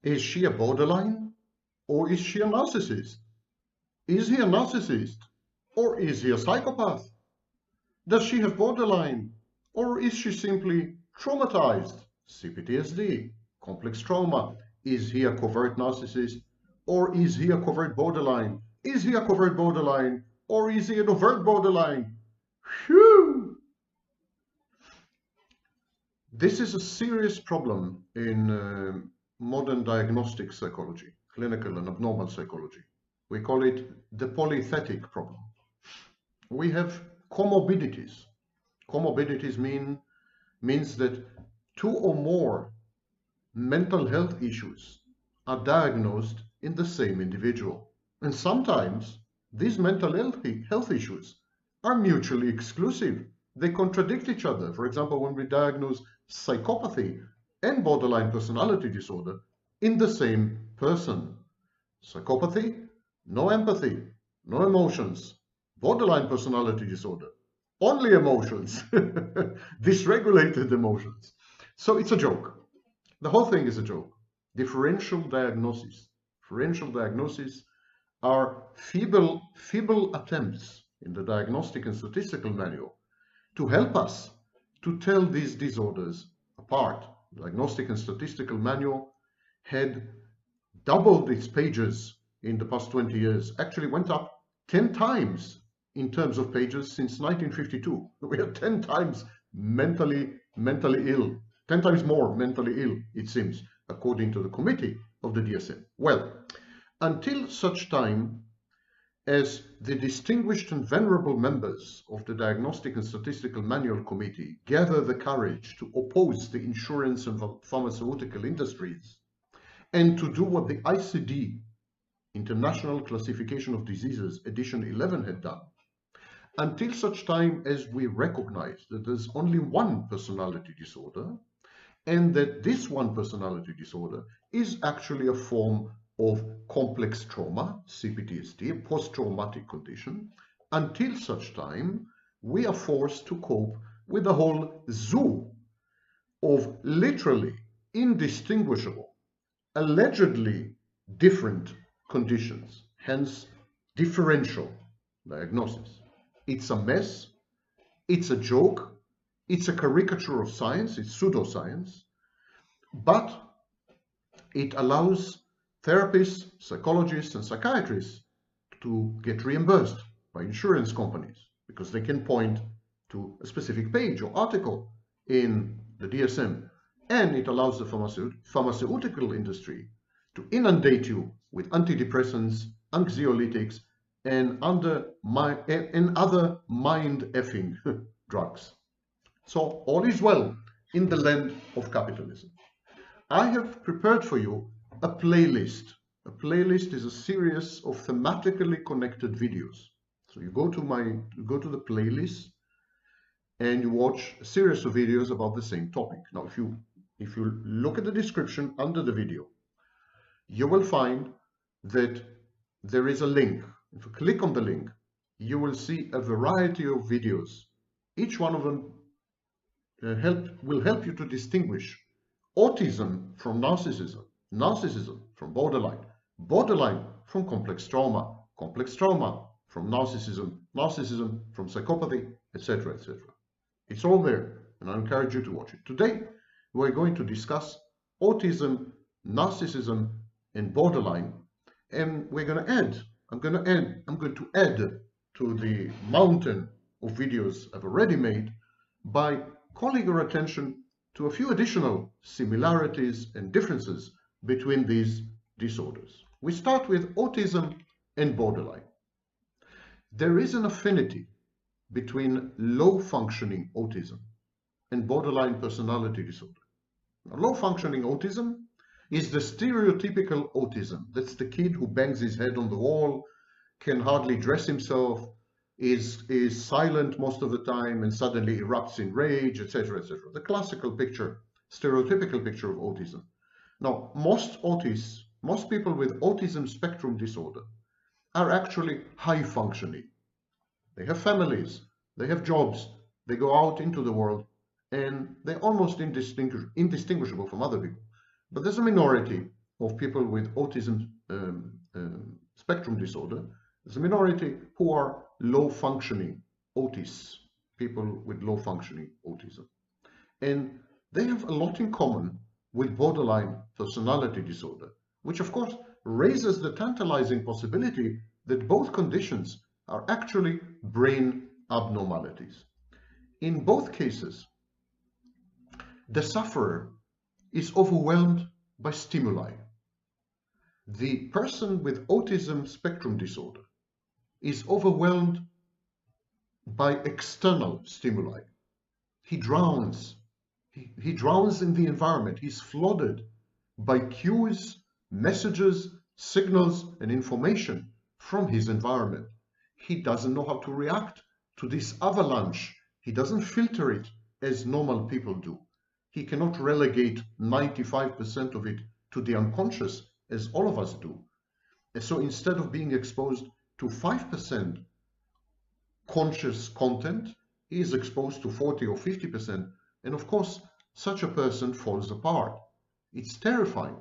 Is she a borderline or is she a narcissist? Is he a narcissist or is he a psychopath? Does she have borderline or is she simply traumatized? CPTSD, complex trauma. Is he a covert narcissist or is he a covert borderline? Is he a covert borderline or is he an overt borderline? Phew! This is a serious problem in modern diagnostic psychology, clinical and abnormal psychology. We call it the polythetic problem. We have comorbidities. Comorbidities means that two or more mental health issues are diagnosed in the same individual. And sometimes these mental health issues are mutually exclusive. They contradict each other. For example, when we diagnose psychopathy and borderline personality disorder in the same person. Psychopathy, no empathy, no emotions. Borderline personality disorder, only emotions, dysregulated emotions. So it's a joke. The whole thing is a joke. Differential diagnosis. Differential diagnoses are feeble attempts in the Diagnostic and Statistical Manual to help us to tell these disorders apart. The Diagnostic and Statistical Manual had doubled its pages in the past 20 years, actually went up 10 times in terms of pages since 1952. We are 10 times mentally ill, 10 times more mentally ill, it seems, according to the committee of the DSM. Well, until such time as the distinguished and venerable members of the Diagnostic and Statistical Manual Committee gather the courage to oppose the insurance and pharmaceutical industries and to do what the ICD, International Classification of Diseases, Edition 11 had done, until such time as we recognize that there's only one personality disorder and that this one personality disorder is actually a form of complex trauma, CPTSD, a post-traumatic condition, until such time we are forced to cope with a whole zoo of literally indistinguishable, allegedly different conditions, hence differential diagnosis. It's a mess, it's a joke, it's a caricature of science, it's pseudoscience, but it allows therapists, psychologists, and psychiatrists to get reimbursed by insurance companies because they can point to a specific page or article in the DSM, and it allows the pharmaceutical industry to inundate you with antidepressants, anxiolytics, and other mind-effing drugs. So all is well in the land of capitalism. I have prepared for you a playlist. A playlist is a series of thematically connected videos. So you go to the playlist and you watch a series of videos about the same topic. Now, if you look at the description under the video, you will find that there is a link. If you click on the link, you will see a variety of videos. Each one of them will help you to distinguish autism from narcissism, narcissism from borderline, borderline from complex trauma from narcissism, narcissism from psychopathy, etc., etc. It's all there, and I encourage you to watch it. Today, we're going to discuss autism, narcissism, and borderline, and I'm going to add to the mountain of videos I've already made by calling your attention to a few additional similarities and differences between these disorders. We start with autism and borderline. There is an affinity between low-functioning autism and borderline personality disorder. Now, low-functioning autism is the stereotypical autism. That's the kid who bangs his head on the wall, can hardly dress himself, is silent most of the time, and suddenly erupts in rage, etc., etc. The classical picture, stereotypical picture of autism. Now, most autists, most people with Autism Spectrum Disorder are actually high-functioning. They have families, they have jobs, they go out into the world, and they're almost indistinguishable from other people. But there's a minority of people with autism spectrum disorder. There's a minority who are low-functioning autists, people with low-functioning autism. And they have a lot in common with borderline personality disorder, which of course raises the tantalizing possibility that both conditions are actually brain abnormalities. In both cases, the sufferer is overwhelmed by stimuli. The person with autism spectrum disorder is overwhelmed by external stimuli. He drowns. He drowns in the environment. He's flooded by cues, messages, signals, and information from his environment. He doesn't know how to react to this avalanche. He doesn't filter it as normal people do. He cannot relegate 95% of it to the unconscious as all of us do. And so instead of being exposed to 5% conscious content, he is exposed to 40 or 50%. And of course, such a person falls apart. It's terrifying.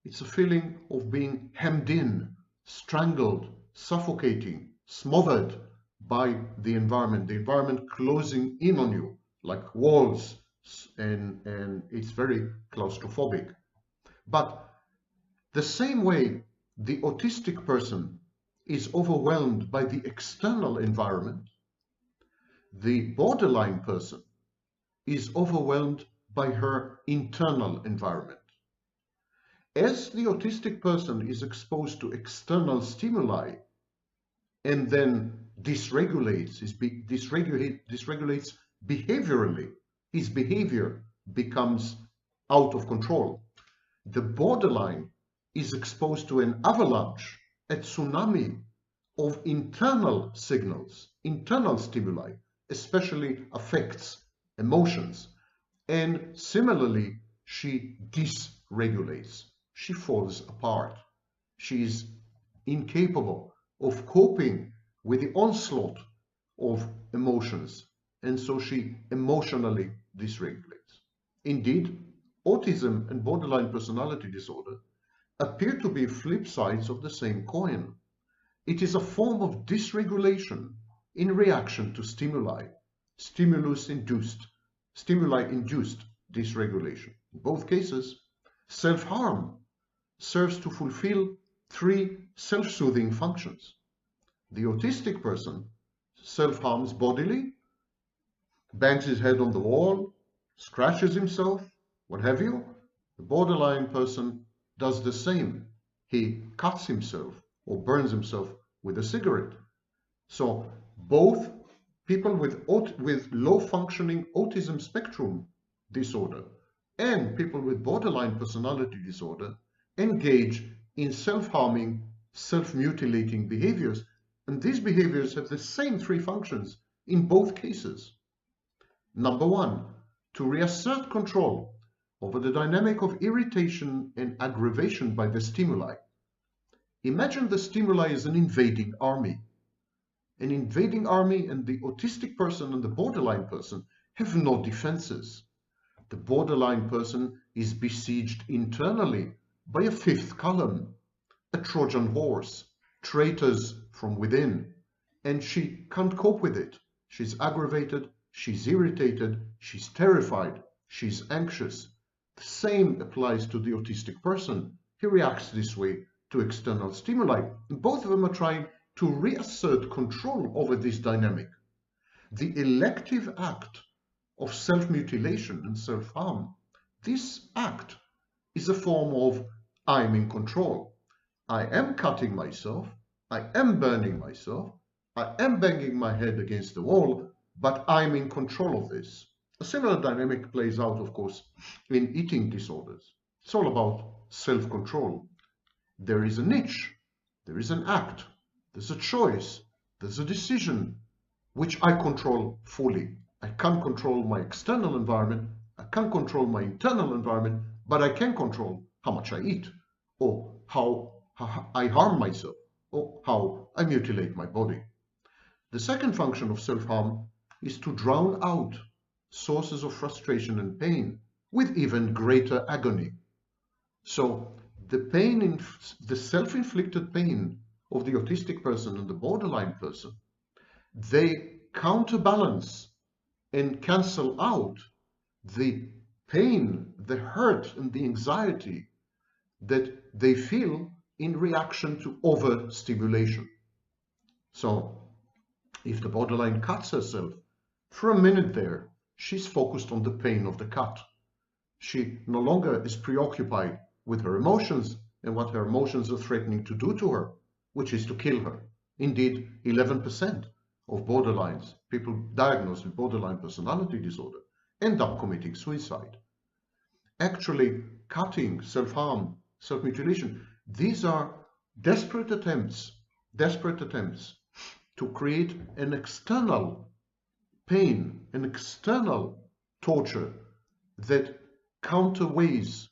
It's a feeling of being hemmed in, strangled, suffocating, smothered by the environment closing in on you like walls, and it's very claustrophobic. But the same way the autistic person is overwhelmed by the external environment, the borderline person is overwhelmed by her internal environment. As the autistic person is exposed to external stimuli and then dysregulates behaviorally, his behavior becomes out of control. The borderline is exposed to an avalanche, a tsunami of internal signals, internal stimuli, especially affects emotions. And similarly, she dysregulates. She falls apart. She is incapable of coping with the onslaught of emotions, and so she emotionally dysregulates. Indeed, autism and borderline personality disorder appear to be flip sides of the same coin. It is a form of dysregulation in reaction to stimuli, stimuli-induced dysregulation. In both cases, self-harm serves to fulfill three self-soothing functions. The autistic person self-harms bodily, bangs his head on the wall, scratches himself, what have you. The borderline person does the same. He cuts himself or burns himself with a cigarette. So both people with low-functioning autism spectrum disorder and people with borderline personality disorder engage in self-harming, self-mutilating behaviors. And these behaviors have the same three functions in both cases. Number one, to reassert control over the dynamic of irritation and aggravation by the stimuli. Imagine the stimuli as an invading army. An invading army, and the autistic person and the borderline person have no defenses. The borderline person is besieged internally by a fifth column, a Trojan horse, traitors from within, and she can't cope with it. She's aggravated, she's irritated, she's terrified, she's anxious. The same applies to the autistic person. He reacts this way to external stimuli. Both of them are trying to reassert control over this dynamic. The elective act of self-mutilation and self-harm, this act is a form of I'm in control. I am cutting myself, I am burning myself, I am banging my head against the wall, but I'm in control of this. A similar dynamic plays out, of course, in eating disorders. It's all about self-control. There is a niche, there is an act, there's a choice, there's a decision, which I control fully. I can't control my external environment, I can't control my internal environment, but I can control how much I eat, or how I harm myself, or how I mutilate my body. The second function of self-harm is to drown out sources of frustration and pain with even greater agony. So the pain, the self-inflicted pain of the autistic person and the borderline person, they counterbalance and cancel out the pain, the hurt, and the anxiety that they feel in reaction to overstimulation. So if the borderline cuts herself, for a minute there, she's focused on the pain of the cut. She no longer is preoccupied with her emotions and what her emotions are threatening to do to her, which is to kill her. Indeed, 11% of borderlines, people diagnosed with borderline personality disorder, end up committing suicide. Actually, cutting, self-harm, self-mutilation, these are desperate attempts to create an external pain, an external torture that counterweighs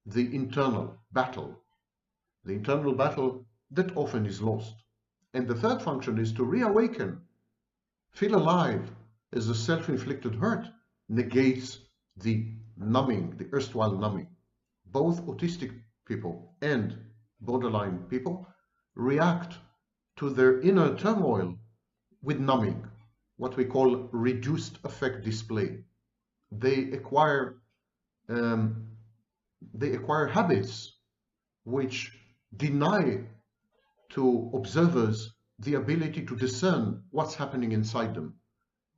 the internal battle that often is lost. And the third function is to reawaken, feel alive, as the self-inflicted hurt negates the numbing, the erstwhile numbing. Both autistic people and borderline people react to their inner turmoil with numbing, what we call reduced affect display. They acquire habits which deny to observers the ability to discern what's happening inside them.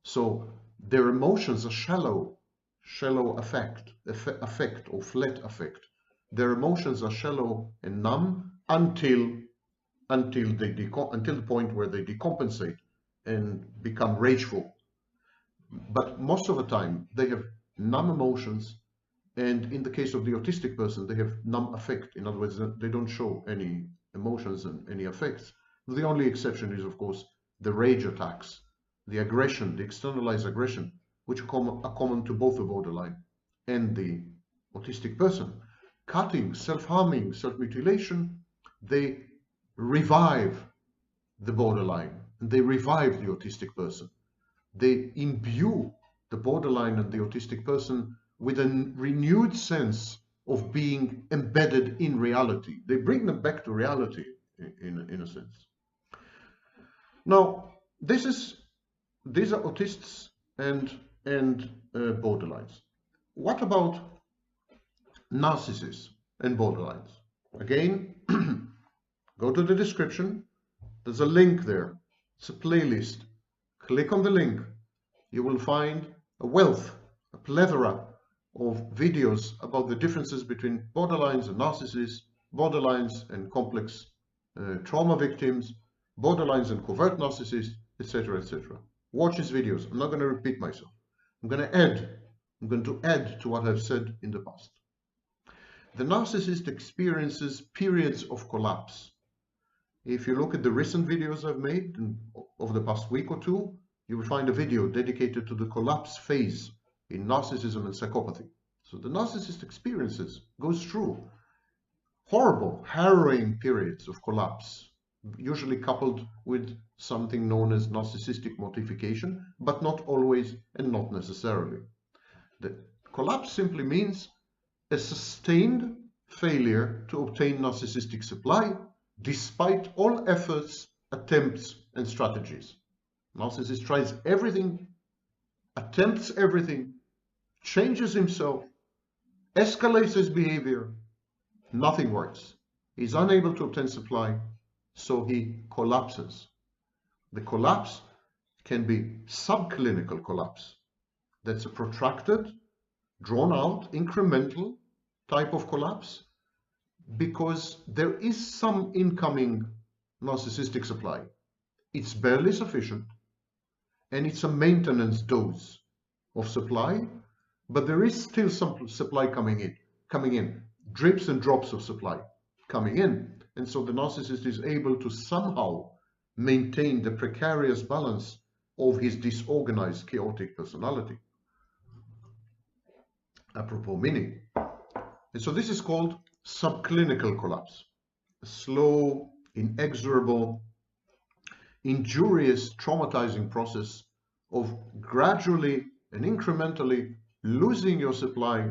So their emotions are shallow affect or flat affect. Their emotions are shallow and numb until the point where they decompensate and become rageful. But most of the time they have numb emotions, and in the case of the autistic person, they have numb affect. In other words, they don't show any emotions and any affects. The only exception is, of course, the rage attacks, the aggression, the externalized aggression, which are common to both the borderline and the autistic person. Cutting, self-harming, self-mutilation, they revive the borderline, and they revive the autistic person. They imbue the borderline and the autistic person with a renewed sense of being embedded in reality. They bring them back to reality, in a sense. Now, these are autists and borderlines. What about narcissists and borderlines? Again, go to the description. There's a link there. It's a playlist. Click on the link. You will find a wealth, a plethora of videos about the differences between borderlines and narcissists, borderlines and complex trauma victims, borderlines and covert narcissists, etc., etc. Watch these videos. I'm not going to repeat myself. I'm going to add to what I've said in the past. The narcissist experiences periods of collapse. If you look at the recent videos I've made over the past week or two, you will find a video dedicated to the collapse phase in narcissism and psychopathy. So the narcissist goes through horrible, harrowing periods of collapse, usually coupled with something known as narcissistic mortification, but not always and not necessarily. The collapse simply means a sustained failure to obtain narcissistic supply despite all efforts, attempts, and strategies. Narcissist tries everything, attempts everything, changes himself, escalates his behavior. Nothing works. He's unable to obtain supply, so he collapses. The collapse can be subclinical collapse. That's a protracted, drawn out, incremental type of collapse because there is some incoming narcissistic supply. It's barely sufficient, and it's a maintenance dose of supply, but there is still some supply coming in, drips and drops of supply coming in, and so the narcissist is able to somehow maintain the precarious balance of his disorganized, chaotic personality. Apropos meaning. And so this is called subclinical collapse, a slow, inexorable, injurious, traumatizing process of gradually and incrementally losing your supply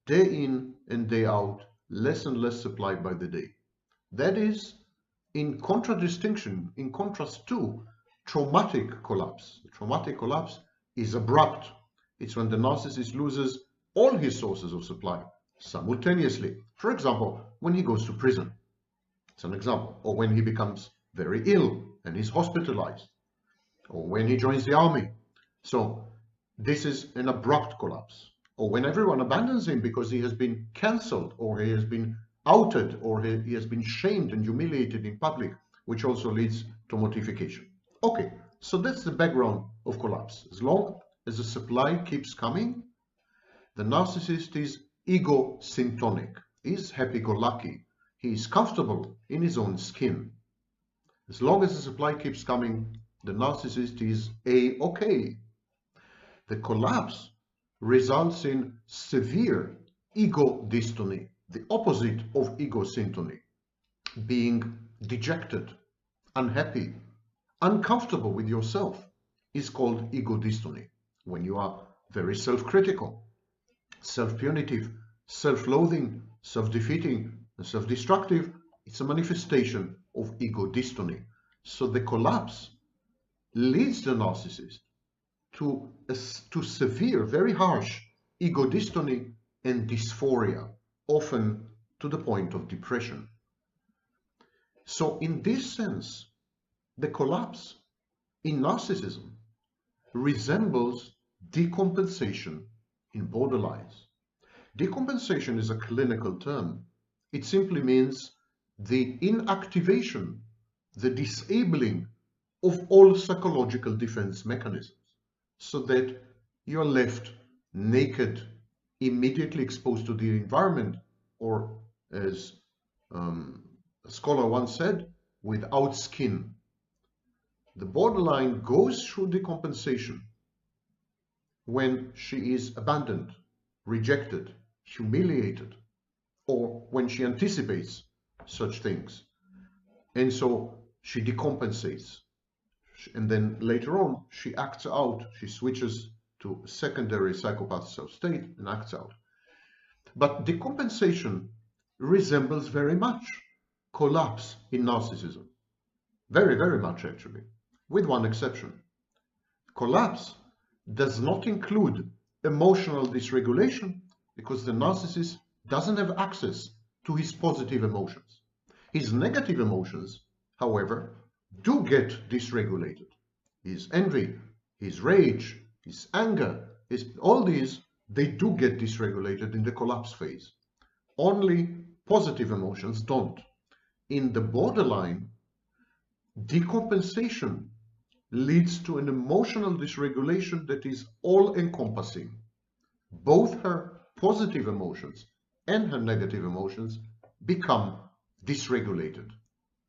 day in and day out less and less supply by the day. That is in contrast to traumatic collapse. The traumatic collapse is abrupt. It's when the narcissist loses all his sources of supply simultaneously. For example, when he goes to prison. It's an example. Or when he becomes very ill and is hospitalized. Or when he joins the army. So this is an abrupt collapse. Or when everyone abandons him because he has been cancelled, or he has been outed, or he has been shamed and humiliated in public, which also leads to mortification. Okay, so that's the background of collapse. As long as the supply keeps coming, the narcissist is ego-syntonic, is happy-go-lucky, he is comfortable in his own skin. As long as the supply keeps coming, the narcissist is A-okay. The collapse results in severe ego dystony, the opposite of ego syntony, being dejected, unhappy, uncomfortable with yourself is called ego dystony. When you are very self-critical, self-punitive, self-loathing, self-defeating, and self-destructive, it's a manifestation of ego dystony. So the collapse leads the narcissist to severe, very harsh ego dystony and dysphoria, often to the point of depression. So in this sense, the collapse in narcissism resembles decompensation in borderlines. Decompensation is a clinical term. It simply means the inactivation, the disabling of all psychological defense mechanisms, so that you're left naked, immediately exposed to the environment, or as a scholar once said, without skin. The borderline goes through decompensation when she is abandoned, rejected, humiliated, or when she anticipates such things. And so she decompensates. And then later on, she acts out. She switches to secondary psychopath self-state and acts out. But decompensation resembles very much collapse in narcissism. Very, very much actually, with one exception. Collapse does not include emotional dysregulation because the narcissist doesn't have access to his positive emotions. His negative emotions, however, do get dysregulated. His envy, his rage, his anger, all these, they do get dysregulated in the collapse phase. Only positive emotions don't. In the borderline, decompensation leads to an emotional dysregulation that is all-encompassing. Both her positive emotions and her negative emotions become dysregulated,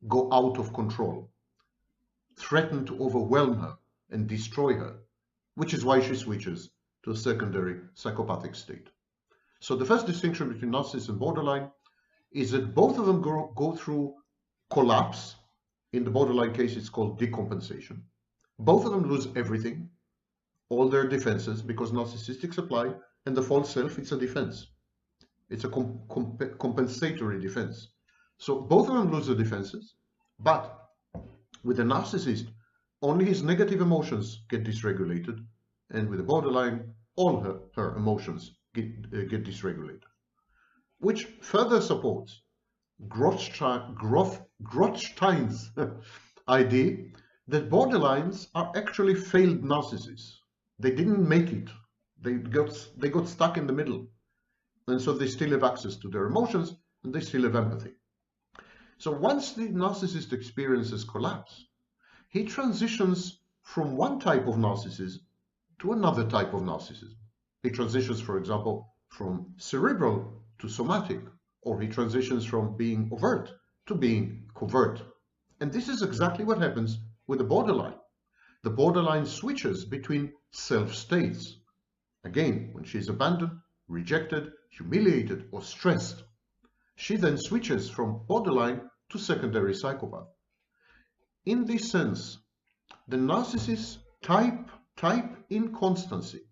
go out of control, threaten to overwhelm her and destroy her, which is why she switches to a secondary psychopathic state. So the first distinction between narcissist and borderline is that both of them go through collapse. In the borderline case, it's called decompensation. Both of them lose everything, all their defenses, because narcissistic supply and the false self, it's a defense. It's a compensatory defense. So both of them lose the defenses, but with the narcissist, only his negative emotions get dysregulated, and with the borderline, all her emotions get dysregulated, which further supports Grothstein's idea that borderlines are actually failed narcissists. They didn't make it. They got stuck in the middle. And so they still have access to their emotions and they still have empathy. So once the narcissist experiences collapse, he transitions from one type of narcissism to another type of narcissism. He transitions, for example, from cerebral to somatic, or he transitions from being overt to being covert. And this is exactly what happens with the borderline. The borderline switches between self-states. Again, when she is abandoned, rejected, humiliated, or stressed, she then switches from borderline to secondary psychopath. In this sense, the narcissist's type inconstancy,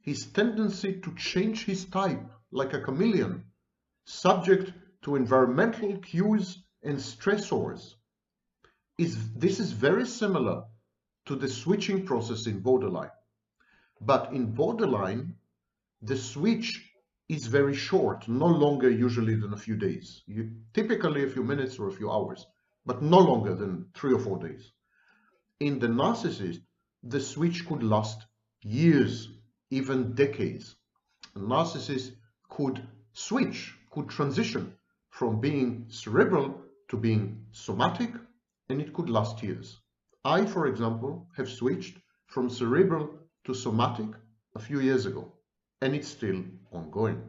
his tendency to change his type like a chameleon, subject to environmental cues and stressors. This is very similar to the switching process in borderline. But in borderline, the switch is very short, no longer usually than a few days. Typically a few minutes or a few hours, but no longer than 3 or 4 days. In the narcissist, the switch could last years, even decades. A narcissist could switch, could transition from being cerebral to being somatic, and it could last years. I, for example, have switched from cerebral to somatic a few years ago, and it's still ongoing.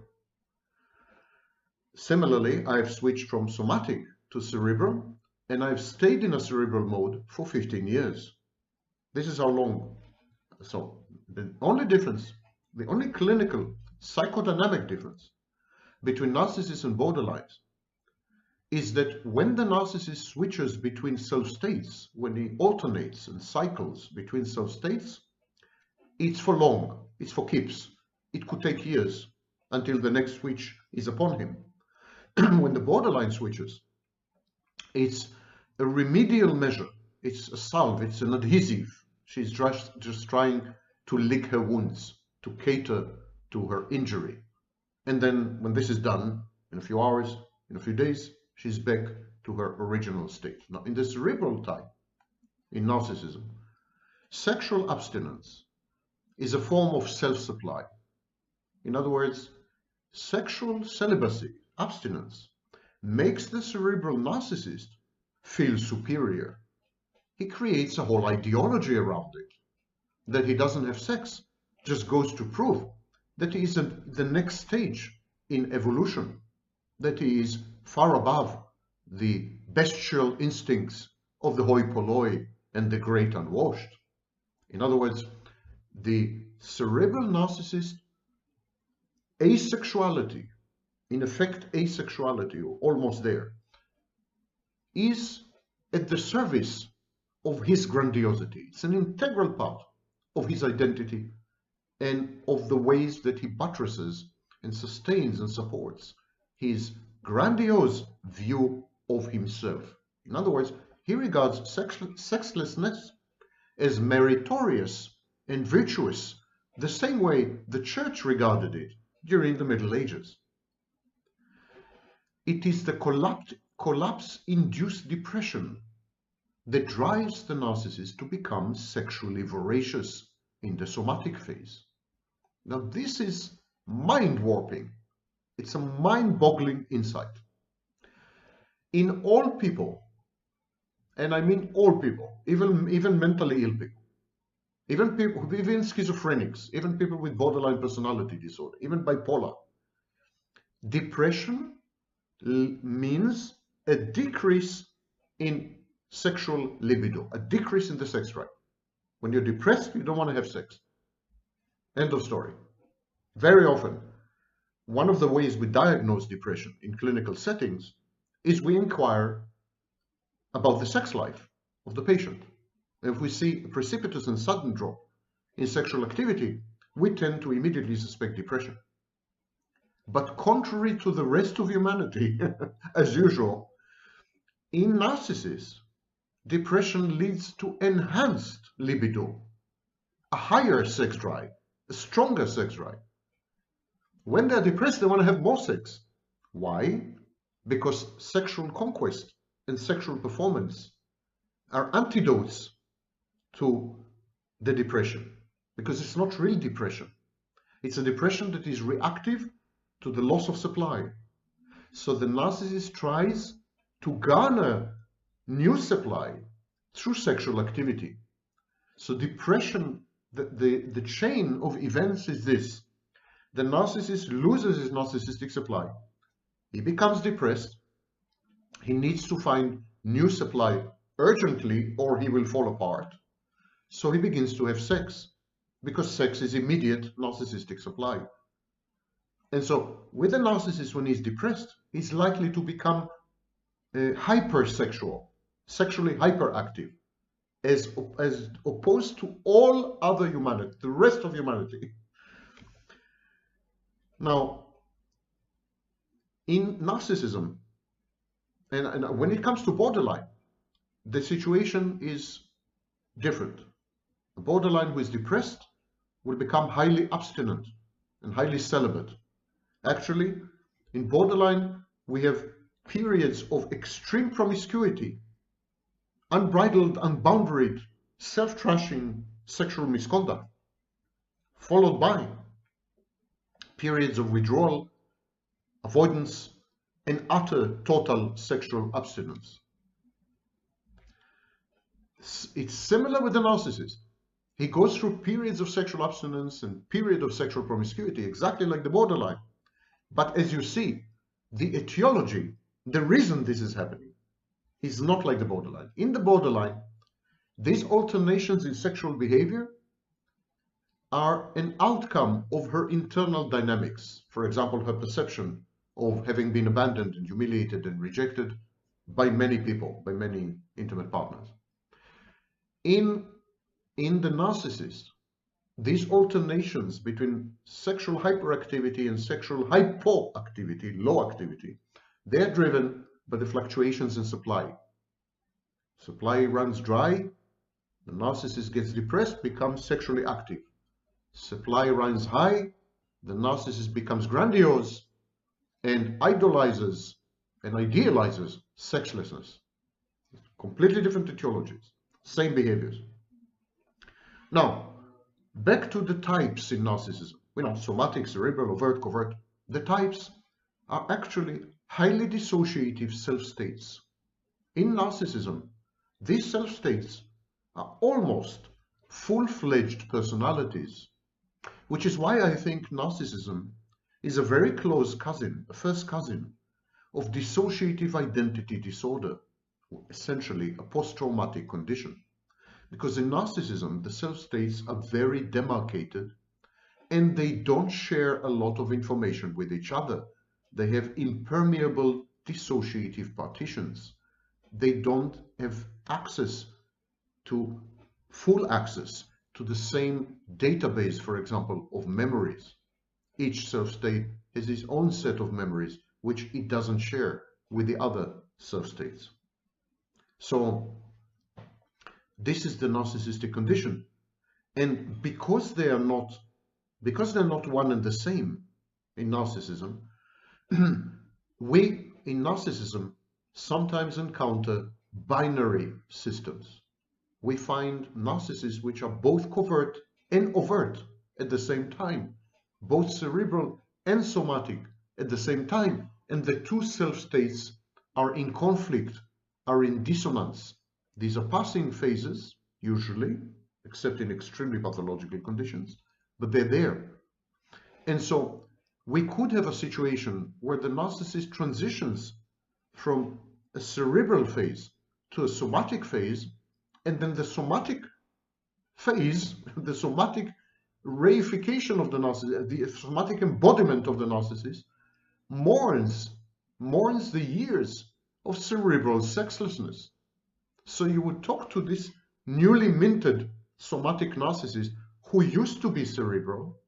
Similarly, I have switched from somatic to cerebral, and I've stayed in a cerebral mode for 15 years. This is how long. So the only difference, the only clinical psychodynamic difference between narcissists and borderlines is that when the narcissist switches between self-states, when he alternates and cycles between self-states, it's for long, it's for keeps. It could take years until the next switch is upon him. When the borderline switches, it's a remedial measure, it's a salve, it's an adhesive. She's just trying to lick her wounds, to cater to her injury. And then when this is done, in a few hours, in a few days, she's back to her original state. Now, in the cerebral type, in narcissism, sexual abstinence is a form of self-supply. In other words, sexual celibacy, abstinence, makes the cerebral narcissist feel superior. He creates a whole ideology around it. That he doesn't have sex just goes to prove that he is at the next stage in evolution, that he is far above the bestial instincts of the hoi polloi and the great unwashed. In other words, the cerebral narcissist asexuality, in effect asexuality, or almost there, is at the service of his grandiosity. It's an integral part of his identity and of the ways that he buttresses and sustains and supports his grandiose view of himself. In other words, he regards sexlessness as meritorious and virtuous, the same way the church regarded it during the Middle Ages. It is the collapse-induced depression that drives the narcissist to become sexually voracious in the somatic phase. Now, this is mind-warping. It's a mind-boggling insight. In all people, and I mean all people, even mentally ill people, even schizophrenics, even people with borderline personality disorder, even bipolar, depression means a decrease in sexual libido, a decrease in the sex drive. When you're depressed, you don't want to have sex. End of story. Very often, one of the ways we diagnose depression in clinical settings is we inquire about the sex life of the patient. If we see a precipitous and sudden drop in sexual activity, we tend to immediately suspect depression. But contrary to the rest of humanity, as usual, in narcissists, depression leads to enhanced libido, a higher sex drive, a stronger sex drive. When they're depressed, they want to have more sex. Why? Because sexual conquest and sexual performance are antidotes to the depression, because it's not real depression. It's a depression that is reactive to the loss of supply. So the narcissist tries to garner new supply through sexual activity. So depression, the chain of events is this. The narcissist loses his narcissistic supply. He becomes depressed. He needs to find new supply urgently or he will fall apart. So he begins to have sex, because sex is immediate narcissistic supply. And so with a narcissist, when he's depressed, he's likely to become hypersexual, sexually hyperactive, as opposed to all other humanity, the rest of humanity. Now, In narcissism, and when it comes to borderline, the situation is different. A borderline who is depressed will become highly abstinent and highly celibate. Actually, in borderline, we have periods of extreme promiscuity, unbridled, unboundaried, self-trashing sexual misconduct, followed by periods of withdrawal, avoidance, and utter total sexual abstinence. It's similar with the narcissist. He goes through periods of sexual abstinence and period of sexual promiscuity, exactly like the borderline. But as you see, the etiology, the reason this is happening, is not like the borderline. In the borderline, these alternations in sexual behavior are an outcome of her internal dynamics. For example, her perception of having been abandoned and humiliated and rejected by many people, by many intimate partners. In the narcissist, these alternations between sexual hyperactivity and sexual hypoactivity, low activity, they're driven by the fluctuations in supply. Supply runs dry, the narcissist gets depressed, becomes sexually active. Supply runs high, the narcissist becomes grandiose and idolizes and idealizes sexlessness. Completely different etiologies, same behaviors. Now, back to the types in narcissism. We know somatic, cerebral, overt, covert. The types are actually highly dissociative self-states. In narcissism, these self-states are almost full-fledged personalities, which is why I think narcissism is a very close cousin, a first cousin of dissociative identity disorder, essentially a post-traumatic condition. Because in narcissism, the self-states are very demarcated and they don't share a lot of information with each other. They have impermeable dissociative partitions. They don't have full access to the same database, for example, of memories. Each self-state has its own set of memories, which it doesn't share with the other self-states. So this is the narcissistic condition. And because they are not one and the same in narcissism, we in narcissism sometimes encounter binary systems. We find narcissists which are both covert and overt at the same time, both cerebral and somatic at the same time, and the two self-states are in conflict, are in dissonance. These are passing phases, usually, except in extremely pathological conditions, but they're there. And so we could have a situation where the narcissist transitions from a cerebral phase to a somatic phase, and then the somatic phase, the somatic reification of the narcissist, the somatic embodiment of the narcissist, mourns the years of cerebral sexlessness. So you would talk to this newly minted somatic narcissist who used to be cerebral,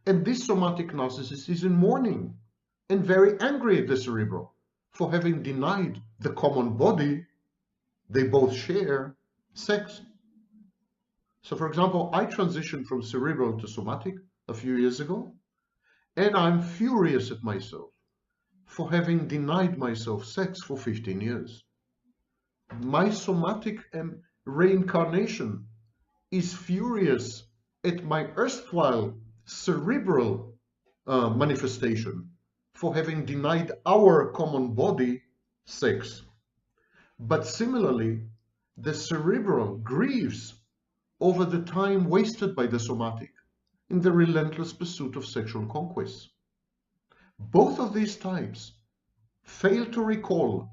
and this somatic narcissist is in mourning and very angry at the cerebral for having denied the common body they both share, sex. So for example, I transitioned from cerebral to somatic a few years ago, and I'm furious at myself for having denied myself sex for 15 years. My somatic reincarnation is furious at my erstwhile cerebral manifestation for having denied our common body sex. But similarly, the cerebral grieves over the time wasted by the somatic in the relentless pursuit of sexual conquest. Both of these types fail to recall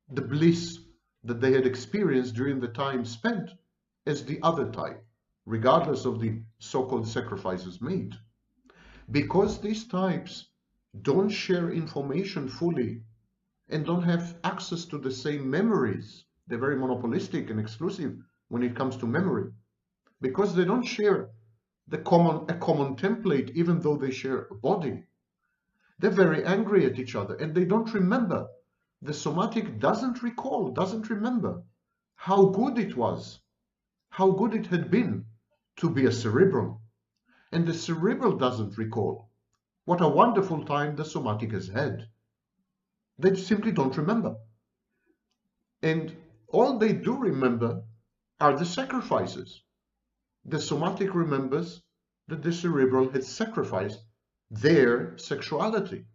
the bliss that they had experienced during the time spent as the other type, regardless of the so-called sacrifices made. Because these types don't share information fully and don't have access to the same memories, they're very monopolistic and exclusive when it comes to memory. Because they don't share a common template, even though they share a body, They're very angry at each other and they don't remember. The somatic doesn't recall, doesn't remember how good it was, how good it had been to be a cerebral. And the cerebral doesn't recall what a wonderful time the somatic has had. They simply don't remember. And all they do remember are the sacrifices. The somatic remembers that the cerebral had sacrificed their sexuality.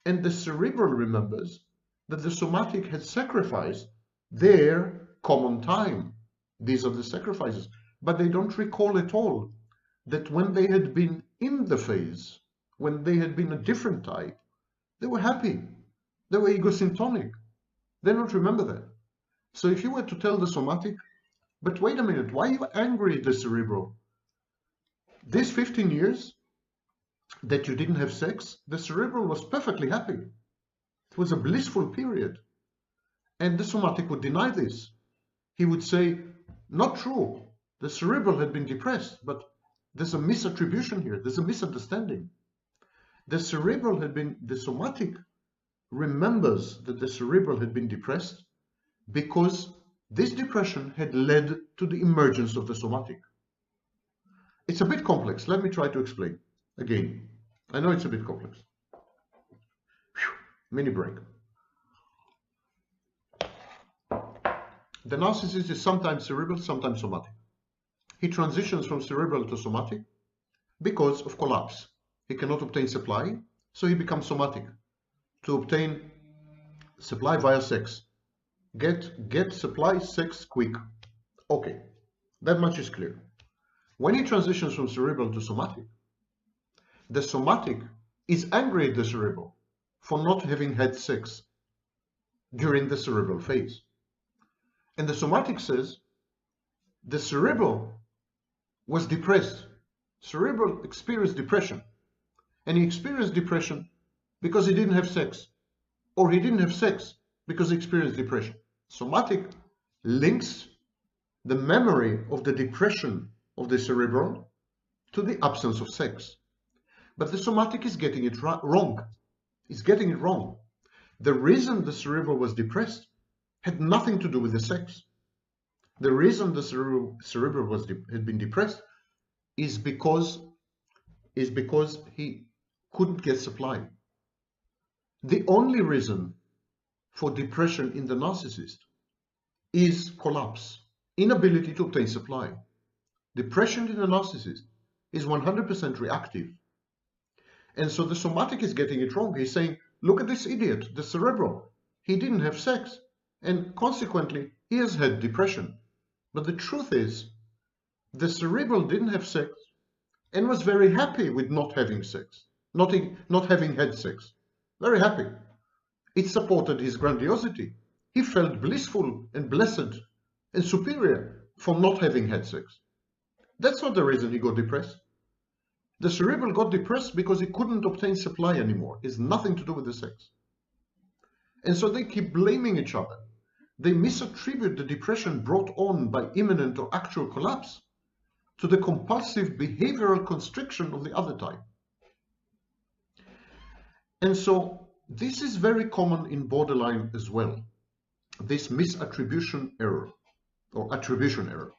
And the cerebral remembers that the somatic had sacrificed their common time. These are the sacrifices. But they don't recall at all that when they had been in the phase, when they had been a different type, they were happy. They were egosyntonic. They don't remember that. So if you were to tell the somatic, but wait a minute, why are you angry at the cerebral? These 15 years that you didn't have sex, the cerebral was perfectly happy. It was a blissful period. And the somatic would deny this. He would say, not true. The cerebral had been depressed, but there's a misattribution here. There's a misunderstanding. The somatic remembers that the cerebral had been depressed because this depression had led to the emergence of the somatic. It's a bit complex. Let me try to explain again. I know it's a bit complex. Mini break. The narcissist is sometimes cerebral, sometimes somatic. He transitions from cerebral to somatic because of collapse. He cannot obtain supply, so he becomes somatic to obtain supply via sex. Get supply, sex quick. Okay, that much is clear. When he transitions from cerebral to somatic, the somatic is angry at the cerebral for not having had sex during the cerebral phase. And the somatic says the cerebral was depressed. Cerebral experienced depression. And he experienced depression because he didn't have sex. Or he didn't have sex because he experienced depression. Somatic links the memory of the depression of the cerebral to the absence of sex. But the somatic is getting it wrong. He's getting it wrong. The reason the cerebral was depressed had nothing to do with the sex. The reason the cerebral had been depressed is because he couldn't get supply. The only reason for depression in the narcissist is collapse, inability to obtain supply. Depression in the narcissist is 100% reactive. And so the somatic is getting it wrong. He's saying, look at this idiot, the cerebral. He didn't have sex, and consequently, he has had depression. But the truth is, the cerebral didn't have sex and was very happy with not having sex, not having had sex. Very happy. It supported his grandiosity. He felt blissful and blessed and superior for not having had sex. That's not the reason he got depressed. The cerebral got depressed because he couldn't obtain supply anymore. It has nothing to do with the sex. And so they keep blaming each other. They misattribute the depression brought on by imminent or actual collapse to the compulsive behavioral constriction of the other type. And so this is very common in borderline as well, this misattribution error or attribution error.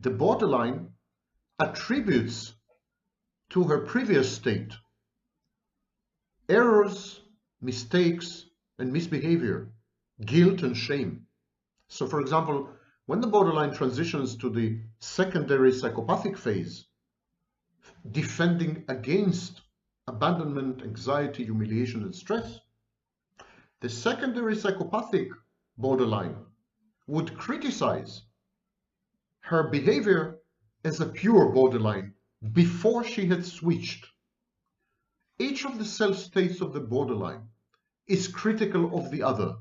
The borderline attributes to her previous state errors, mistakes, and misbehavior, guilt and shame. So for example, when the borderline transitions to the secondary psychopathic phase, defending against abandonment, anxiety, humiliation, and stress, the secondary psychopathic borderline would criticize her behavior as a pure borderline before she had switched. Each of the self-states of the borderline is critical of the other.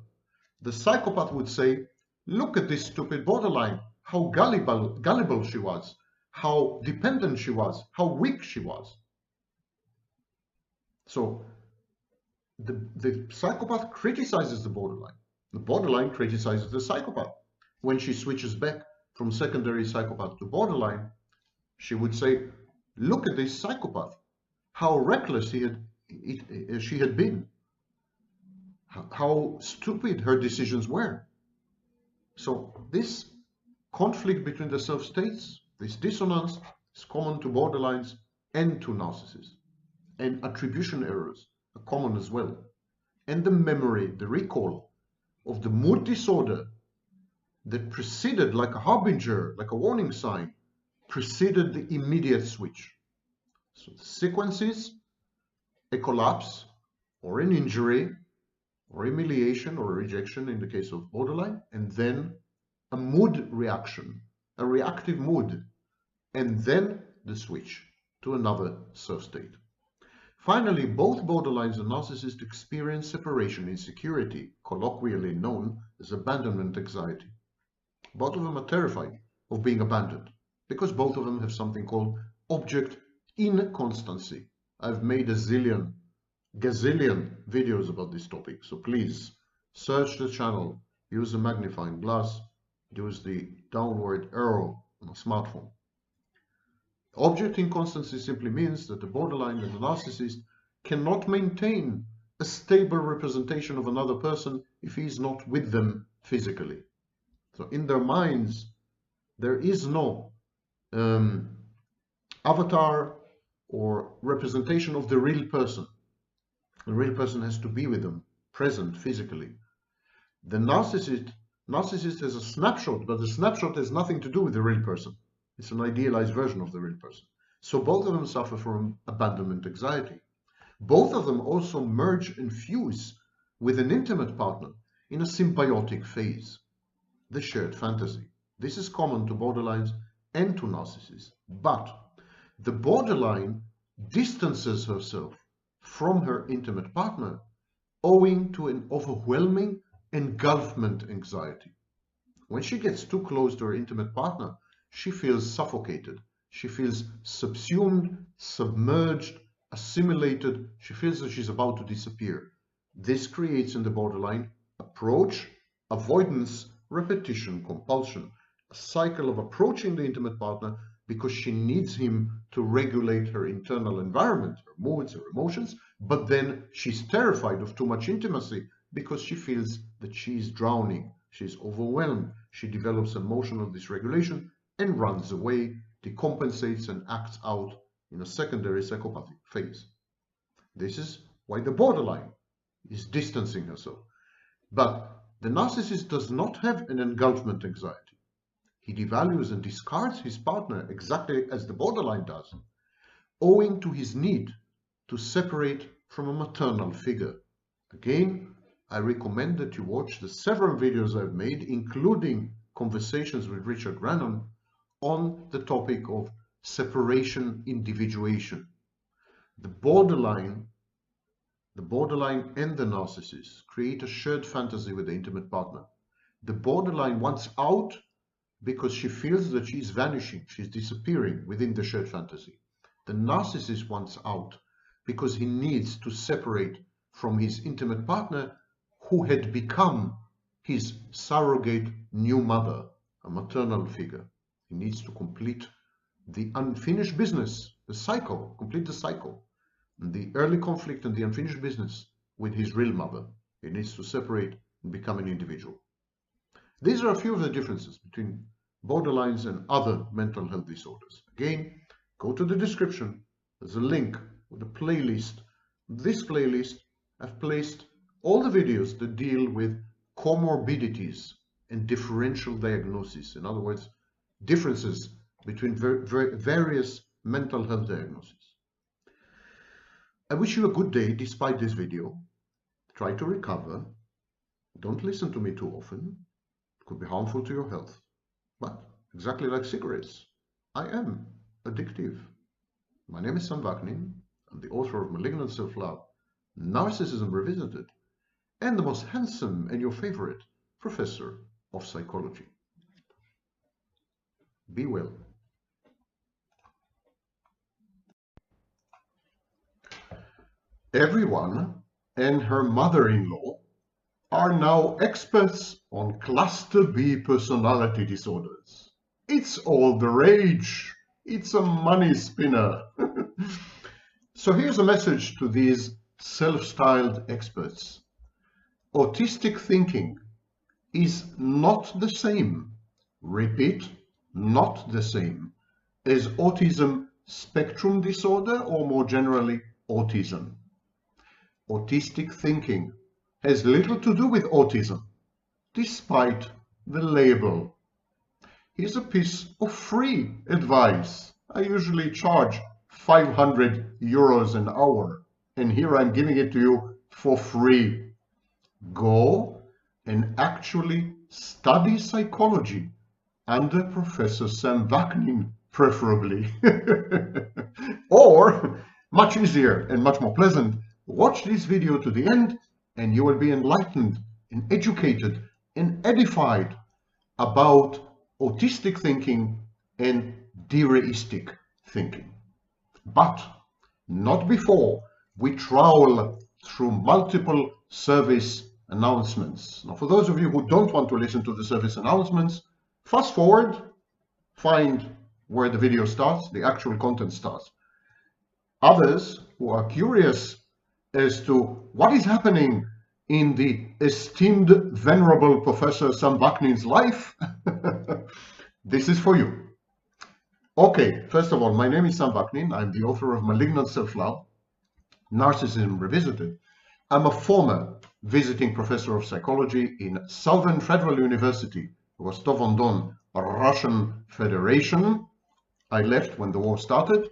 The psychopath would say, look at this stupid borderline, how gullible she was, how dependent she was, how weak she was. So the psychopath criticizes the borderline criticizes the psychopath. When she switches back from secondary psychopath to borderline, she would say, look at this psychopath, how reckless he had she had been, how stupid her decisions were. So this conflict between the self-states, this dissonance, is common to borderlines and to narcissists. And attribution errors are common as well. And the memory, the recall of the mood disorder that preceded, like a harbinger, like a warning sign, preceded the immediate switch. So the sequence is a collapse or an injury or humiliation or rejection in the case of borderline, and then a mood reaction, a reactive mood, and then the switch to another self-state. Finally, both borderlines and narcissists experience separation insecurity, colloquially known as abandonment anxiety. Both of them are terrified of being abandoned because both of them have something called object inconstancy. I've made a gazillion videos about this topic, so please search the channel, use a magnifying glass, use the downward arrow on a smartphone. Object inconstancy simply means that the borderline and the narcissist cannot maintain a stable representation of another person if he is not with them physically. So in their minds, there is no avatar or representation of the real person. The real person has to be with them, present physically. The narcissist has a snapshot, but the snapshot has nothing to do with the real person. It's an idealized version of the real person. So both of them suffer from abandonment anxiety. Both of them also merge and fuse with an intimate partner in a symbiotic phase, the shared fantasy. This is common to borderlines and to narcissists. But the borderline distances herself from her intimate partner owing to an overwhelming engulfment anxiety. When she gets too close to her intimate partner, she feels suffocated. She feels subsumed, submerged, assimilated. She feels that she's about to disappear. This creates in the borderline approach, avoidance, repetition, compulsion, a cycle of approaching the intimate partner because she needs him to regulate her internal environment, her moods, her emotions, but then she's terrified of too much intimacy because she feels that she's drowning, she's overwhelmed, she develops emotional dysregulation and runs away, decompensates and acts out in a secondary psychopathy phase. This is why the borderline is distancing herself. But the narcissist does not have an engulfment anxiety. He devalues and discards his partner exactly as the borderline does, owing to his need to separate from a maternal figure. Again, I recommend that you watch the several videos I've made, including conversations with Richard Grannon, on the topic of separation individuation. The borderline and the narcissist create a shared fantasy with the intimate partner. The borderline wants out because she feels that she's vanishing, she's disappearing within the shared fantasy. The narcissist wants out because he needs to separate from his intimate partner who had become his surrogate new mother, a maternal figure. He needs to complete the unfinished business, the cycle, complete the cycle, the early conflict and the unfinished business with his real mother. He needs to separate and become an individual. These are a few of the differences between borderlines and other mental health disorders. Again, go to the description. There's a link with a playlist. This playlist, I've placed all the videos that deal with comorbidities and differential diagnosis. In other words, differences between various mental health diagnoses. I wish you a good day despite this video. Try to recover. Don't listen to me too often. It could be harmful to your health. But exactly like cigarettes, I am addictive. My name is Sam Vaknin. I'm the author of Malignant Self-Love, Narcissism Revisited, and the most handsome and your favorite professor of psychology. Be well. Everyone and her mother-in-law are now experts on cluster B personality disorders. It's all the rage. It's a money spinner. So here's a message to these self-styled experts. Autistic thinking is not the same, repeat, not the same, as Autism Spectrum Disorder, or more generally, autism. Autistic thinking has little to do with autism, despite the label. Here's a piece of free advice. I usually charge 500 euros an hour, and here I'm giving it to you for free. Go and actually study psychology under Professor Sam Vaknin, preferably. Or, much easier and much more pleasant, watch this video to the end and you will be enlightened and educated and edified about autistic thinking and deistic thinking. But not before we trawl through multiple service announcements. Now, for those of you who don't want to listen to the service announcements, fast forward, find where the video starts, the actual content starts. Others who are curious as to what is happening in the esteemed, venerable Professor Sam Vaknin's life, this is for you. Okay, first of all, my name is Sam Vaknin. I'm the author of Malignant Self-Love, Narcissism Revisited. I'm a former visiting professor of psychology in Southern Federal University, Rostov-on-Don, Russian Federation. I left when the war started,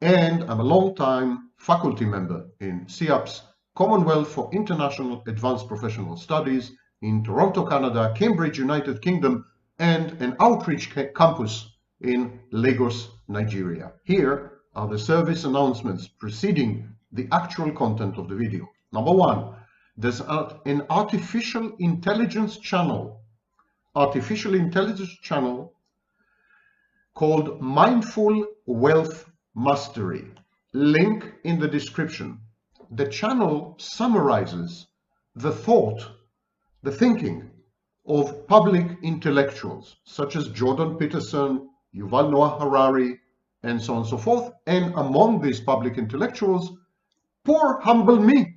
and I'm a long-time faculty member in CIAP's Commonwealth for International Advanced Professional Studies in Toronto, Canada, Cambridge, United Kingdom, and an outreach campus in Lagos, Nigeria. Here are the service announcements preceding the actual content of the video. Number one, there's an artificial intelligence channel called Mindful Wealth Mastery. Link in the description. The channel summarizes the thought, the thinking of public intellectuals such as Jordan Peterson, Yuval Noah Harari, and so on and so forth. And among these public intellectuals, poor humble me.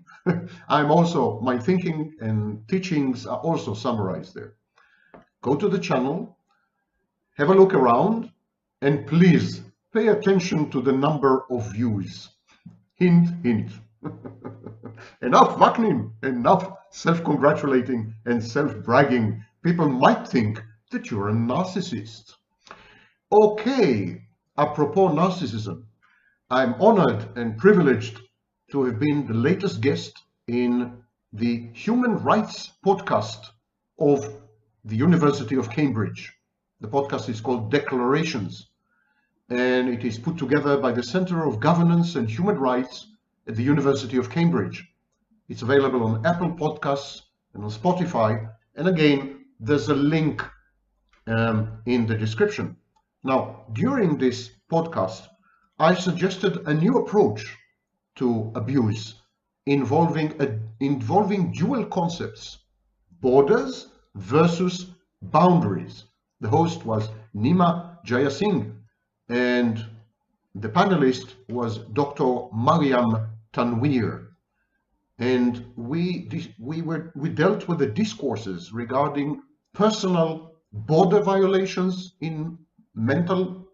My thinking and teachings are also summarized there. Go to the channel, have a look around, and please pay attention to the number of views. Hint, hint. Enough Vaknin, enough self-congratulating and self-bragging. People might think that you're a narcissist. Okay, apropos narcissism, I'm honored and privileged to have been the latest guest in the Human Rights podcast of the University of Cambridge. The podcast is called Declarations, and it is put together by the Center of Governance and Human Rights at the University of Cambridge. It's available on Apple Podcasts and on Spotify. And again, there's a link in the description. Now, during this podcast, I suggested a new approach to abuse involving dual concepts, borders versus boundaries. The host was Nima Jayasingh, and the panelist was Dr. Mariam Tanweer. And we dealt with the discourses regarding personal border violations in mental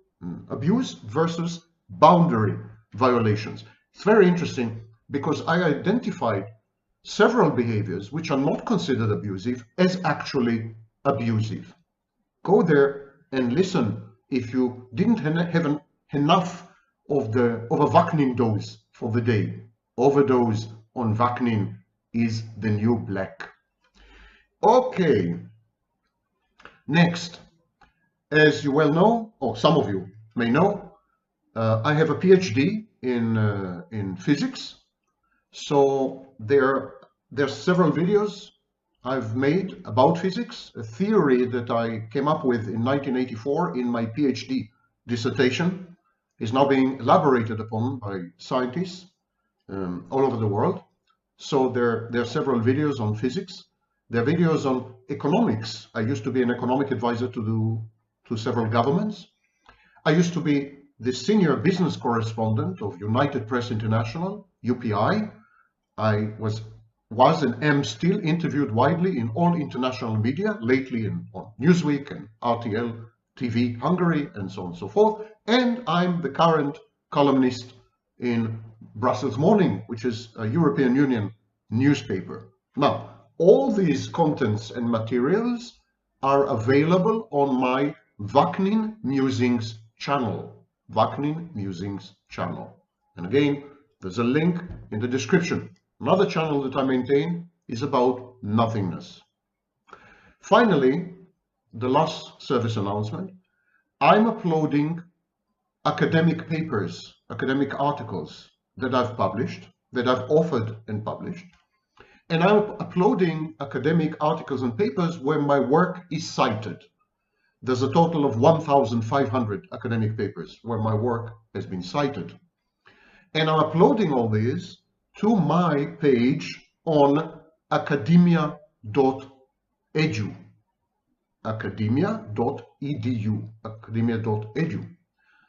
abuse versus boundary violations. It's very interesting because I identified several behaviors which are not considered abusive as actually abusive. Go there and listen if you didn't have enough of a Vaknin dose for the day. Overdose on Vaknin is the new black. Okay. Next, as you well know, or some of you may know, I have a PhD in physics. So there are several videos I've made about physics, a theory that I came up with in 1984 in my PhD dissertation is now being elaborated upon by scientists all over the world. So there are several videos on physics. There are videos on economics. I used to be an economic advisor to several governments. I used to be the senior business correspondent of United Press International, UPI. I was and am still interviewed widely in all international media, lately on Newsweek and RTL TV Hungary and so on and so forth. And I'm the current columnist in Brussels Morning, which is a European Union newspaper. Now, all these contents and materials are available on my Vaknin Musings channel. Vaknin Musings channel. And again, there's a link in the description. Another channel that I maintain is about nothingness. Finally, the last service announcement. I'm uploading academic papers, academic articles that I've published, that I've authored and published. And I'm uploading academic articles and papers where my work is cited. There's a total of 1,500 academic papers where my work has been cited. And I'm uploading all these to my page on academia.edu. Academia.edu. Academia.edu.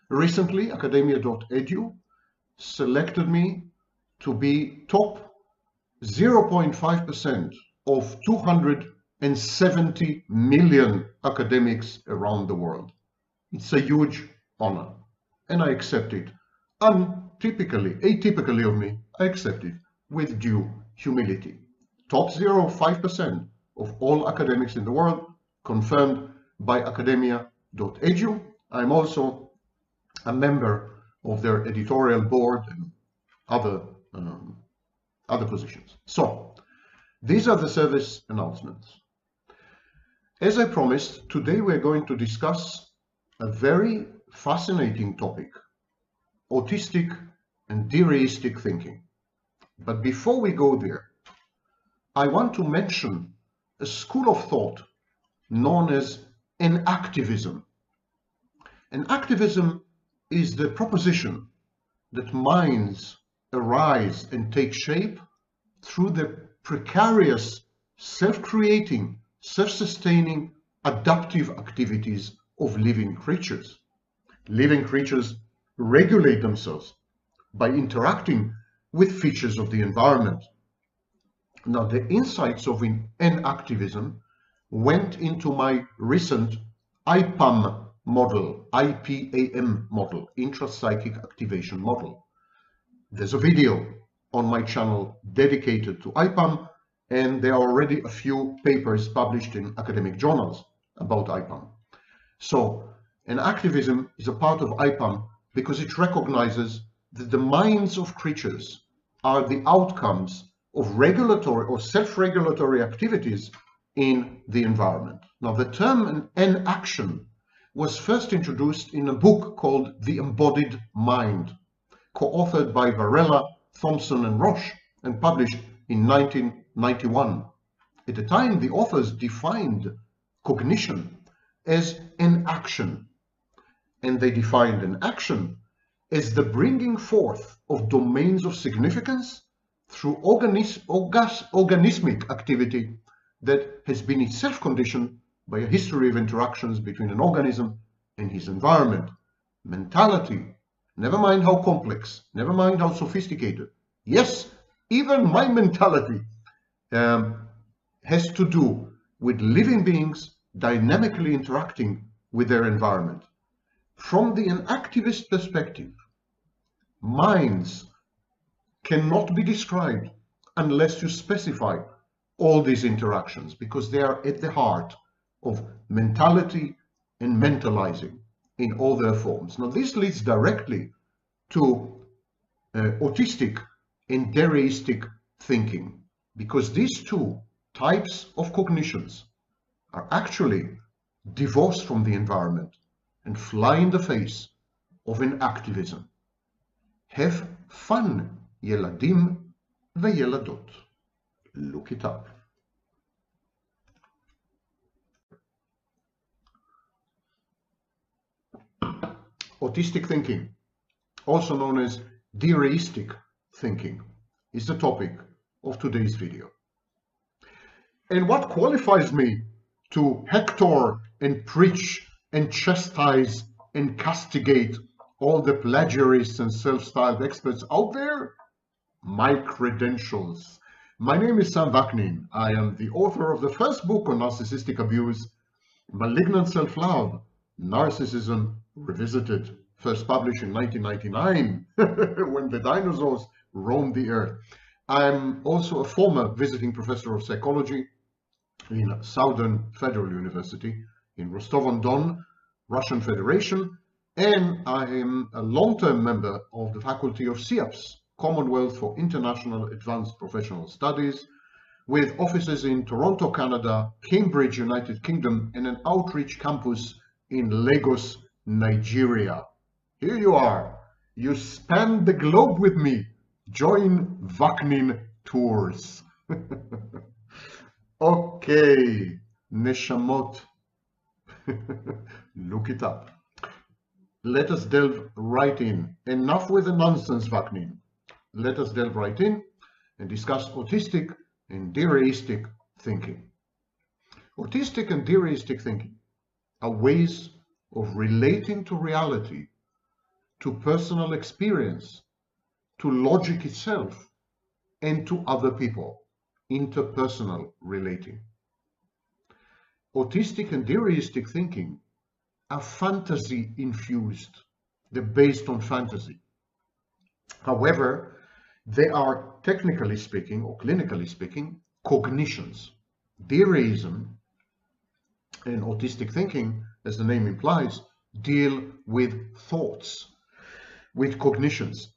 Recently, academia.edu selected me to be top 0.5% of 270 million academics around the world. It's a huge honor, and I accept it. Atypically of me, I accept it with due humility. Top 0.5% of all academics in the world, confirmed by academia.edu. I'm also a member of their editorial board and other positions. So, these are the service announcements. As I promised, today we're going to discuss a very fascinating topic, autistic and deistic thinking. But before we go there, I want to mention a school of thought known as enactivism. Enactivism is the proposition that minds arise and take shape through the precarious, self-creating, self-sustaining, adaptive activities of living creatures. Living creatures regulate themselves by interacting with features of the environment. Now, the insights of enactivism went into my recent IPAM model, IPAM model, intrapsychic activation model. There's a video on my channel dedicated to IPAM, and there are already a few papers published in academic journals about IPAM. So, enactivism is a part of IPAM because it recognizes that the minds of creatures are the outcomes of regulatory or self-regulatory activities in the environment. Now, the term enaction was first introduced in a book called The Embodied Mind, co-authored by Varela, Thompson, and Roche, and published in 1991. At the time, the authors defined cognition as an action, and they defined an action as the bringing forth of domains of significance through organismic activity that has been itself conditioned by a history of interactions between an organism and his environment. Mentality, never mind how complex, never mind how sophisticated. Yes, even my mentality has to do with living beings dynamically interacting with their environment. From the enactivist perspective, minds cannot be described unless you specify all these interactions, because they are at the heart of mentality and mentalizing in all their forms. Now, this leads directly to autistic and deistic thinking, because these two types of cognitions are actually divorced from the environment and fly in the face of enactivism. Have fun, ילדים וילדות. Look it up. Autistic thinking, also known as deistic thinking, is the topic of today's video. And what qualifies me to hector and preach and chastise and castigate all the plagiarists and self-styled experts out there? my credentials. My name is Sam Vaknin. I am the author of the first book on narcissistic abuse, Malignant Self-Love, Narcissism Revisited, first published in 1999 when the dinosaurs roamed the earth. I'm also a former visiting professor of psychology in Southern Federal University in Rostov-on-Don, Russian Federation, and I am a long-term member of the faculty of CIAPS, Commonwealth for International Advanced Professional Studies, with offices in Toronto, Canada, Cambridge, United Kingdom, and an outreach campus in Lagos, Nigeria. Here you are. You span the globe with me. Join Vaknin Tours. Okay, Neshamot. Look it up. Let us delve right in. Enough with the nonsense, Vaknin. Let us delve right in and discuss autistic and deistic thinking. Autistic and deistic thinking are ways of relating to reality, to personal experience, to logic itself, and to other people, interpersonal relating. Autistic and deistic thinking are fantasy infused. They're based on fantasy. However, they are, technically speaking or clinically speaking, cognitions. Deism and autistic thinking, as the name implies, deal with thoughts, with cognitions.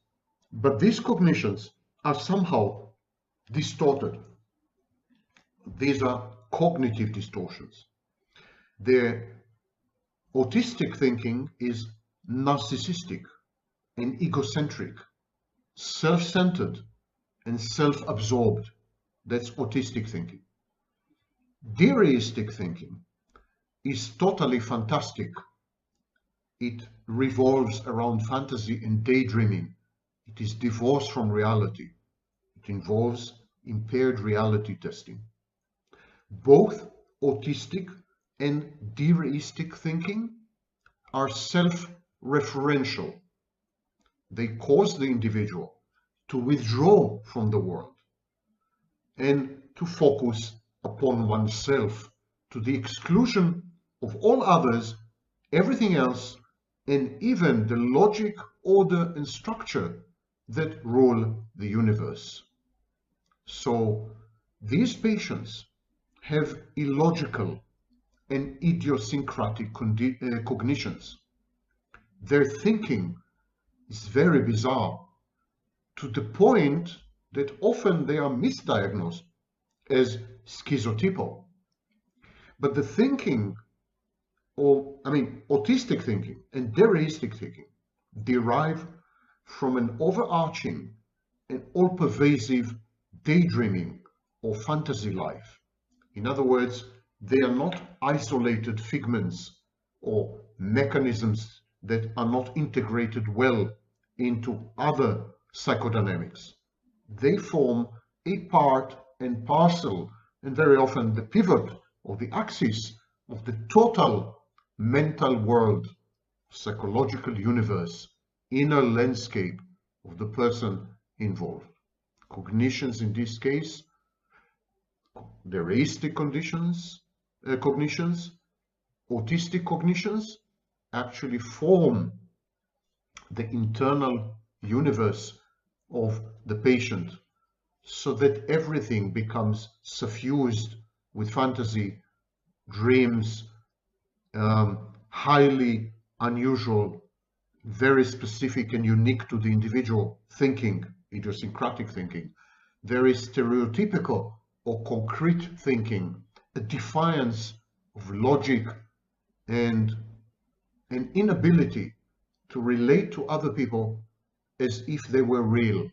But these cognitions are somehow distorted. These are cognitive distortions. The autistic thinking is narcissistic and egocentric, self-centered and self-absorbed. That's autistic thinking. Deistic thinking is totally fantastic. It revolves around fantasy and daydreaming. It is divorced from reality. It involves impaired reality testing. Both autistic and deistic thinking are self-referential. They cause the individual to withdraw from the world and to focus upon oneself to the exclusion of all others, everything else, and even the logic, order, and structure that rule the universe. So these patients have illogical and idiosyncratic cognitions. Their thinking is very bizarre, to the point that often they are misdiagnosed as schizotypal. But the thinking, autistic thinking and deistic thinking derive from an overarching and all-pervasive daydreaming or fantasy life. In other words, they are not isolated figments or mechanisms that are not integrated well into other psychodynamics. They form a part and parcel, and very often the pivot or the axis of the total mental world, psychological universe, inner landscape of the person involved. Cognitions in this case, deistic cognitions, autistic cognitions actually form the internal universe of the patient, so that everything becomes suffused with fantasy, dreams, highly unusual, very specific and unique to the individual thinking, idiosyncratic thinking, very stereotypical or concrete thinking, a defiance of logic and an inability to relate to other people as if they were real.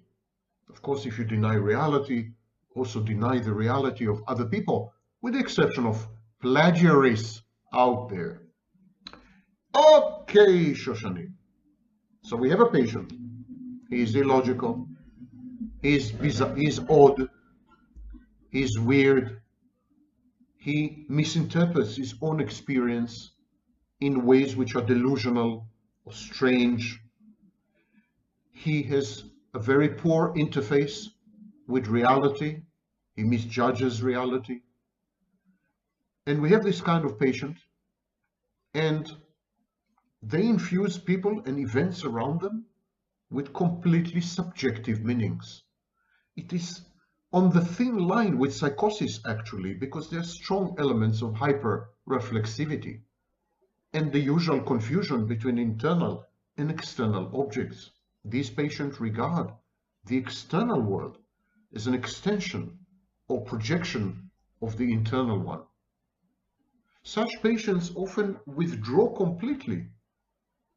Of course, if you deny reality, also deny the reality of other people, with the exception of plagiarists out there. Okay, Shoshani. So we have a patient. He's illogical. He's bizarre. He's odd. He's weird. He misinterprets his own experience in ways which are delusional or strange. He has a very poor interface with reality. He misjudges reality. And we have this kind of patient, and they infuse people and events around them with completely subjective meanings. It is on the thin line with psychosis, actually, because there are strong elements of hyper-reflexivity and the usual confusion between internal and external objects. These patients regard the external world as an extension or projection of the internal one. Such patients often withdraw completely.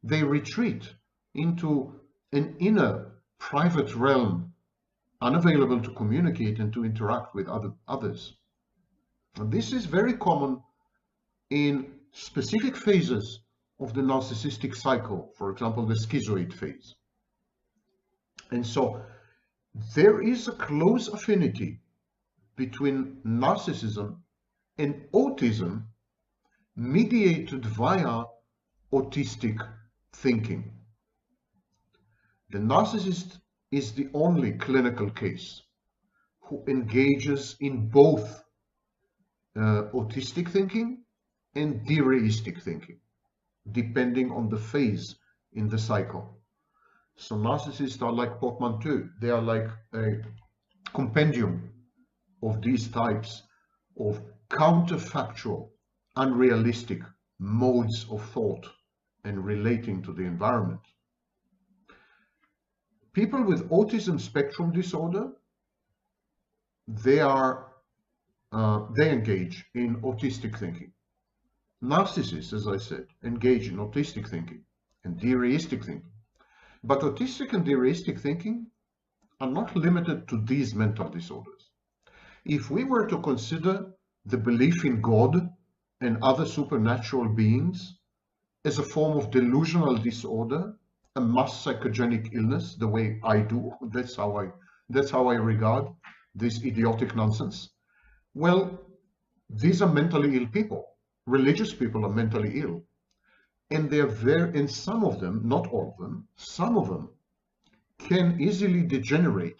They retreat into an inner private realm, unavailable to communicate and to interact with others. And this is very common in specific phases of the narcissistic cycle, for example, the schizoid phase. And so there is a close affinity between narcissism and autism mediated via autistic thinking. The narcissist is the only clinical case who engages in both autistic thinking and deistic thinking, depending on the phase in the cycle. So narcissists are like portmanteau. They are like a compendium of these types of counterfactual, unrealistic modes of thought and relating to the environment. People with Autism Spectrum Disorder, they engage in autistic thinking. Narcissists, as I said, engage in autistic thinking and deistic thinking. But autistic and deistic thinking are not limited to these mental disorders. If we were to consider the belief in God and other supernatural beings as a form of delusional disorder, a mass psychogenic illness, the way I do, that's how I regard this idiotic nonsense. Well, these are mentally ill people. Religious people are mentally ill. And and some of them, not all of them, some of them can easily degenerate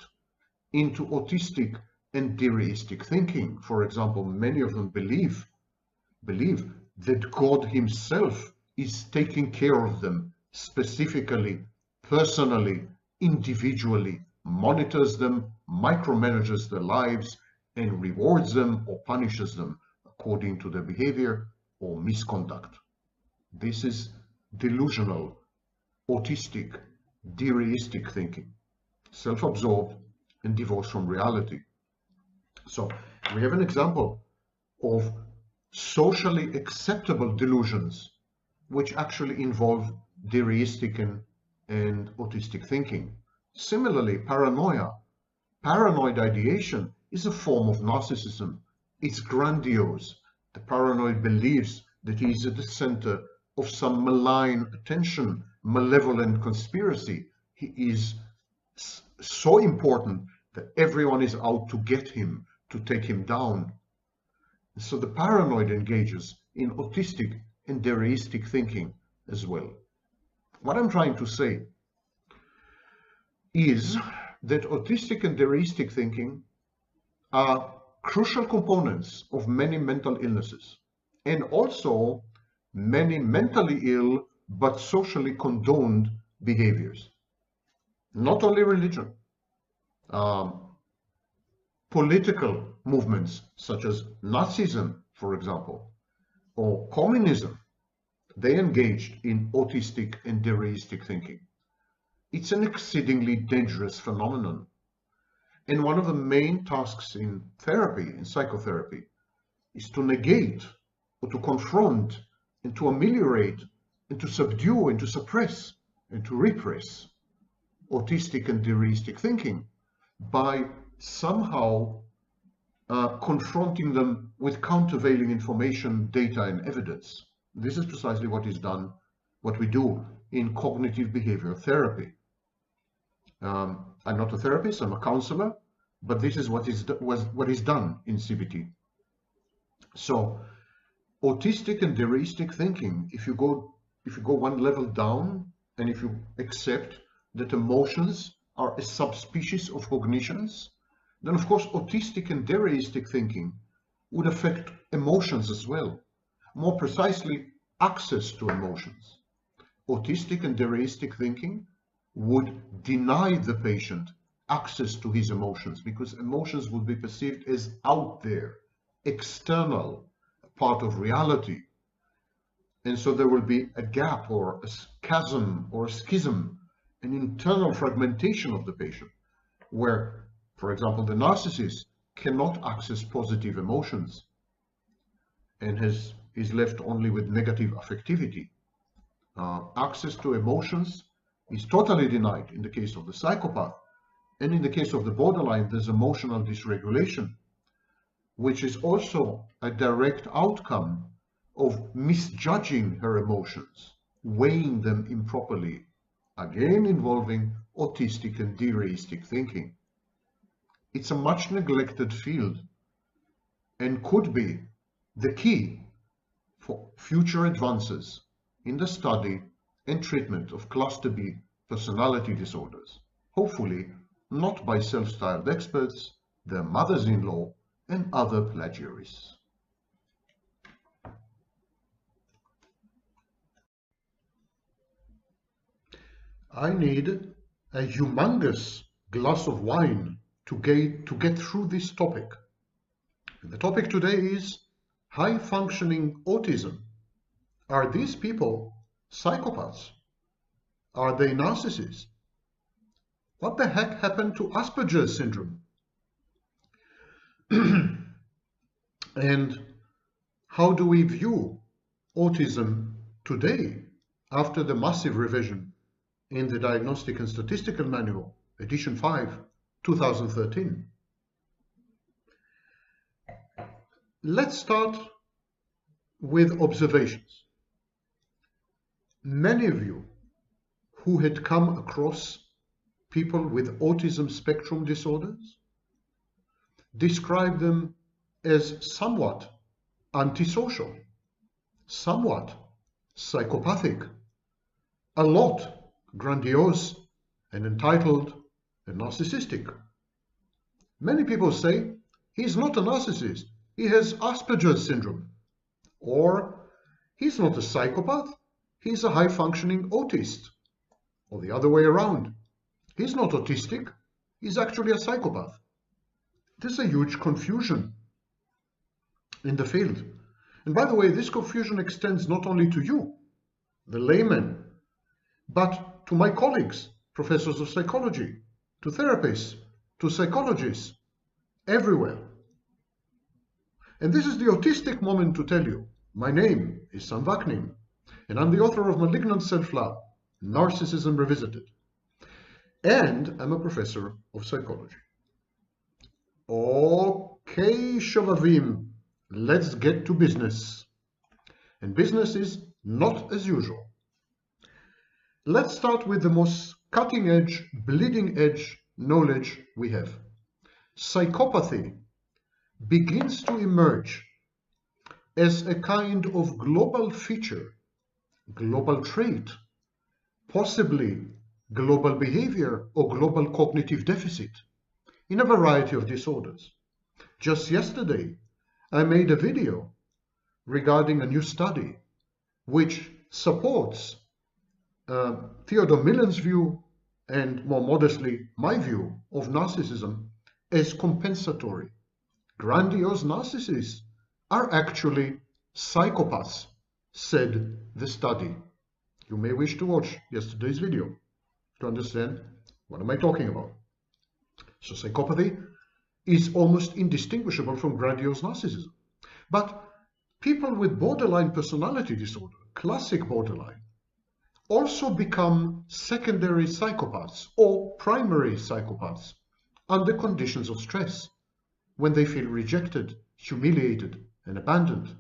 into autistic and deistic thinking. For example, many of them believe that God himself is taking care of them specifically, personally, individually, monitors them, micromanages their lives, and rewards them or punishes them according to their behavior or misconduct. This is delusional, autistic, deistic thinking, self-absorbed and divorced from reality. So we have an example of socially acceptable delusions which actually involve deistic and autistic thinking. Similarly, paranoia. Paranoid ideation is a form of narcissism. It's grandiose. The paranoid believes that he is at the center of some malign attention, malevolent conspiracy. He is so important that everyone is out to get him, to take him down. So the paranoid engages in autistic and deistic thinking as well. What I'm trying to say is that autistic and deistic thinking are crucial components of many mental illnesses, and also many mentally ill but socially condoned behaviors. Not only religion, political movements such as Nazism, for example, or communism, they engaged in autistic and deistic thinking. It's an exceedingly dangerous phenomenon. And one of the main tasks in therapy, in psychotherapy, is to negate or to confront and to ameliorate and to subdue and to suppress and to repress autistic and deistic thinking by somehow confronting them with countervailing information, data, and evidence. This is precisely what is done, what we do in cognitive behavioral therapy. I'm not a therapist, I'm a counselor, but this is what is done in CBT. So, autistic and deistic thinking, if you go one level down, and if you accept that emotions are a subspecies of cognitions, then of course autistic and deistic thinking would affect emotions as well. More precisely, access to emotions. Autistic and deistic thinking would deny the patient access to his emotions because emotions would be perceived as out there, external, part of reality. And so there will be a gap or a chasm or a schism, an internal fragmentation of the patient, where, for example, the narcissist cannot access positive emotions and is left only with negative affectivity. Access to emotions is totally denied in the case of the psychopath. And in the case of the borderline, there's emotional dysregulation, which is also a direct outcome of misjudging her emotions, weighing them improperly, again involving autistic and deistic thinking. It's a much neglected field and could be the key for future advances in the study and treatment of cluster B personality disorders, hopefully not by self-styled experts, their mothers-in-law, and other plagiarists. I need a humongous glass of wine to get through this topic. And the topic today is high-functioning autism. Are these people psychopaths? Are they narcissists? What the heck happened to Asperger syndrome? And how do we view autism today after the massive revision in the Diagnostic and Statistical Manual, edition 5, 2013? Let's start with observations. Many of you who had come across people with autism spectrum disorders describe them as somewhat antisocial, somewhat psychopathic, a lot grandiose and entitled and narcissistic. Many people say he's not a narcissist, he has Asperger's syndrome, or he's not a psychopath, he's a high-functioning autist, or the other way around. He's not autistic, he's actually a psychopath. There's a huge confusion in the field. And by the way, this confusion extends not only to you, the layman, but to my colleagues, professors of psychology, to therapists, to psychologists, everywhere. And this is the autistic moment to tell you, my name is Sam Vaknin, and I'm the author of Malignant Self-Love, Narcissism Revisited. And I'm a professor of psychology. Okay, Shovavim, let's get to business. And business is not as usual. Let's start with the most cutting-edge, bleeding-edge knowledge we have. Psychopathy begins to emerge as a kind of global feature, global trait, possibly global behavior or global cognitive deficit in a variety of disorders. Just yesterday, I made a video regarding a new study which supports Theodore Millen's view and, more modestly, my view of narcissism as compensatory. Grandiose narcissists are actually psychopaths, said the study. You may wish to watch yesterday's video to understand what am I talking about. So psychopathy is almost indistinguishable from grandiose narcissism. But people with borderline personality disorder, classic borderline, also become secondary psychopaths or primary psychopaths under conditions of stress, when they feel rejected, humiliated, and abandoned.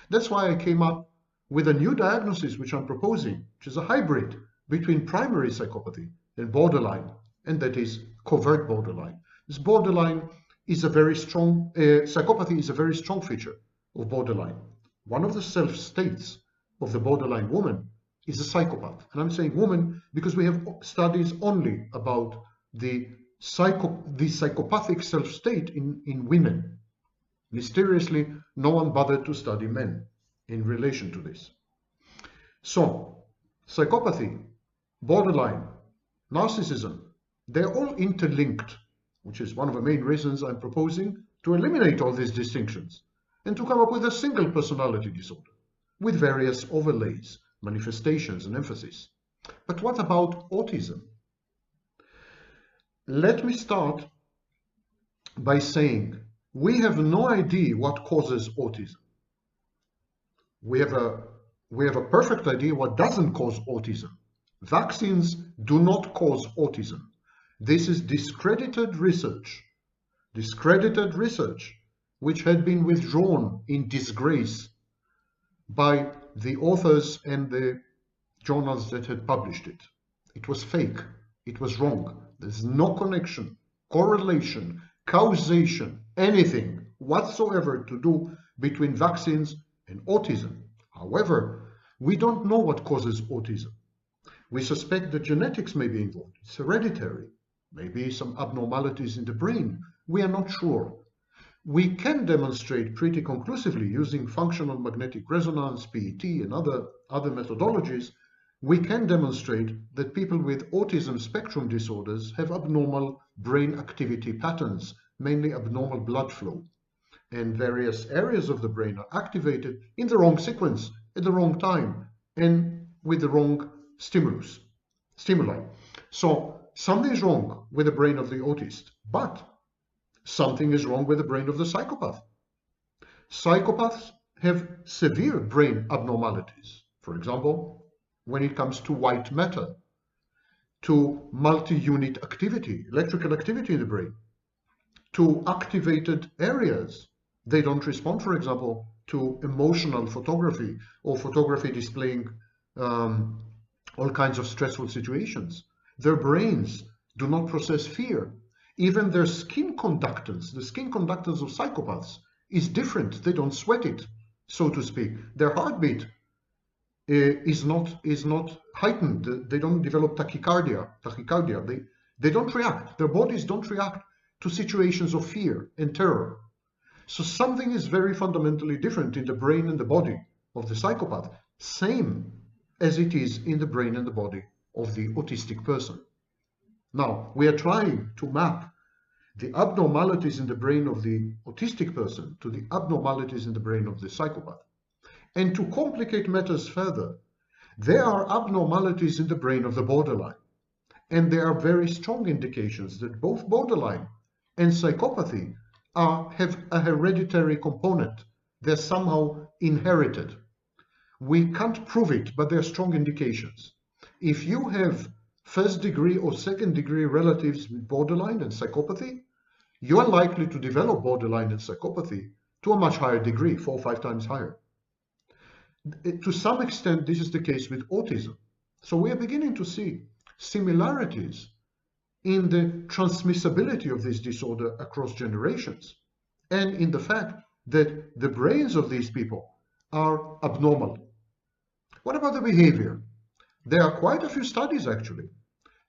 That's why I came up with a new diagnosis which I'm proposing, which is a hybrid between primary psychopathy and borderline, and that is covert borderline. This borderline is a very strong, psychopathy is a very strong feature of borderline. One of the self-states of the borderline woman is a psychopath. And I'm saying woman because we have studies only about the psychopathic self-state in women. Mysteriously, no one bothered to study men in relation to this. So, psychopathy, borderline, narcissism, they're all interlinked, which is one of the main reasons I'm proposing to eliminate all these distinctions and to come up with a single personality disorder with various overlays, manifestations, and emphasis. But what about autism? Let me start by saying we have no idea what causes autism. We have a perfect idea what doesn't cause autism. Vaccines do not cause autism. This is discredited research which had been withdrawn in disgrace by the authors and the journals that had published it. It was fake. It was wrong. There's no connection, correlation, causation, anything whatsoever to do between vaccines and autism. However, we don't know what causes autism. We suspect that genetics may be involved. It's hereditary. Maybe some abnormalities in the brain. We are not sure. We can demonstrate pretty conclusively using functional magnetic resonance, PET, and other methodologies. We can demonstrate that people with autism spectrum disorders have abnormal brain activity patterns, mainly abnormal blood flow, and various areas of the brain are activated in the wrong sequence, at the wrong time, and with the wrong stimuli. So something is wrong with the brain of the autist, but something is wrong with the brain of the psychopath. Psychopaths have severe brain abnormalities. For example, when it comes to white matter, to multi-unit activity, electrical activity in the brain, to activated areas. They don't respond, for example, to emotional photography or photography displaying all kinds of stressful situations. Their brains do not process fear. Even their skin conductance, the skin conductance of psychopaths, is different. They don't sweat it, so to speak. Their heartbeat is not heightened. They don't develop tachycardia. They don't react. Their bodies don't react to situations of fear and terror. So something is very fundamentally different in the brain and the body of the psychopath, same as it is in the brain and the body of the autistic person. Now, we are trying to map the abnormalities in the brain of the autistic person to the abnormalities in the brain of the psychopath. And to complicate matters further, there are abnormalities in the brain of the borderline. And there are very strong indications that both borderline and psychopathy have a hereditary component. They're somehow inherited. We can't prove it, but there are strong indications. If you have first degree or second degree relatives with borderline and psychopathy, you are likely to develop borderline and psychopathy to a much higher degree, 4 or 5 times higher. To some extent, this is the case with autism. So we are beginning to see similarities in the transmissibility of this disorder across generations, and in the fact that the brains of these people are abnormal. What about the behavior? There are quite a few studies actually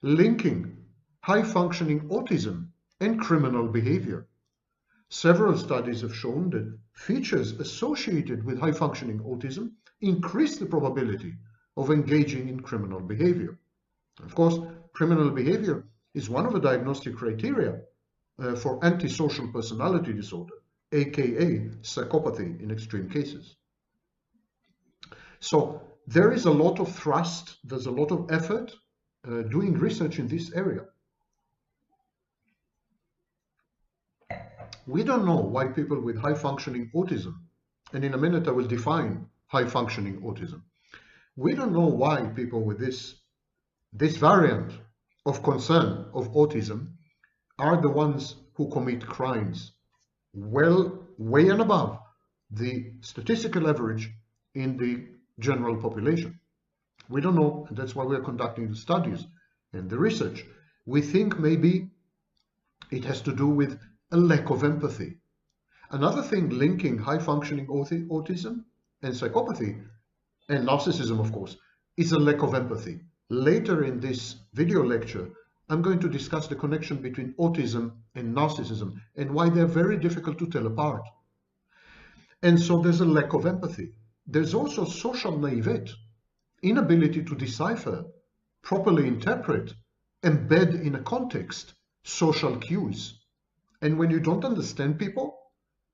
linking high-functioning autism and criminal behavior. Several studies have shown that features associated with high-functioning autism increase the probability of engaging in criminal behavior. Of course, criminal behavior is one of the diagnostic criteria for antisocial personality disorder, aka psychopathy in extreme cases. So there is a lot of thrust, there's a lot of effort doing research in this area. We don't know why people with high-functioning autism, and in a minute I will define high-functioning autism. We don't know why people with this variant of concern of autism are the ones who commit crimes well, way and above the statistical average in the general population. We don't know, and that's why we're conducting the studies and the research. We think maybe it has to do with a lack of empathy. Another thing linking high-functioning autism and psychopathy, and narcissism of course, is a lack of empathy. Later in this video lecture, I'm going to discuss the connection between autism and narcissism and why they're very difficult to tell apart. And so there's a lack of empathy. There's also social naivete, inability to decipher, properly interpret, embed in a context social cues. And when you don't understand people,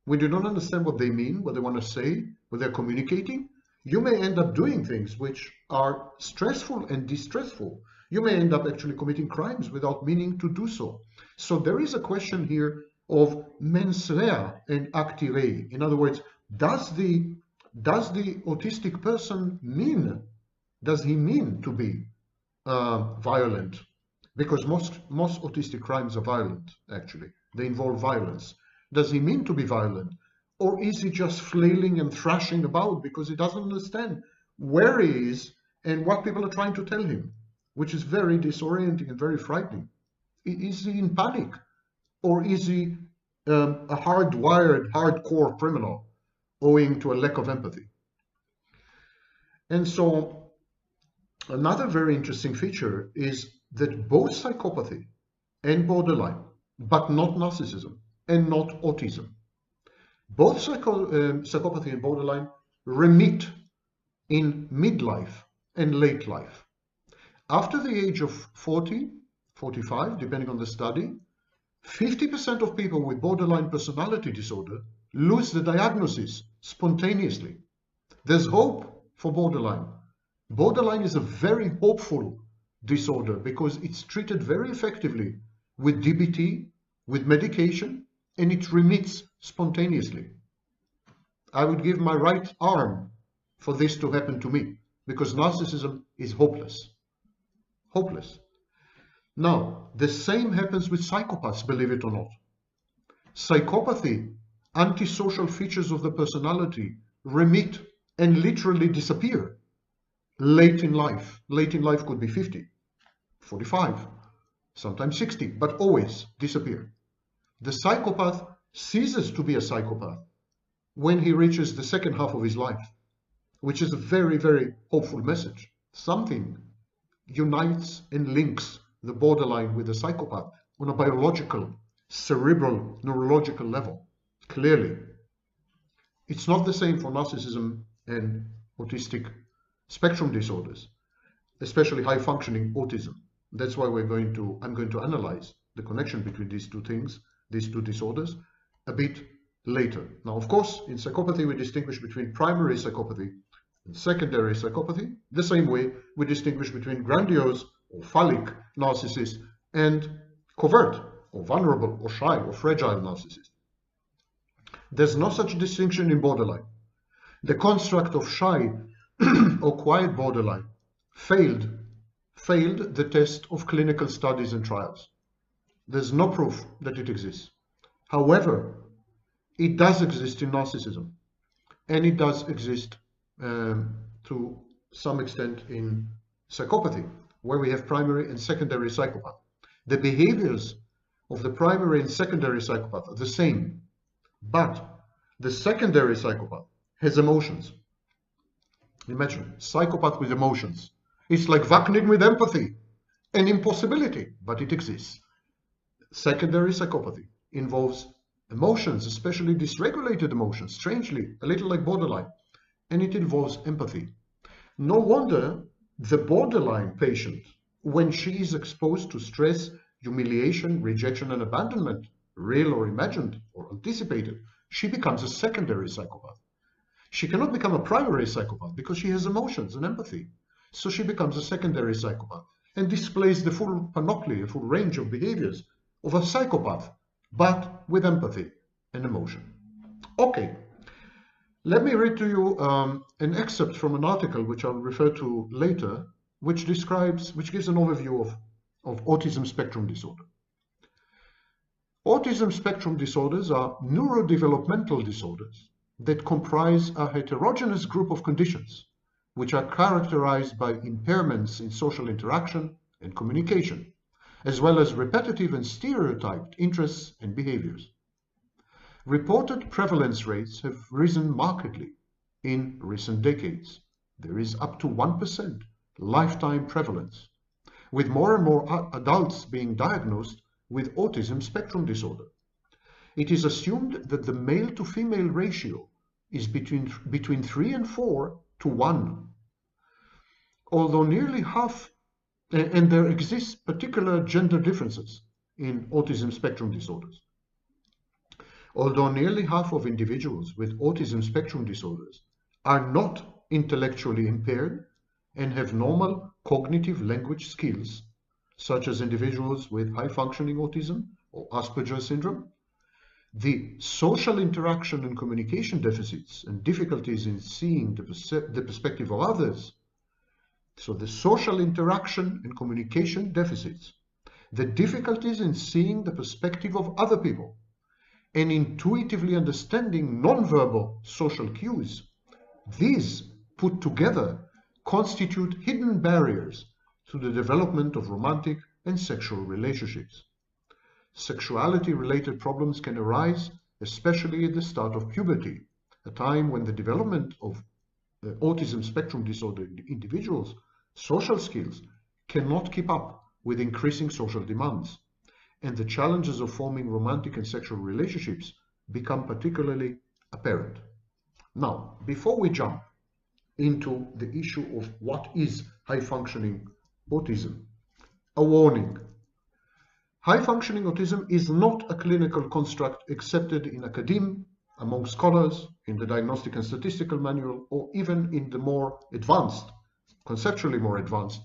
when you don't understand what they mean, what they want to say, what they're communicating, you may end up doing things which are stressful and distressful. You may end up actually committing crimes without meaning to do so. So there is a question here of mens rea and acti rei. In other words, does the autistic person mean to be violent? Because most autistic crimes are violent, actually. They involve violence. Does he mean to be violent? Or is he just flailing and thrashing about because he doesn't understand where he is and what people are trying to tell him, which is very disorienting and very frightening? Is he in panic? Or is he a hardwired, hardcore criminal owing to a lack of empathy? And so another very interesting feature is that both psychopathy and borderline, but not narcissism and not autism, both psychopathy and borderline remit in midlife and late life. After the age of 40, 45, depending on the study, 50% of people with borderline personality disorder lose the diagnosis spontaneously. There's hope for borderline. Borderline is a very hopeful disorder because it's treated very effectively with DBT, with medication, and it remits spontaneously. I would give my right arm for this to happen to me because narcissism is hopeless. Hopeless. Now, the same happens with psychopaths, believe it or not. Psychopathy, antisocial features of the personality remit and literally disappear late in life. Late in life could be 50, 45, sometimes 60, but always disappear. The psychopath ceases to be a psychopath when he reaches the second half of his life, which is a very, very hopeful message. Something unites and links the borderline with the psychopath on a biological, cerebral, neurological level, clearly. It's not the same for narcissism and autistic spectrum disorders, especially high-functioning autism. That's why I'm going to analyze the connection between these two things, these two disorders, a bit later. Now, of course, in psychopathy, we distinguish between primary psychopathy and secondary psychopathy, the same way we distinguish between grandiose or phallic narcissist and covert or vulnerable or shy or fragile narcissist. There's no such distinction in borderline. The construct of shy or quiet borderline failed the test of clinical studies and trials. There's no proof that it exists. However, it does exist in narcissism, and it does exist to some extent in psychopathy, where we have primary and secondary psychopath. The behaviors of the primary and secondary psychopath are the same, but the secondary psychopath has emotions. Imagine, psychopath with emotions. It's like Wagner with empathy, an impossibility, but it exists. Secondary psychopathy involves emotions, especially dysregulated emotions, strangely, a little like borderline, and it involves empathy. No wonder the borderline patient, when she is exposed to stress, humiliation, rejection, and abandonment, real or imagined or anticipated, she becomes a secondary psychopath. She cannot become a primary psychopath because she has emotions and empathy. So she becomes a secondary psychopath and displays the full panoply, a full range of behaviors of a psychopath, but with empathy and emotion. Okay, let me read to you an excerpt from an article which I'll refer to later, which gives an overview of autism spectrum disorder. Autism spectrum disorders are neurodevelopmental disorders that comprise a heterogeneous group of conditions which are characterized by impairments in social interaction and communication, as well as repetitive and stereotyped interests and behaviors. Reported prevalence rates have risen markedly in recent decades. There is up to 1% lifetime prevalence, with more and more adults being diagnosed with autism spectrum disorder. It is assumed that the male to female ratio is between 3 and 4 to 1. Although nearly half, and there exists particular gender differences in autism spectrum disorders. Although nearly half of individuals with autism spectrum disorders are not intellectually impaired and have normal cognitive language skills, such as individuals with high-functioning autism or Asperger syndrome, the social interaction and communication deficits and difficulties in seeing the perspective of others, so the social interaction and communication deficits, the difficulties in seeing the perspective of other people, and intuitively understanding nonverbal social cues, these put together constitute hidden barriers to the development of romantic and sexual relationships. Sexuality-related problems can arise, especially at the start of puberty, a time when the development of autism spectrum disorder individuals' social skills cannot keep up with increasing social demands, and the challenges of forming romantic and sexual relationships become particularly apparent. Now, before we jump into the issue of what is high-functioning autism, a warning. High-functioning autism is not a clinical construct accepted in academia, among scholars, in the Diagnostic and Statistical Manual, or even in the more advanced, conceptually more advanced,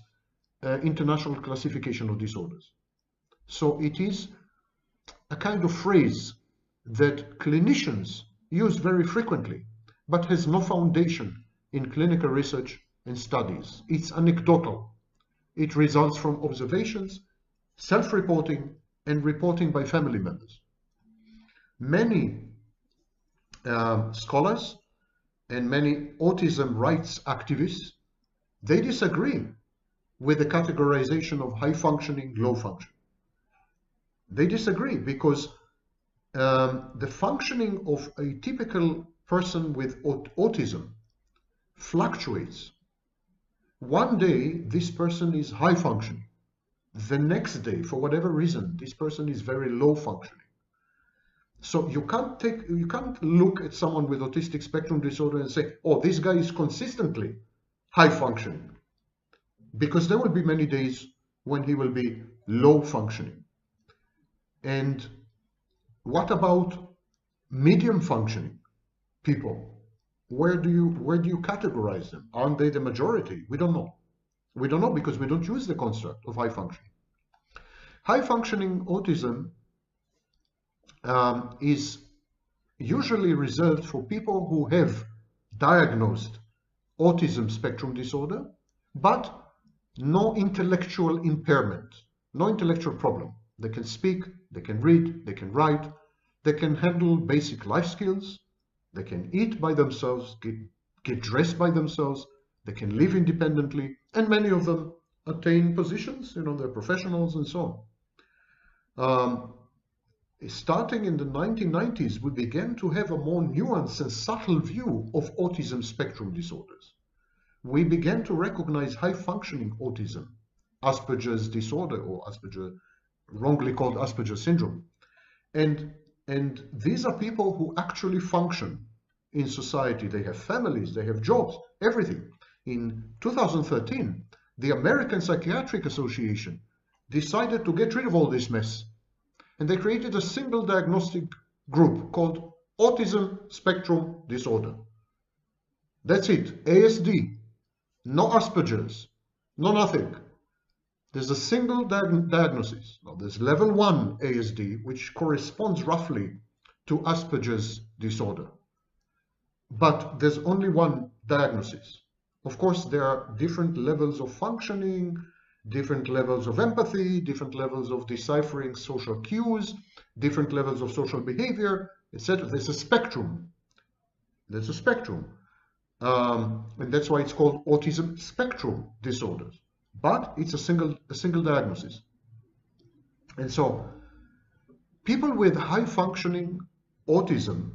International Classification of Disorders. So it is a kind of phrase that clinicians use very frequently, but has no foundation in clinical research and studies. It's anecdotal. It results from observations, self-reporting, and reporting by family members. Many scholars and many autism rights activists, they disagree with the categorization of high functioning, low function. They disagree because the functioning of a typical person with autism fluctuates. One day, this person is high functioning. The next day, for whatever reason, this person is very low functioning. So you can't look at someone with autistic spectrum disorder and say, oh, this guy is consistently high functioning, because there will be many days when he will be low functioning. And what about medium functioning people? Where do you categorize them? Aren't they the majority? We don't know. We don't know because we don't use the construct of high functioning. High functioning autism is usually reserved for people who have diagnosed autism spectrum disorder, but no intellectual impairment, no intellectual problem. They can speak, they can read, they can write, they can handle basic life skills, they can eat by themselves, get dressed by themselves, they can live independently, and many of them attain positions, they're professionals and so on. Starting in the 1990s, we began to have a more nuanced and subtle view of autism spectrum disorders. We began to recognize high-functioning autism, Asperger's disorder, or Asperger, wrongly called Asperger syndrome. And these are people who actually function in society. They have families, they have jobs, everything. In 2013, the American Psychiatric Association decided to get rid of all this mess. And they created a single diagnostic group called Autism Spectrum Disorder. That's it, ASD, no Asperger's, no nothing. There's a single diagnosis. Now, there's level 1 ASD, which corresponds roughly to Asperger's disorder. But there's only one diagnosis. Of course, there are different levels of functioning, different levels of empathy, different levels of deciphering social cues, different levels of social behavior, etc. There's a spectrum. There's a spectrum. And that's why it's called Autism Spectrum Disorders. But it's a single diagnosis. And so people with high functioning autism,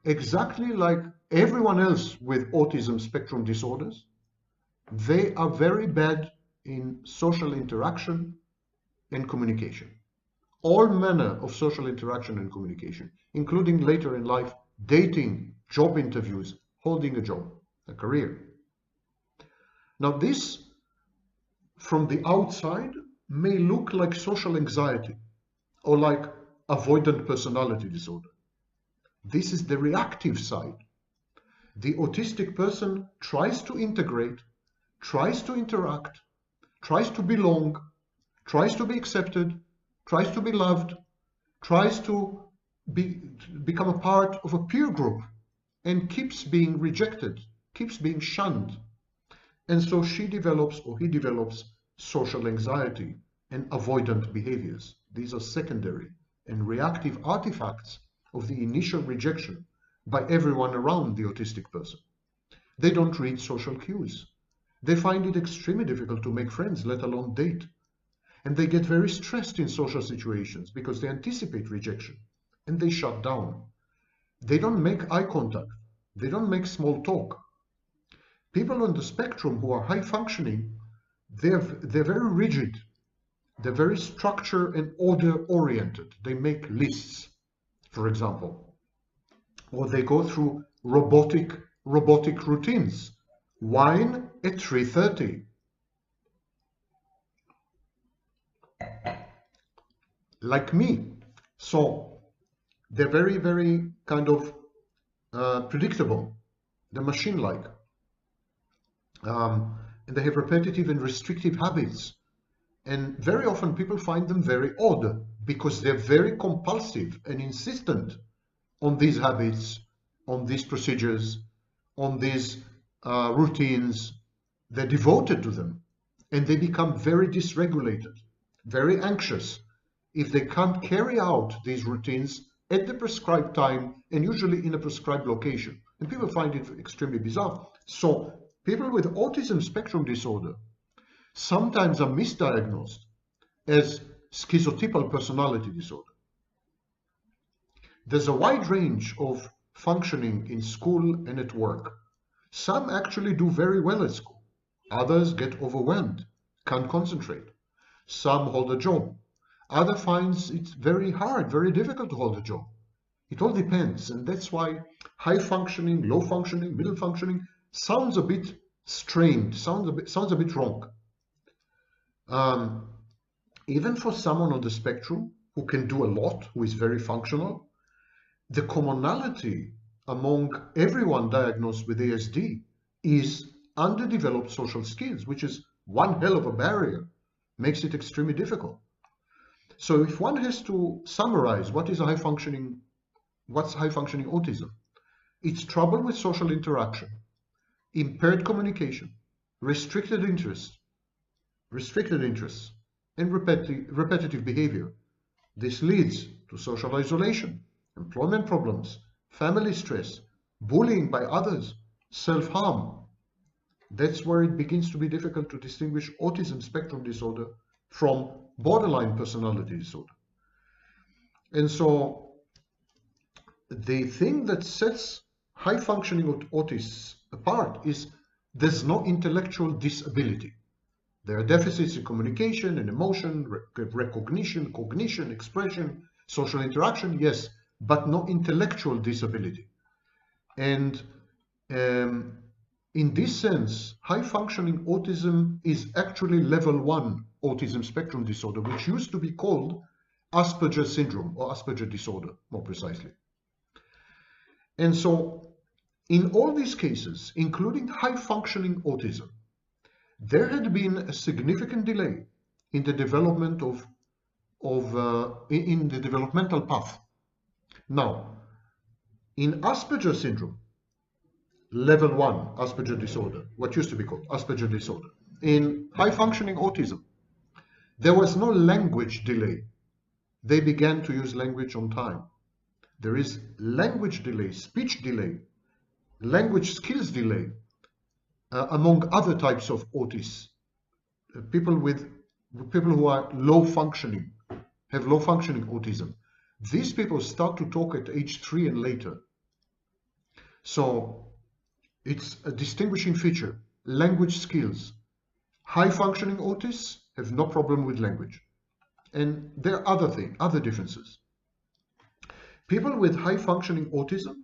exactly like everyone else with autism spectrum disorders, they are very bad in social interaction and communication. All manner of social interaction and communication, including later in life, dating, job interviews, holding a job, a career. Now this, from the outside, may look like social anxiety or like avoidant personality disorder. This is the reactive side. The autistic person tries to integrate, tries to interact, tries to belong, tries to be accepted, tries to be loved, tries to become a part of a peer group, and keeps being rejected, keeps being shunned. And so she develops, or he develops, social anxiety and avoidant behaviors. These are secondary and reactive artifacts of the initial rejection by everyone around the autistic person. They don't read social cues. They find it extremely difficult to make friends, let alone date. And they get very stressed in social situations because they anticipate rejection and they shut down. They don't make eye contact. They don't make small talk. People on the spectrum who are high functioning, they're very rigid. They're very structure and order oriented. They make lists, for example, or they go through robotic routines. Wine at 3:30. Like me. So they're very, very kind of predictable. They're machine-like. And they have repetitive and restrictive habits. And very often people find them very odd because they're very compulsive and insistent on these habits, on these procedures, on these routines. They're devoted to them, and they become very dysregulated, very anxious if they can't carry out these routines at the prescribed time and usually in a prescribed location. And people find it extremely bizarre. So people with autism spectrum disorder sometimes are misdiagnosed as schizotypal personality disorder. There's a wide range of functioning in school and at work. Some actually do very well at school. Others get overwhelmed, can't concentrate. Some hold a job. Others finds it very hard, very difficult to hold a job. It all depends, and that's why high functioning, low functioning, middle functioning sounds a bit strained, sounds a bit wrong. Even for someone on the spectrum who can do a lot, who is very functional, the commonality among everyone diagnosed with ASD is underdeveloped social skills, which is one hell of a barrier, makes it extremely difficult. So if one has to summarize what's high functioning autism, it's trouble with social interaction, impaired communication, restricted interests, and repetitive behavior. This leads to social isolation, employment problems, family stress, bullying by others, self-harm. That's where it begins to be difficult to distinguish autism spectrum disorder from borderline personality disorder. And so the thing that sets high-functioning autists apart is there's no intellectual disability. There are deficits in communication and emotion, recognition, cognition, expression, social interaction, yes, but no intellectual disability. And in this sense, high-functioning autism is actually level 1 autism spectrum disorder, which used to be called Asperger syndrome or Asperger disorder, more precisely. And so in all these cases, including high-functioning autism, there had been a significant delay in the development in the developmental path. Now, in Asperger syndrome, level 1 Asperger disorder, what used to be called Asperger disorder, in high-functioning autism, there was no language delay. They began to use language on time. There is language delay, speech delay, language skills delay, among other types of autists. People who are low functioning, have low functioning autism. These people start to talk at age 3 and later. So it's a distinguishing feature. Language skills, High-functioning autists have no problem with language. And there are other differences. People with high-functioning autism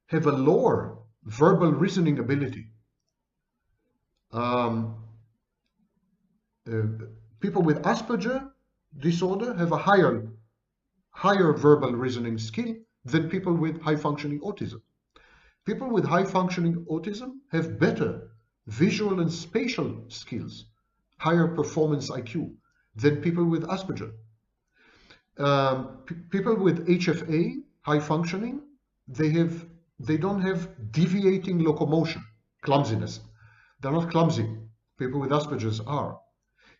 have a lower verbal reasoning ability. People with Asperger disorder have a higher verbal reasoning skill than people with high-functioning autism. People with high-functioning autism have better visual and spatial skills, higher performance IQ than people with Asperger. People with HFA, high functioning, they don't have deviating locomotion, clumsiness. They're not clumsy. People with Asperger's are.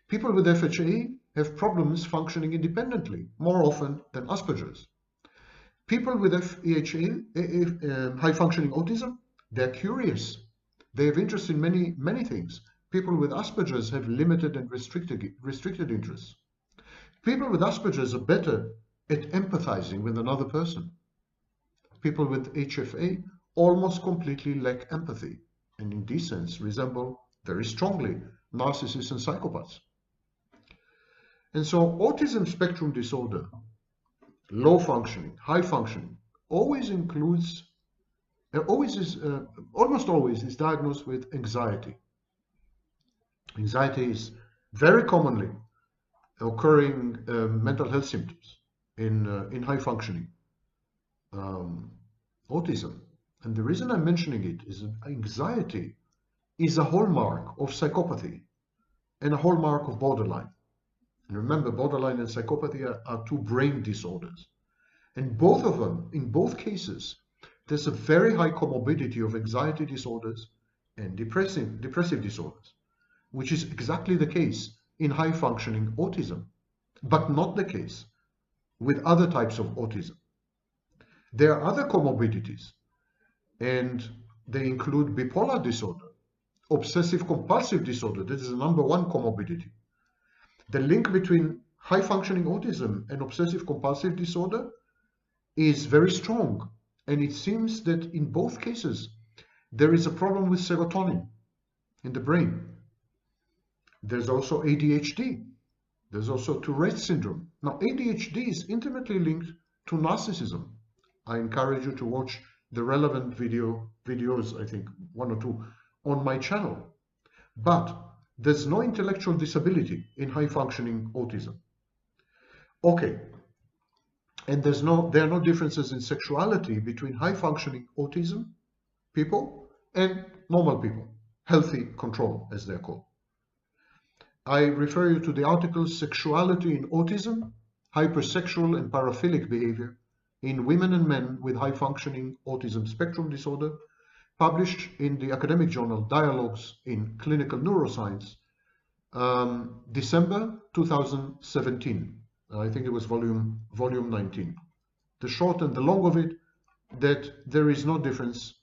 People with FHA have problems functioning independently more often than Asperger's. People with FHA, high functioning autism, they're curious. They have interest in many things. People with Asperger's have limited and restricted interests. People with Asperger's are better at empathizing with another person. People with HFA almost completely lack empathy, and in this sense resemble very strongly narcissists and psychopaths. And so autism spectrum disorder, low functioning, high functioning, almost always is diagnosed with anxiety. Anxiety is very commonly occurring mental health symptoms in high functioning autism. And the reason I'm mentioning it is that anxiety is a hallmark of psychopathy and a hallmark of borderline. And remember, borderline and psychopathy are two brain disorders. And both of them, in both cases, there's a very high comorbidity of anxiety disorders and depressive disorders, which is exactly the case in high-functioning autism, but not the case with other types of autism. There are other comorbidities, and they include bipolar disorder, obsessive-compulsive disorder. This is the #1 comorbidity. The link between high-functioning autism and obsessive-compulsive disorder is very strong, and it seems that in both cases there is a problem with serotonin in the brain. There's also ADHD. There's also Tourette syndrome. Now, ADHD is intimately linked to narcissism. I encourage you to watch the relevant videos, I think 1 or 2, on my channel. But there's no intellectual disability in high-functioning autism. Okay, and there are no differences in sexuality between high-functioning autism people and normal people, healthy control, as they're called. I refer you to the article Sexuality in Autism, Hypersexual and Paraphilic Behavior in Women and Men with High-Functioning Autism Spectrum Disorder, published in the academic journal Dialogues in Clinical Neuroscience, December 2017. I think it was volume 19. The short and the long of it, that there is no difference.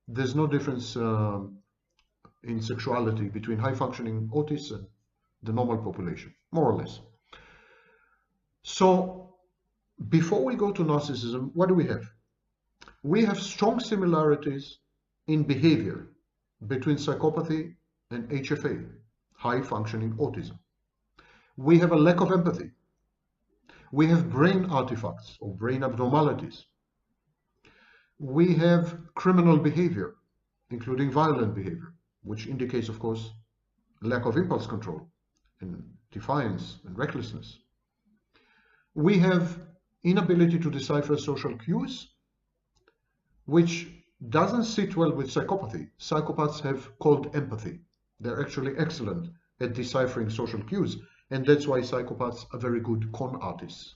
There's no difference in sexuality between high-functioning autists and the normal population, more or less. So before we go to narcissism, what do we have? We have strong similarities in behavior between psychopathy and HFA, high-functioning autism. We have a lack of empathy. We have brain artifacts or brain abnormalities. We have criminal behavior, including violent behavior, which indicates, of course, lack of impulse control and defiance and recklessness. We have inability to decipher social cues, which doesn't sit well with psychopathy. Psychopaths have cold empathy. They're actually excellent at deciphering social cues, and that's why psychopaths are very good con artists.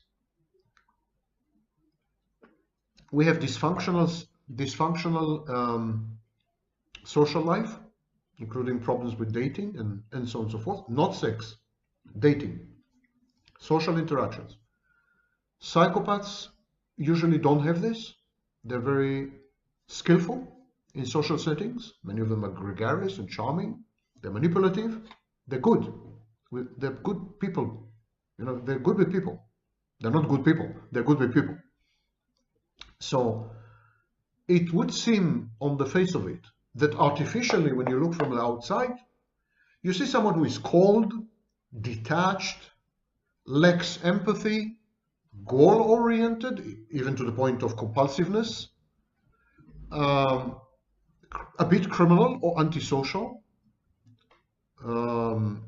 We have dysfunctional social life, including problems with dating and so on and so forth. Not sex, dating, social interactions. Psychopaths usually don't have this. They're very skillful in social settings. Many of them are gregarious and charming. They're manipulative. They're good. They're good people. You know, they're good with people. They're not good people. They're good with people. So it would seem on the face of it that artificially, when you look from the outside, You see someone who is cold, detached, lacks empathy, goal-oriented, even to the point of compulsiveness, a bit criminal or antisocial, and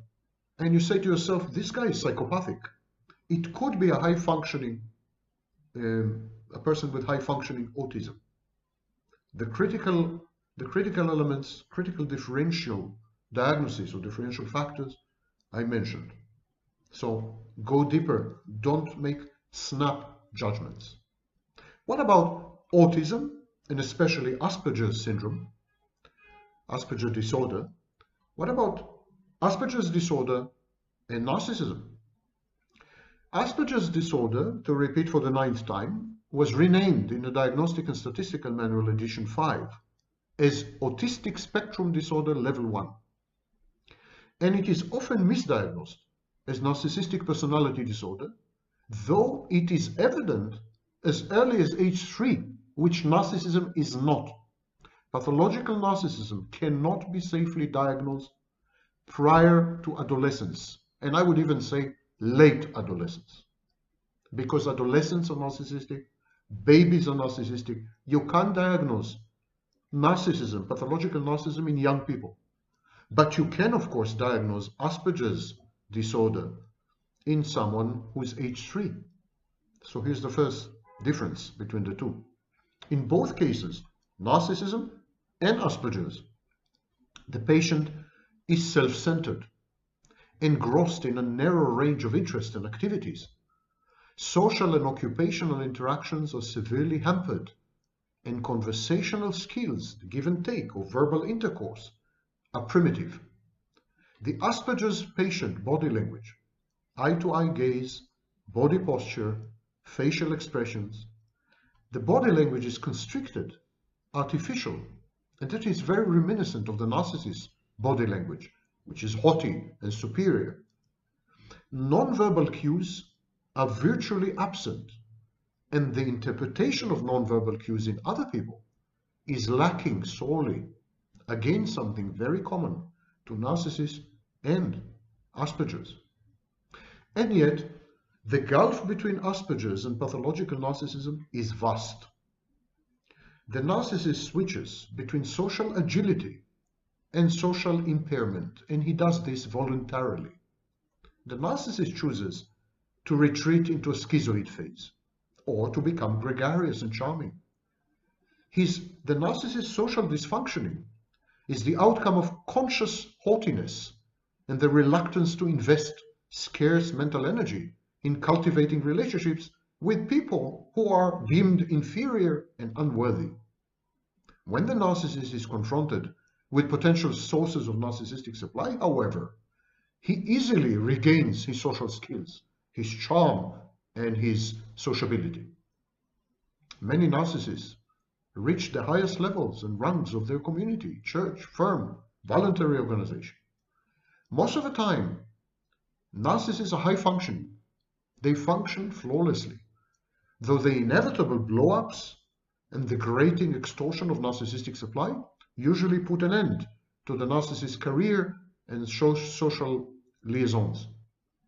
you say to yourself, this guy is psychopathic. It could be a high-functioning, a person with high-functioning autism. The critical elements, critical differential diagnosis or differential factors I mentioned. So go deeper. Don't make snap judgments. What about autism, and especially Asperger's syndrome, Asperger disorder? What about Asperger's disorder and narcissism? Asperger's disorder, to repeat for the 9th time, was renamed in the Diagnostic and Statistical Manual Edition 5 as Autistic Spectrum Disorder Level 1. And it is often misdiagnosed as Narcissistic Personality Disorder, though it is evident as early as age 3, which narcissism is not. Pathological narcissism cannot be safely diagnosed prior to adolescence, and I would even say late adolescence, because adolescents are narcissistic, babies are narcissistic. You can't diagnose narcissism, pathological narcissism in young people, but you can, of course, diagnose Asperger's disorder in someone who is age 3. So here's the first difference between the two. In both cases, narcissism and Asperger's, the patient is self-centered, engrossed in a narrow range of interests and activities. Social and occupational interactions are severely hampered, and conversational skills, the give and take or verbal intercourse, are primitive. The Asperger's patient body language, eye-to-eye gaze, body posture, facial expressions, the body language is constricted, artificial, and that is very reminiscent of the narcissist's body language, which is haughty and superior. Non-verbal cues are virtually absent, and the interpretation of non-verbal cues in other people is lacking sorely. Again, something very common to narcissists and Asperger's. And yet, the gulf between Asperger's and pathological narcissism is vast. The narcissist switches between social agility and social impairment, and he does this voluntarily. The narcissist chooses to retreat into a schizoid phase or to become gregarious and charming. The narcissist's social dysfunctioning is the outcome of conscious haughtiness and the reluctance to invest scarce mental energy in cultivating relationships with people who are deemed inferior and unworthy. When the narcissist is confronted with potential sources of narcissistic supply, however, he easily regains his social skills, his charm, and his sociability. Many narcissists reach the highest levels and rungs of their community, church, firm, voluntary organization. Most of the time, narcissists are high functioning. They function flawlessly, though the inevitable blow-ups and the grating extortion of narcissistic supply usually put an end to the narcissist's career and social liaisons.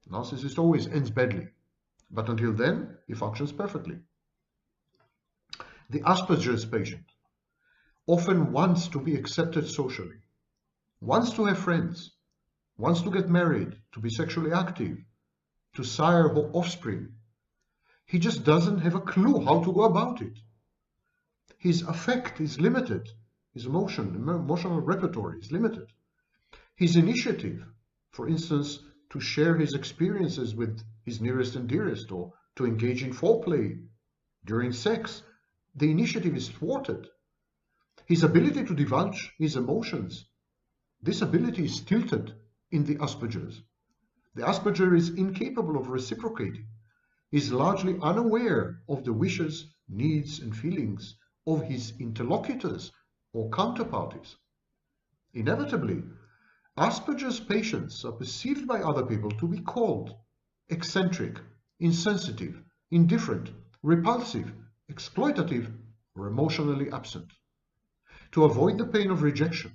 Narcissist always ends badly, but until then, he functions perfectly. The Asperger's patient often wants to be accepted socially, wants to have friends, wants to get married, to be sexually active, to sire offspring. He just doesn't have a clue how to go about it. His affect is limited. His emotional repertoire is limited. His initiative, for instance, to share his experiences with his nearest and dearest or to engage in foreplay during sex, the initiative is thwarted. His ability to divulge his emotions, this ability is tilted in the Asperger's. The Asperger is incapable of reciprocating, is largely unaware of the wishes, needs, and feelings of his interlocutors or counterparties. Inevitably, Asperger's patients are perceived by other people to be cold, eccentric, insensitive, indifferent, repulsive, exploitative, or emotionally absent. To avoid the pain of rejection,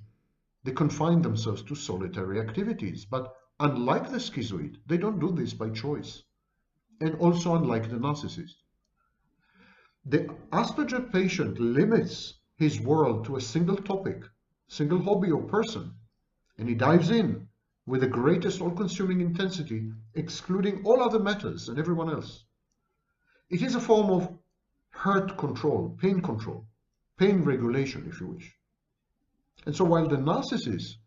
They confine themselves to solitary activities, but unlike the schizoid, they don't do this by choice. And also unlike the narcissist. The Asperger patient limits his world to a single topic, single hobby or person, and he dives in with the greatest all-consuming intensity, excluding all other matters and everyone else. It is a form of hurt control, pain regulation, if you wish. And so while the narcissist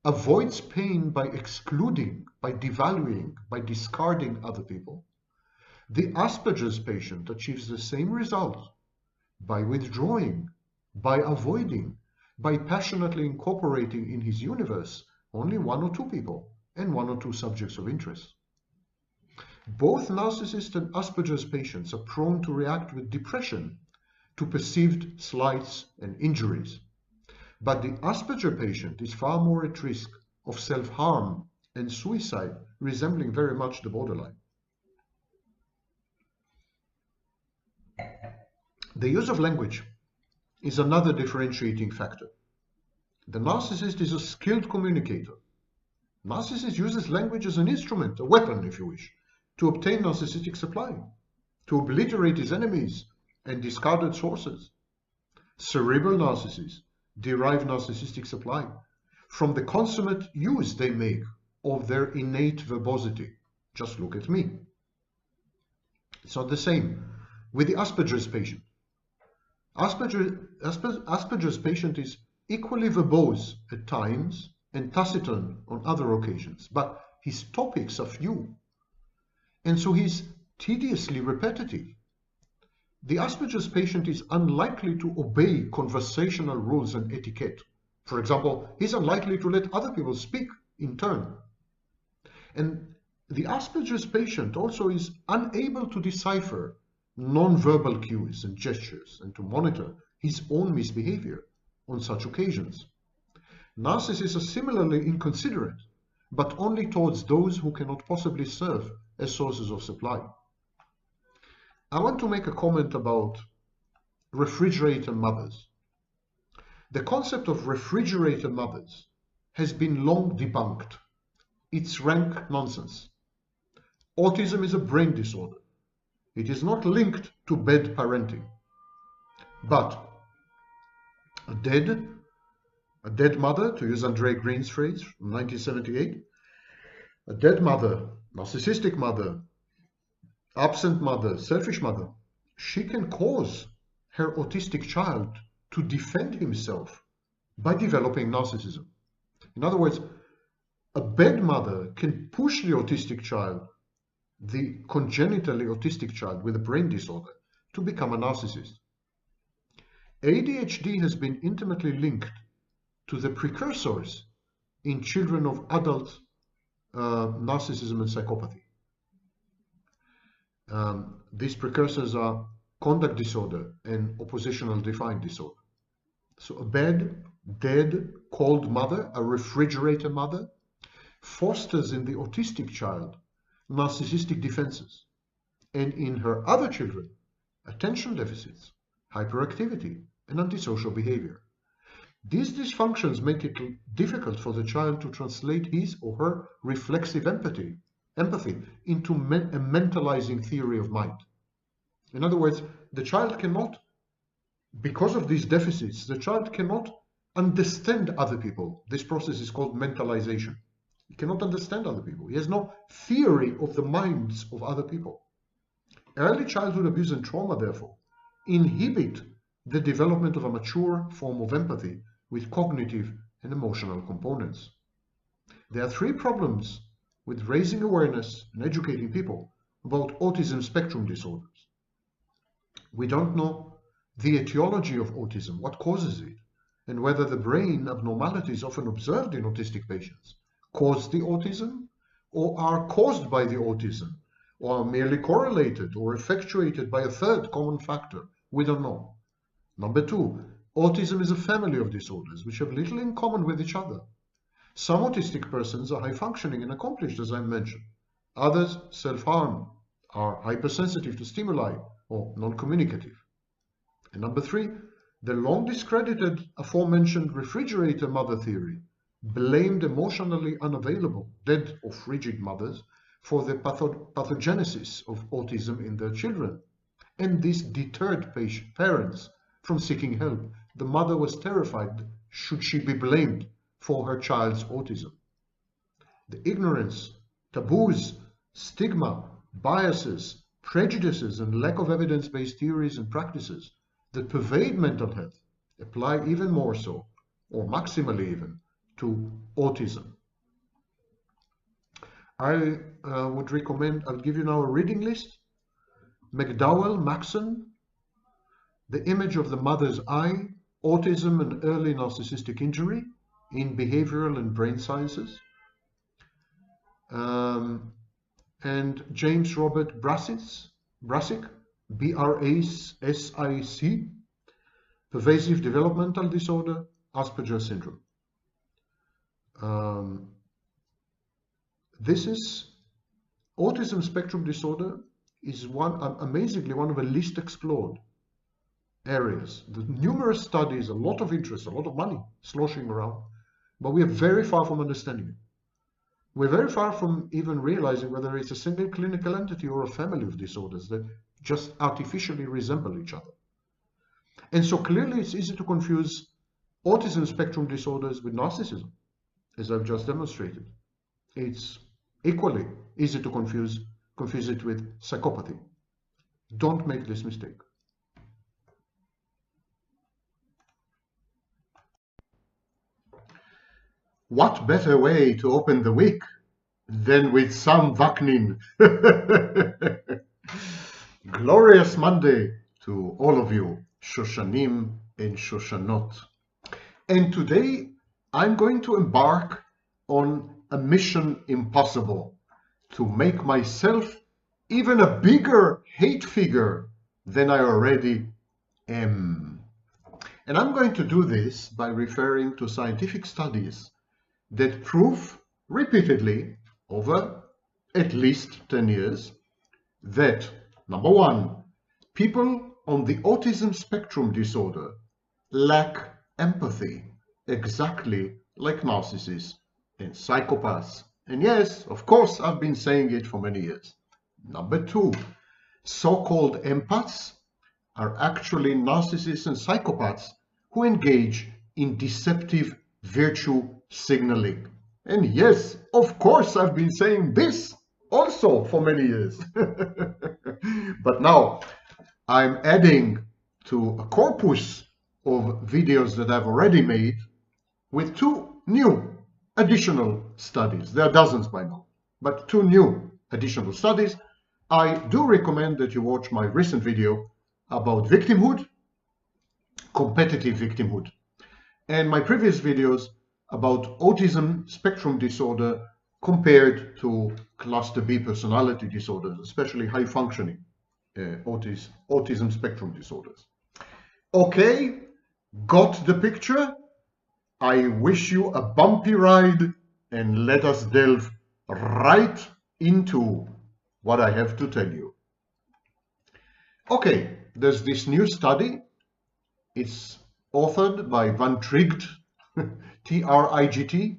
avoids pain by excluding, by devaluing, by discarding other people, the Asperger's patient achieves the same result by withdrawing, by avoiding, by passionately incorporating in his universe only one or two people and one or two subjects of interest. Both narcissist and Asperger's patients are prone to react with depression to perceived slights and injuries. But the Asperger patient is far more at risk of self-harm and suicide, resembling very much the borderline. The use of language is another differentiating factor. The narcissist is a skilled communicator. Narcissist uses language as an instrument, a weapon, if you wish, to obtain narcissistic supply, to obliterate his enemies and discarded sources. Cerebral narcissists derive narcissistic supply from the consummate use they make of their innate verbosity. Just look at me. It's not the same with the Asperger's patient. Asperger's patient is equally verbose at times and taciturn on other occasions, but his topics are few, and so he's tediously repetitive. The Asperger's patient is unlikely to obey conversational rules and etiquette. For example, he's unlikely to let other people speak in turn. And the Asperger's patient also is unable to decipher non-verbal cues and gestures and to monitor his own misbehavior on such occasions. Narcissists are similarly inconsiderate, but only towards those who cannot possibly serve as sources of supply. I want to make a comment about refrigerator mothers. The concept of refrigerator mothers has been long debunked. It's rank nonsense. Autism is a brain disorder. It is not linked to bad parenting. But a dead mother, to use Andre Green's phrase from 1978, a dead mother, narcissistic mother, absent mother, selfish mother, she can cause her autistic child to defend himself by developing narcissism. In other words, a bad mother can push the autistic child, the congenitally autistic child with a brain disorder, to become a narcissist. ADHD has been intimately linked to the precursors in children of adult narcissism and psychopathy. These precursors are conduct disorder and oppositional defiant disorder. So a bad, dead, cold mother, a refrigerator mother, fosters in the autistic child narcissistic defenses, and in her other children, attention deficits, hyperactivity, and antisocial behavior. These dysfunctions make it difficult for the child to translate his or her reflexive empathy into a mentalizing theory of mind. In other words, the child cannot, because of these deficits, the child cannot understand other people. This process is called mentalization. He cannot understand other people. He has no theory of the minds of other people. Early childhood abuse and trauma, therefore, inhibit the development of a mature form of empathy with cognitive and emotional components. There are three problems with raising awareness and educating people about autism spectrum disorders. We don't know the etiology of autism, what causes it, and whether the brain abnormalities often observed in autistic patients cause the autism or are caused by the autism or are merely correlated or effectuated by a third common factor. We don't know. Number two, autism is a family of disorders which have little in common with each other. Some autistic persons are high-functioning and accomplished, as I mentioned. Others self-harm, are hypersensitive to stimuli, or non-communicative. And number three, The long discredited aforementioned refrigerator mother theory blamed emotionally unavailable, dead or frigid mothers for the pathogenesis of autism in their children. And this deterred parents from seeking help. The mother was terrified should she be blamed for her child's autism. The ignorance, taboos, stigma, biases, prejudices, and lack of evidence-based theories and practices that pervade mental health apply even more so, or maximally even, to autism. I would recommend, I'll give you now a reading list. McDowell, Maxon, The Image of the Mother's Eye, Autism and Early Narcissistic Injury in Behavioral and Brain Sciences. And James Robert Brasic, B-R-A-S-I-C, Pervasive Developmental Disorder, Asperger Syndrome. This is Autism Spectrum Disorder is amazingly one of the least explored areas. There's numerous studies, a lot of interest, a lot of money sloshing around, but we are very far from understanding it. We're very far from even realizing whether it's a single clinical entity or a family of disorders that just artificially resemble each other. And so clearly it's easy to confuse autism spectrum disorders with narcissism, as I've just demonstrated. It's equally easy to confuse it with psychopathy. Don't make this mistake. What better way to open the week than with some Vaknin? Glorious Monday to all of you, Shoshanim and Shoshanot. And today I'm going to embark on a mission impossible, to make myself even a bigger hate figure than I already am. And I'm going to do this by referring to scientific studies that prove repeatedly over at least 10 years that, number one, people on the autism spectrum disorder lack empathy, exactly like narcissists and psychopaths. And yes, of course, I've been saying it for many years. Number two, so-called empaths are actually narcissists and psychopaths who engage in deceptive virtue signaling. And yes, of course, I've been saying this also for many years. But now I'm adding to a corpus of videos that I've already made with two new additional studies. There are dozens by now, but two new additional studies. I do recommend that you watch my recent video about victimhood, competitive victimhood, and my previous videos about autism spectrum disorder compared to cluster B personality disorders, especially high functioning autism spectrum disorders. Okay, got the picture? I wish you a bumpy ride, and let us delve right into what I have to tell you. Okay, there's this new study. It's authored by Van Trigt, T-R-I-G-T,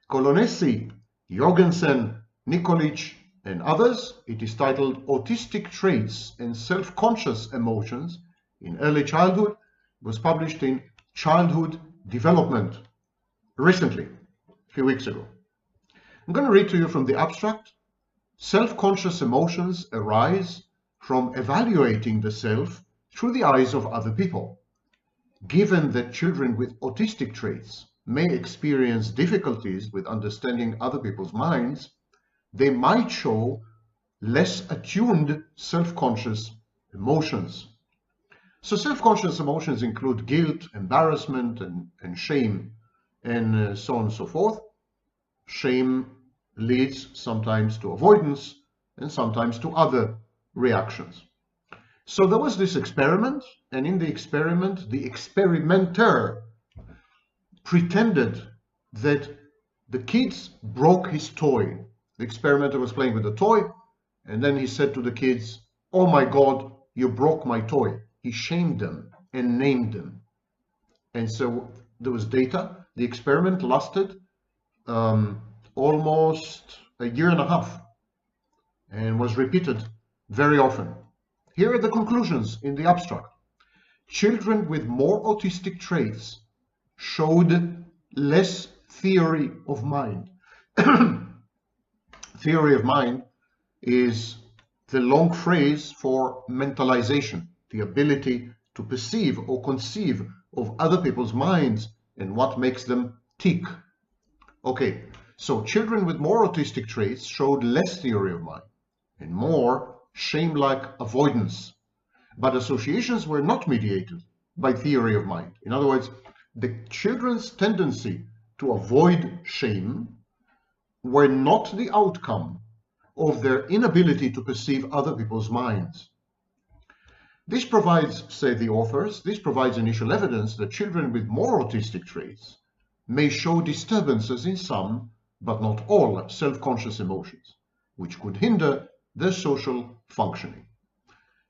Colonesi, Jorgensen, Nikolic, and others. It is titled Autistic Traits and Self-Conscious Emotions in Early Childhood. It was published in Childhood Development recently, a few weeks ago. I'm going to read to you from the abstract. Self-conscious emotions arise from evaluating the self through the eyes of other people. Given that children with autistic traits may experience difficulties with understanding other people's minds, they might show less attuned self-conscious emotions. So self-conscious emotions include guilt, embarrassment, and shame, and so on and so forth. Shame leads sometimes to avoidance and sometimes to other reactions. So there was this experiment, and in the experiment, the experimenter pretended that the kids broke his toy. The experimenter was playing with the toy, and then he said to the kids, "Oh my God, you broke my toy." He shamed them and named them. And so there was data. The experiment lasted almost a year and a half and was repeated very often. Here are the conclusions in the abstract. Children with more autistic traits showed less theory of mind. Theory of mind is the long phrase for mentalization, the ability to perceive or conceive of other people's minds and what makes them tick. Okay, so children with more autistic traits showed less theory of mind and more shame-like avoidance. But associations were not mediated by theory of mind. In other words, the children's tendency to avoid shame were not the outcome of their inability to perceive other people's minds. This provides, say the authors, this provides initial evidence that children with more autistic traits may show disturbances in some, but not all, self-conscious emotions, which could hinder their social functioning.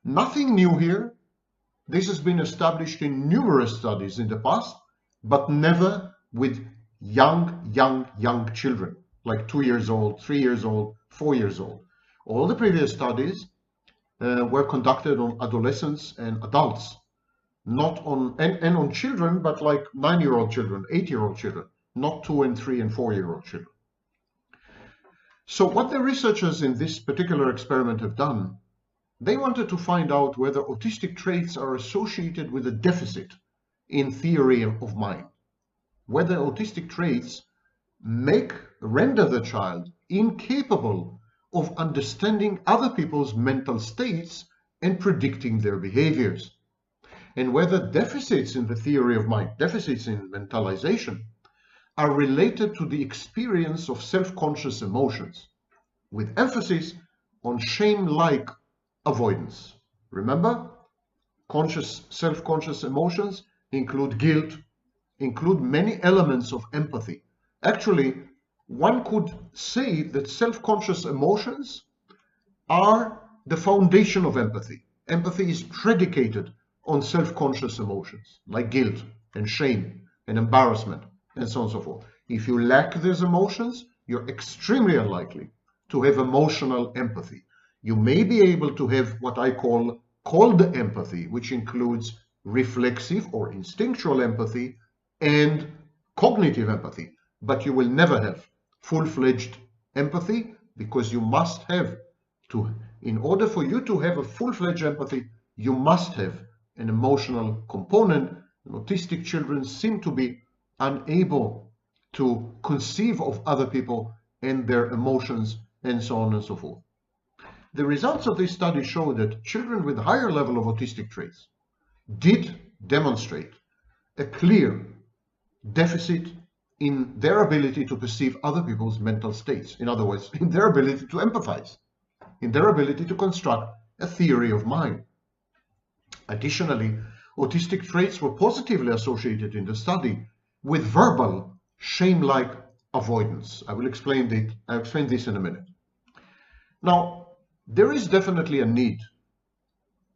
Nothing new here. This has been established in numerous studies in the past, but never with young children, like 2 years old, 3 years old, 4 years old. All the previous studies were conducted on adolescents and adults, not on, and on children, but like 9-year-old children, 8-year-old children, not 2 and 3 and 4-year-old children. So what the researchers in this particular experiment have done, they wanted to find out whether autistic traits are associated with a deficit in theory of mind, whether autistic traits render the child incapable of understanding other people's mental states and predicting their behaviors, and whether deficits in the theory of mind, deficits in mentalization, are related to the experience of self-conscious emotions, with emphasis on shame-like avoidance. Remember, self-conscious emotions include guilt, include many elements of empathy. Actually, one could say that self-conscious emotions are the foundation of empathy. Empathy is predicated on self-conscious emotions like guilt and shame and embarrassment and so on and so forth. If you lack these emotions, you're extremely unlikely to have emotional empathy. You may be able to have what I call cold empathy, which includes reflexive or instinctual empathy and cognitive empathy, but you will never have full-fledged empathy, because you must have to, in order for you to have a full-fledged empathy, you must have an emotional component. Autistic children seem to be unable to conceive of other people and their emotions and so on and so forth. The results of this study show that children with higher level of autistic traits did demonstrate a clear deficit in their ability to perceive other people's mental states. In other words, in their ability to empathize, in their ability to construct a theory of mind. Additionally, autistic traits were positively associated in the study with verbal shame-like avoidance. I will explain this in a minute. Now, there is definitely a need.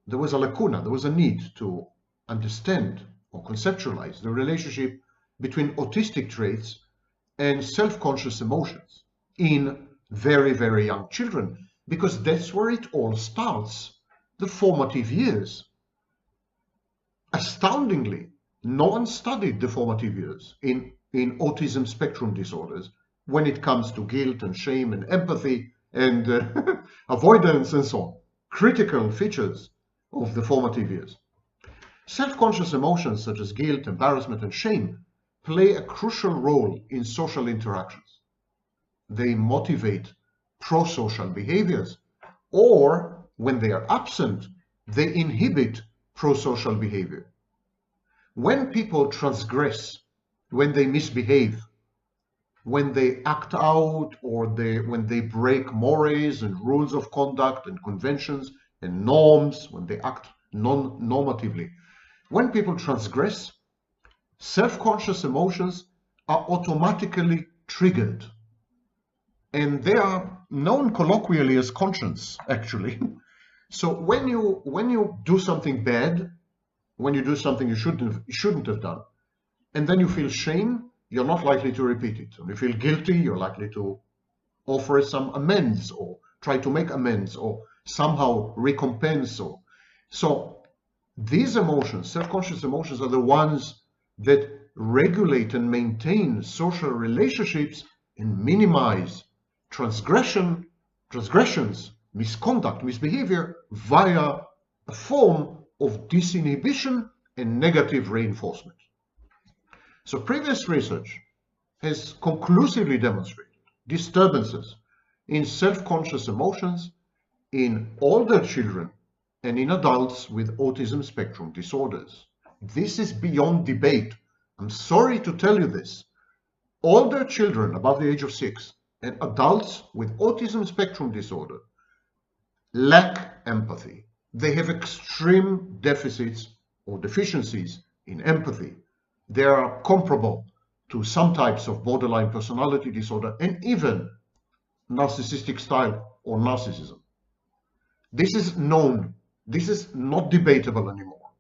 There was a lacuna, there was a need to understand or conceptualize the relationship between autistic traits and self-conscious emotions in very, very young children, because that's where it all starts, the formative years. Astoundingly, no one studied the formative years in autism spectrum disorders when it comes to guilt and shame and empathy and avoidance and so on. Critical features of the formative years. Self-conscious emotions such as guilt, embarrassment, and shame play a crucial role in social interactions. They motivate pro-social behaviors, or when they are absent, they inhibit pro-social behavior. When people transgress, when they misbehave, when they act out, or when they break mores and rules of conduct and conventions and norms, when they act non-normatively, when people transgress, self-conscious emotions are automatically triggered, and they are known colloquially as conscience, actually. So when you do something bad, when you do something you shouldn't have done, and then you feel shame, you're not likely to repeat it. When you feel guilty, you're likely to offer some amends or try to make amends or somehow recompense. So these emotions, self-conscious emotions, are the ones that regulate and maintain social relationships and minimize transgressions, misconduct, misbehavior via a form of disinhibition and negative reinforcement. So previous research has conclusively demonstrated disturbances in self-conscious emotions in older children and in adults with autism spectrum disorders. This is beyond debate. I'm sorry to tell you this. Older children above the age of 6 and adults with autism spectrum disorder lack empathy. They have extreme deficits or deficiencies in empathy. They are comparable to some types of borderline personality disorder and even narcissistic style or narcissism. This is known. This is not debatable anymore.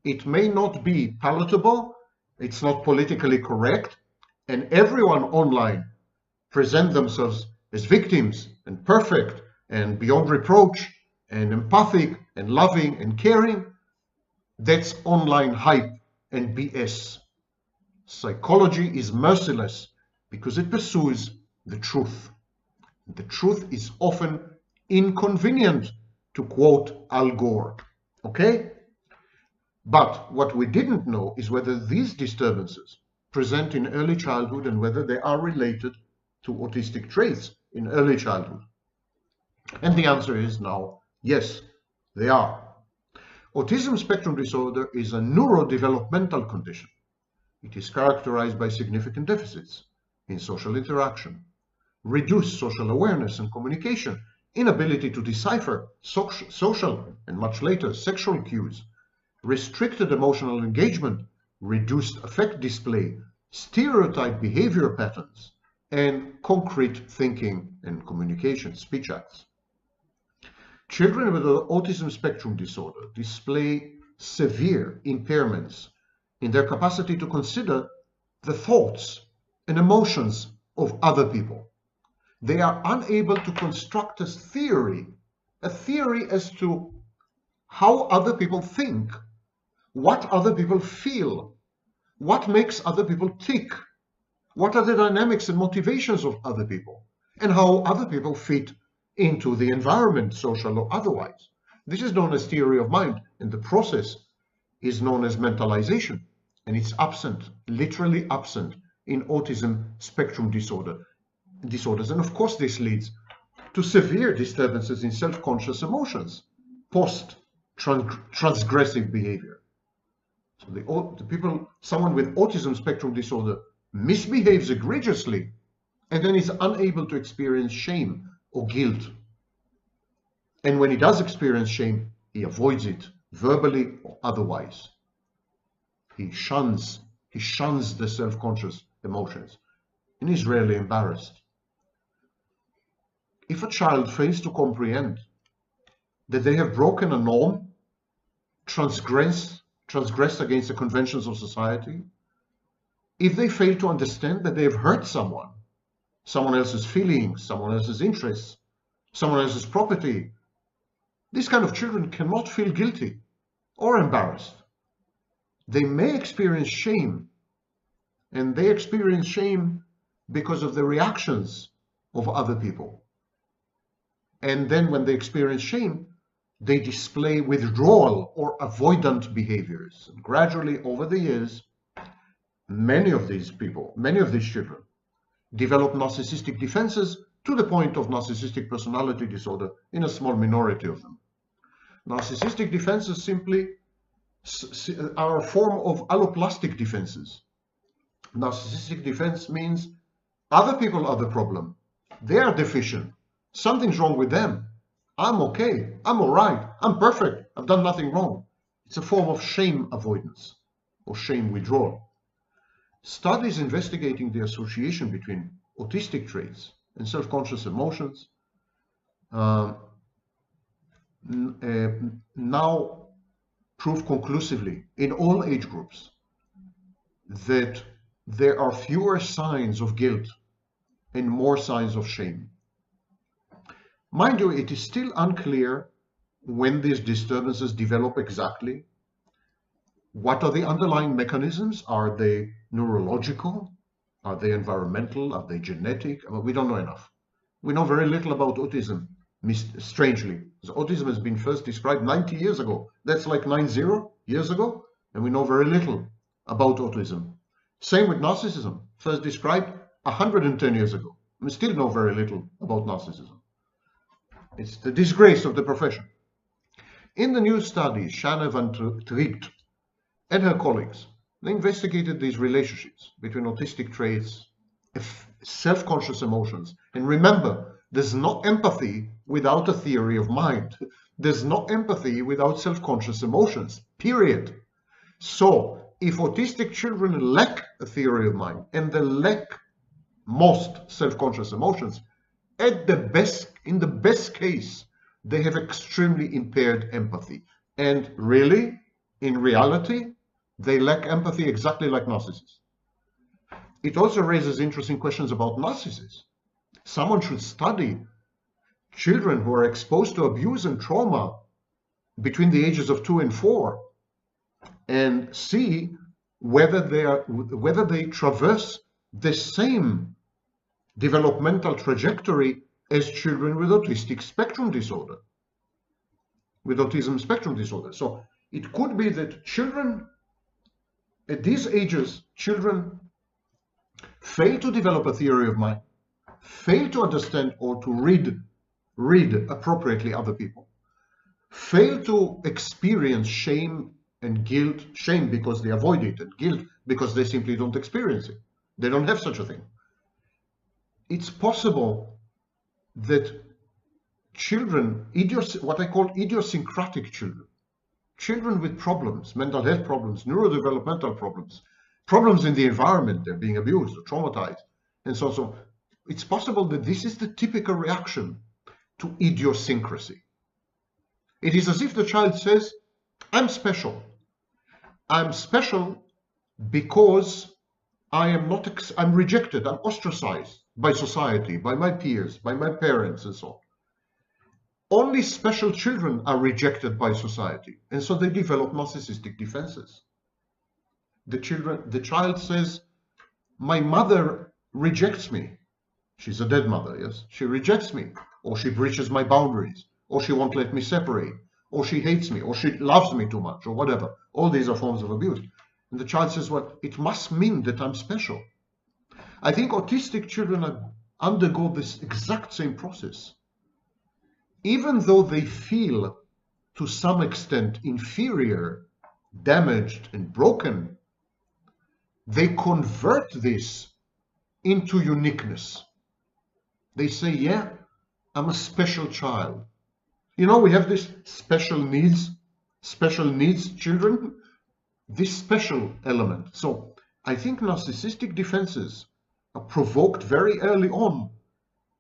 It may not be palatable, it's not politically correct, and everyone online present themselves as victims and perfect and beyond reproach and empathic and loving and caring. That's online hype and BS. Psychology is merciless because it pursues the truth. The truth is often inconvenient, to quote Al Gore. Okay? But what we didn't know is whether these disturbances present in early childhood and whether they are related to autistic traits in early childhood. And the answer is now yes, they are. Autism spectrum disorder is a neurodevelopmental condition. It is characterized by significant deficits in social interaction, reduced social awareness and communication, inability to decipher social and much later sexual cues, restricted emotional engagement, reduced affect display, stereotype behavior patterns, and concrete thinking and communication, speech acts. Children with autism spectrum disorder display severe impairments in their capacity to consider the thoughts and emotions of other people. They are unable to construct a theory as to how other people think, what other people feel, what makes other people tick, what are the dynamics and motivations of other people, and how other people fit into the environment, social or otherwise. This is known as theory of mind, and the process is known as mentalization, and it's absent, literally absent, in autism spectrum disorders. And of course, this leads to severe disturbances in self-conscious emotions, post-transgressive behavior. So someone with autism spectrum disorder misbehaves egregiously and then is unable to experience shame or guilt. And when he does experience shame, he avoids it, verbally or otherwise. He shuns the self-conscious emotions and is rarely embarrassed. If a child fails to comprehend that they have broken a norm, transgressed against the conventions of society, if they fail to understand that they have hurt someone else's feelings, someone else's interests, someone else's property, these kind of children cannot feel guilty or embarrassed. They may experience shame, and they experience shame because of the reactions of other people. And then when they experience shame, they display withdrawal or avoidant behaviors. And gradually, over the years, many of these children, develop narcissistic defenses to the point of narcissistic personality disorder in a small minority of them. Narcissistic defenses simply are a form of alloplastic defenses. Narcissistic defense means other people are the problem. They are deficient. Something's wrong with them. I'm okay. I'm all right. I'm perfect. I've done nothing wrong. It's a form of shame avoidance or shame withdrawal. Studies investigating the association between autistic traits and self-conscious emotions now prove conclusively in all age groups that there are fewer signs of guilt and more signs of shame. Mind you, it is still unclear when these disturbances develop exactly. What are the underlying mechanisms? Are they neurological? Are they environmental? Are they genetic? Well, we don't know enough. We know very little about autism, strangely. So autism has been first described 90 years ago. That's like 90 years ago, and we know very little about autism. Same with narcissism, first described 110 years ago. We still know very little about narcissism. It's the disgrace of the profession. In the new study, Shanna van Tricht and her colleagues, they investigated these relationships between autistic traits, self-conscious emotions. And remember, there's no empathy without a theory of mind. There's no empathy without self-conscious emotions, period. So, if autistic children lack a theory of mind and they lack most self-conscious emotions, in the best case, they have extremely impaired empathy. And really, in reality, they lack empathy exactly like narcissists. It also raises interesting questions about narcissists. Someone should study children who are exposed to abuse and trauma between the ages of 2 and 4 and see whether they traverse the same developmental trajectory as children with autistic spectrum disorder, with autism spectrum disorder. So it could be that children at these ages, children fail to develop a theory of mind, fail to understand or to read appropriately other people, fail to experience shame and guilt, shame because they avoid it, and guilt because they simply don't experience it. They don't have such a thing. It's possible that children, what I call idiosyncratic children, children with problems, mental health problems, neurodevelopmental problems, problems in the environment, they're being abused or traumatized, and so on. So it's possible that this is the typical reaction to idiosyncrasy. It is as if the child says, I'm special. I'm special because I'm rejected, I'm ostracized by society, by my peers, by my parents, and so on. Only special children are rejected by society, and so they develop narcissistic defenses. The child says, my mother rejects me. She's a dead mother, yes? She rejects me, or she breaches my boundaries, or she won't let me separate, or she hates me, or she loves me too much, or whatever. All these are forms of abuse. And the child says, well, it must mean that I'm special. I think autistic children undergo this exact same process. Even though they feel to some extent inferior, damaged, and broken, they convert this into uniqueness. They say, yeah, I'm a special child. You know, we have this special needs children, this special element. So I think narcissistic defenses are provoked very early on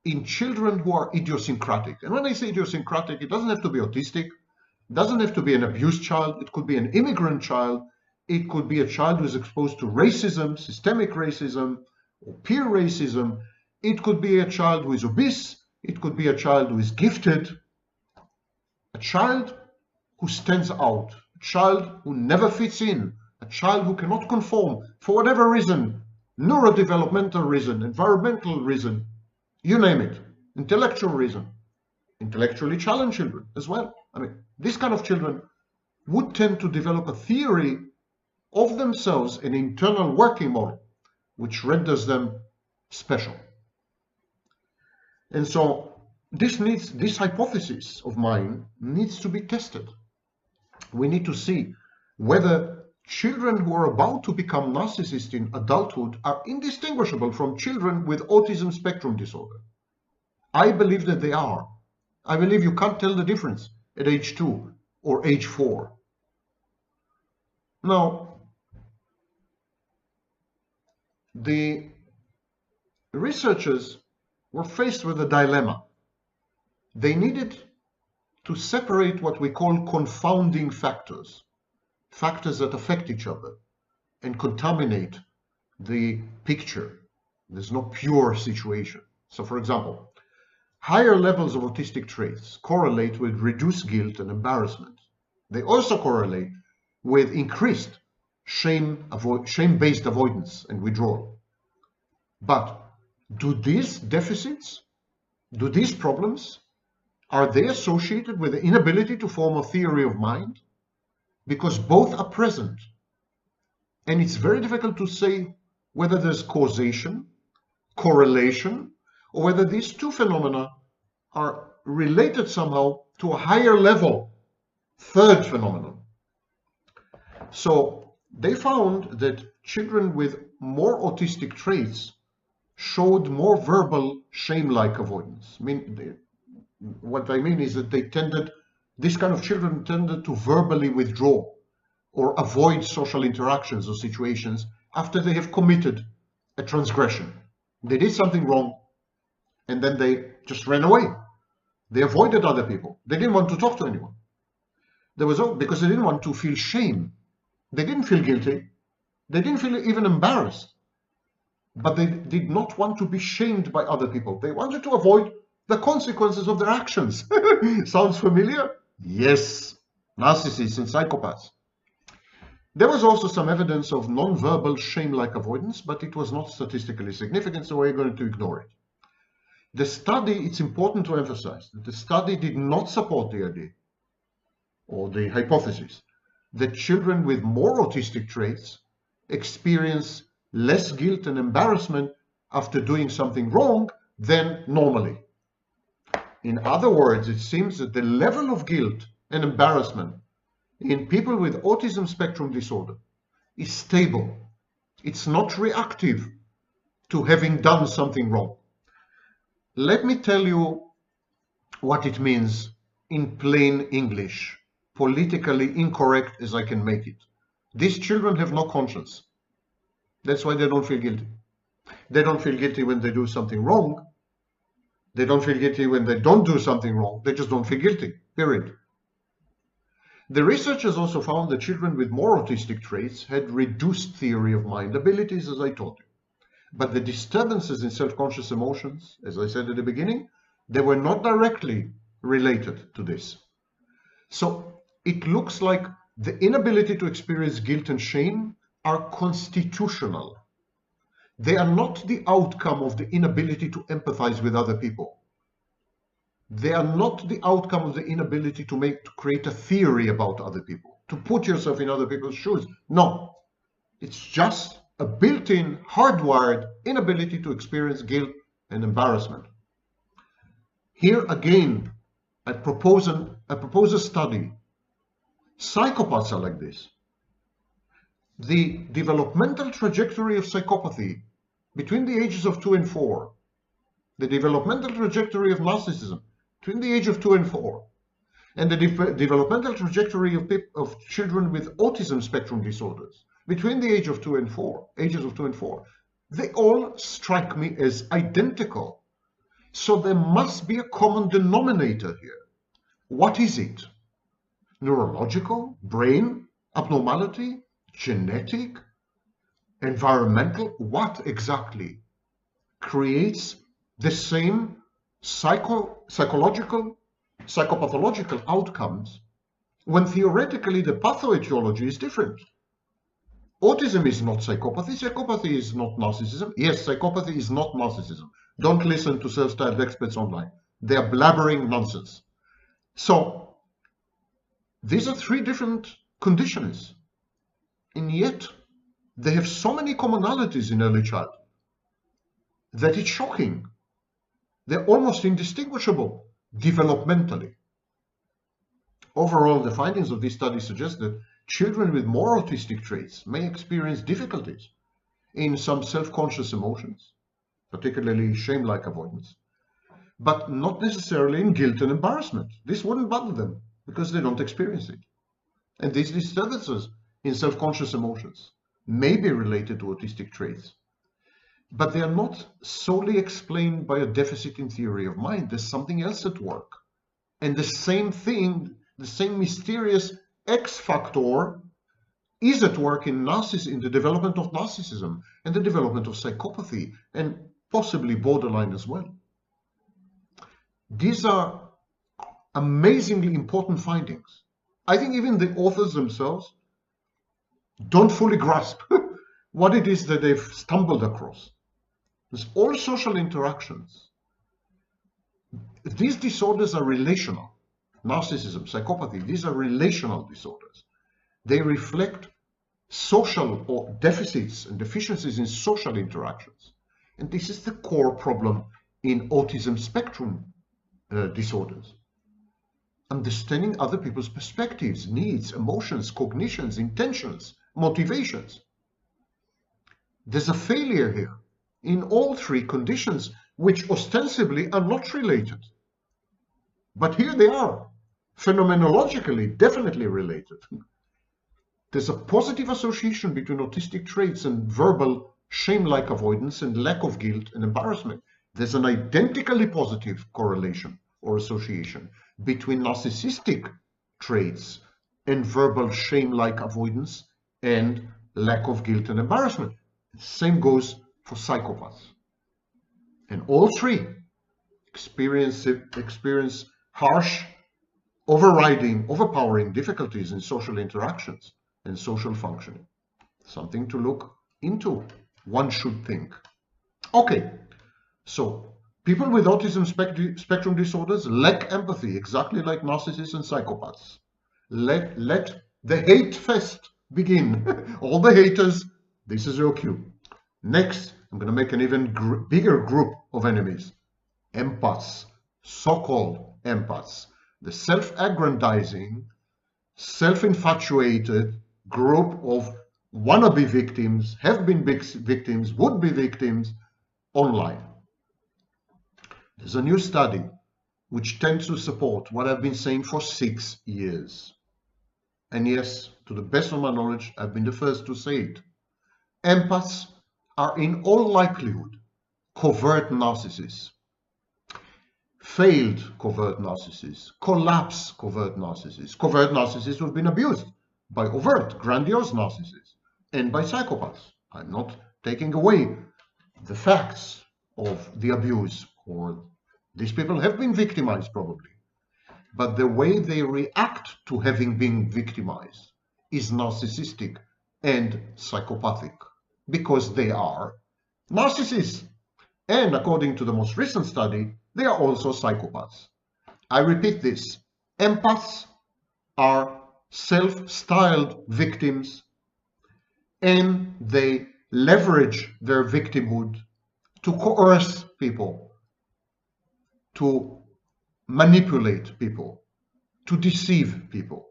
in children who are idiosyncratic. And when I say idiosyncratic, it doesn't have to be autistic, it doesn't have to be an abused child, it could be an immigrant child, it could be a child who is exposed to racism, systemic racism, or peer racism, it could be a child who is obese, it could be a child who is gifted, a child who stands out, a child who never fits in, a child who cannot conform for whatever reason, neurodevelopmental reason, environmental reason, you name it, intellectual reason, intellectually challenged children as well. I mean, this kind of children would tend to develop a theory of themselves, an internal working model, which renders them special. And so this hypothesis of mine needs to be tested. We need to see whether children who are about to become narcissists in adulthood are indistinguishable from children with autism spectrum disorder. I believe that they are. I believe you can't tell the difference at age 2 or age 4. Now, the researchers were faced with a dilemma. They needed to separate what we call confounding factors, factors that affect each other, and contaminate the picture. There's no pure situation. So, for example, higher levels of autistic traits correlate with reduced guilt and embarrassment. They also correlate with increased shame-based avoidance and withdrawal. But do these deficits, do these problems, are they associated with the inability to form a theory of mind? Because both are present. And it's very difficult to say whether there's causation, correlation, or whether these two phenomena are related somehow to a higher level, third phenomenon. So they found that children with more autistic traits showed more verbal shame-like avoidance. What I mean is that these kind of children tended to verbally withdraw or avoid social interactions or situations after they have committed a transgression. They did something wrong and then they just ran away. They avoided other people. They didn't want to talk to anyone. Because they didn't want to feel shame. They didn't feel guilty. They didn't feel even embarrassed. But they did not want to be shamed by other people. They wanted to avoid the consequences of their actions. Sounds familiar? Yes. Narcissists and psychopaths. There was also some evidence of non-verbal shame-like avoidance, but it was not statistically significant, so we're going to ignore it. The study, it's important to emphasize that the study did not support the idea or the hypothesis that children with more autistic traits experience less guilt and embarrassment after doing something wrong than normally. In other words, it seems that the level of guilt and embarrassment in people with Autism Spectrum Disorder is stable. It's not reactive to having done something wrong. Let me tell you what it means in plain English, politically incorrect as I can make it. These children have no conscience. That's why they don't feel guilty. They don't feel guilty when they do something wrong. They don't feel guilty when they don't do something wrong. They just don't feel guilty, period. The researchers also found that children with more autistic traits had reduced theory of mind abilities, as I told you. But the disturbances in self-conscious emotions, as I said at the beginning, they were not directly related to this. So it looks like the inability to experience guilt and shame are constitutional. They are not the outcome of the inability to empathize with other people. They are not the outcome of the inability to create a theory about other people, to put yourself in other people's shoes. No, it's just a built-in, hardwired inability to experience guilt and embarrassment. Here again, I propose a study. Psychopaths are like this. The developmental trajectory of psychopathy between the ages of 2 and 4, the developmental trajectory of narcissism between the age of 2 and 4, and the developmental trajectory of children with autism spectrum disorders between the ages of 2 and 4, they all strike me as identical. So there must be a common denominator here. What is it? Neurological, brain, abnormality, genetic, environmental? What exactly creates the same psychological, psychopathological outcomes when theoretically the pathoetiology is different? Autism is not psychopathy. Psychopathy is not narcissism. Yes, psychopathy is not narcissism. Don't listen to self-styled experts online. They are blabbering nonsense. So these are three different conditions, and yet they have so many commonalities in early childhood that it's shocking. They're almost indistinguishable developmentally. Overall, the findings of this study suggest that children with more autistic traits may experience difficulties in some self-conscious emotions, particularly shame-like avoidance, but not necessarily in guilt and embarrassment. This wouldn't bother them because they don't experience it. And these disturbances in self-conscious emotions may be related to autistic traits, but they are not solely explained by a deficit in theory of mind. There's something else at work. And the same thing, the same mysterious X factor is at work in the development of narcissism and the development of psychopathy and possibly borderline as well. These are amazingly important findings. I think even the authors themselves don't fully grasp what it is that they've stumbled across. There's all social interactions. These disorders are relational. Narcissism, psychopathy, these are relational disorders. They reflect social or deficits and deficiencies in social interactions. And this is the core problem in autism spectrum disorders. Understanding other people's perspectives, needs, emotions, cognitions, intentions, motivations. There's a failure here in all three conditions, which ostensibly are not related. But here they are, phenomenologically, definitely related. There's a positive association between autistic traits and verbal shame-like avoidance and lack of guilt and embarrassment. There's an identically positive correlation or association between narcissistic traits and verbal shame-like avoidance and lack of guilt and embarrassment. The same goes for psychopaths. And all three experience harsh, overpowering difficulties in social interactions and social functioning. Something to look into, one should think. Okay, so people with autism spectrum disorders lack empathy, exactly like narcissists and psychopaths. Let the hate fest begin. All the haters, this is your cue. Next, I'm going to make an even bigger group of enemies. Empaths, so-called empaths. The self-aggrandizing, self-infatuated group of wannabe victims, have been victims, would be victims online. There's a new study which tends to support what I've been saying for 6 years. And yes, to the best of my knowledge, I've been the first to say it. Empaths are in all likelihood covert narcissists. Failed covert narcissists, collapse covert narcissists who have been abused by overt, grandiose narcissists, and by psychopaths. I'm not taking away the facts of the abuse, or these people have been victimized probably, but the way they react to having been victimized is narcissistic and psychopathic, because they are narcissists. And according to the most recent study, they are also psychopaths. I repeat this, empaths are self-styled victims, and they leverage their victimhood to coerce people, to manipulate people, to deceive people.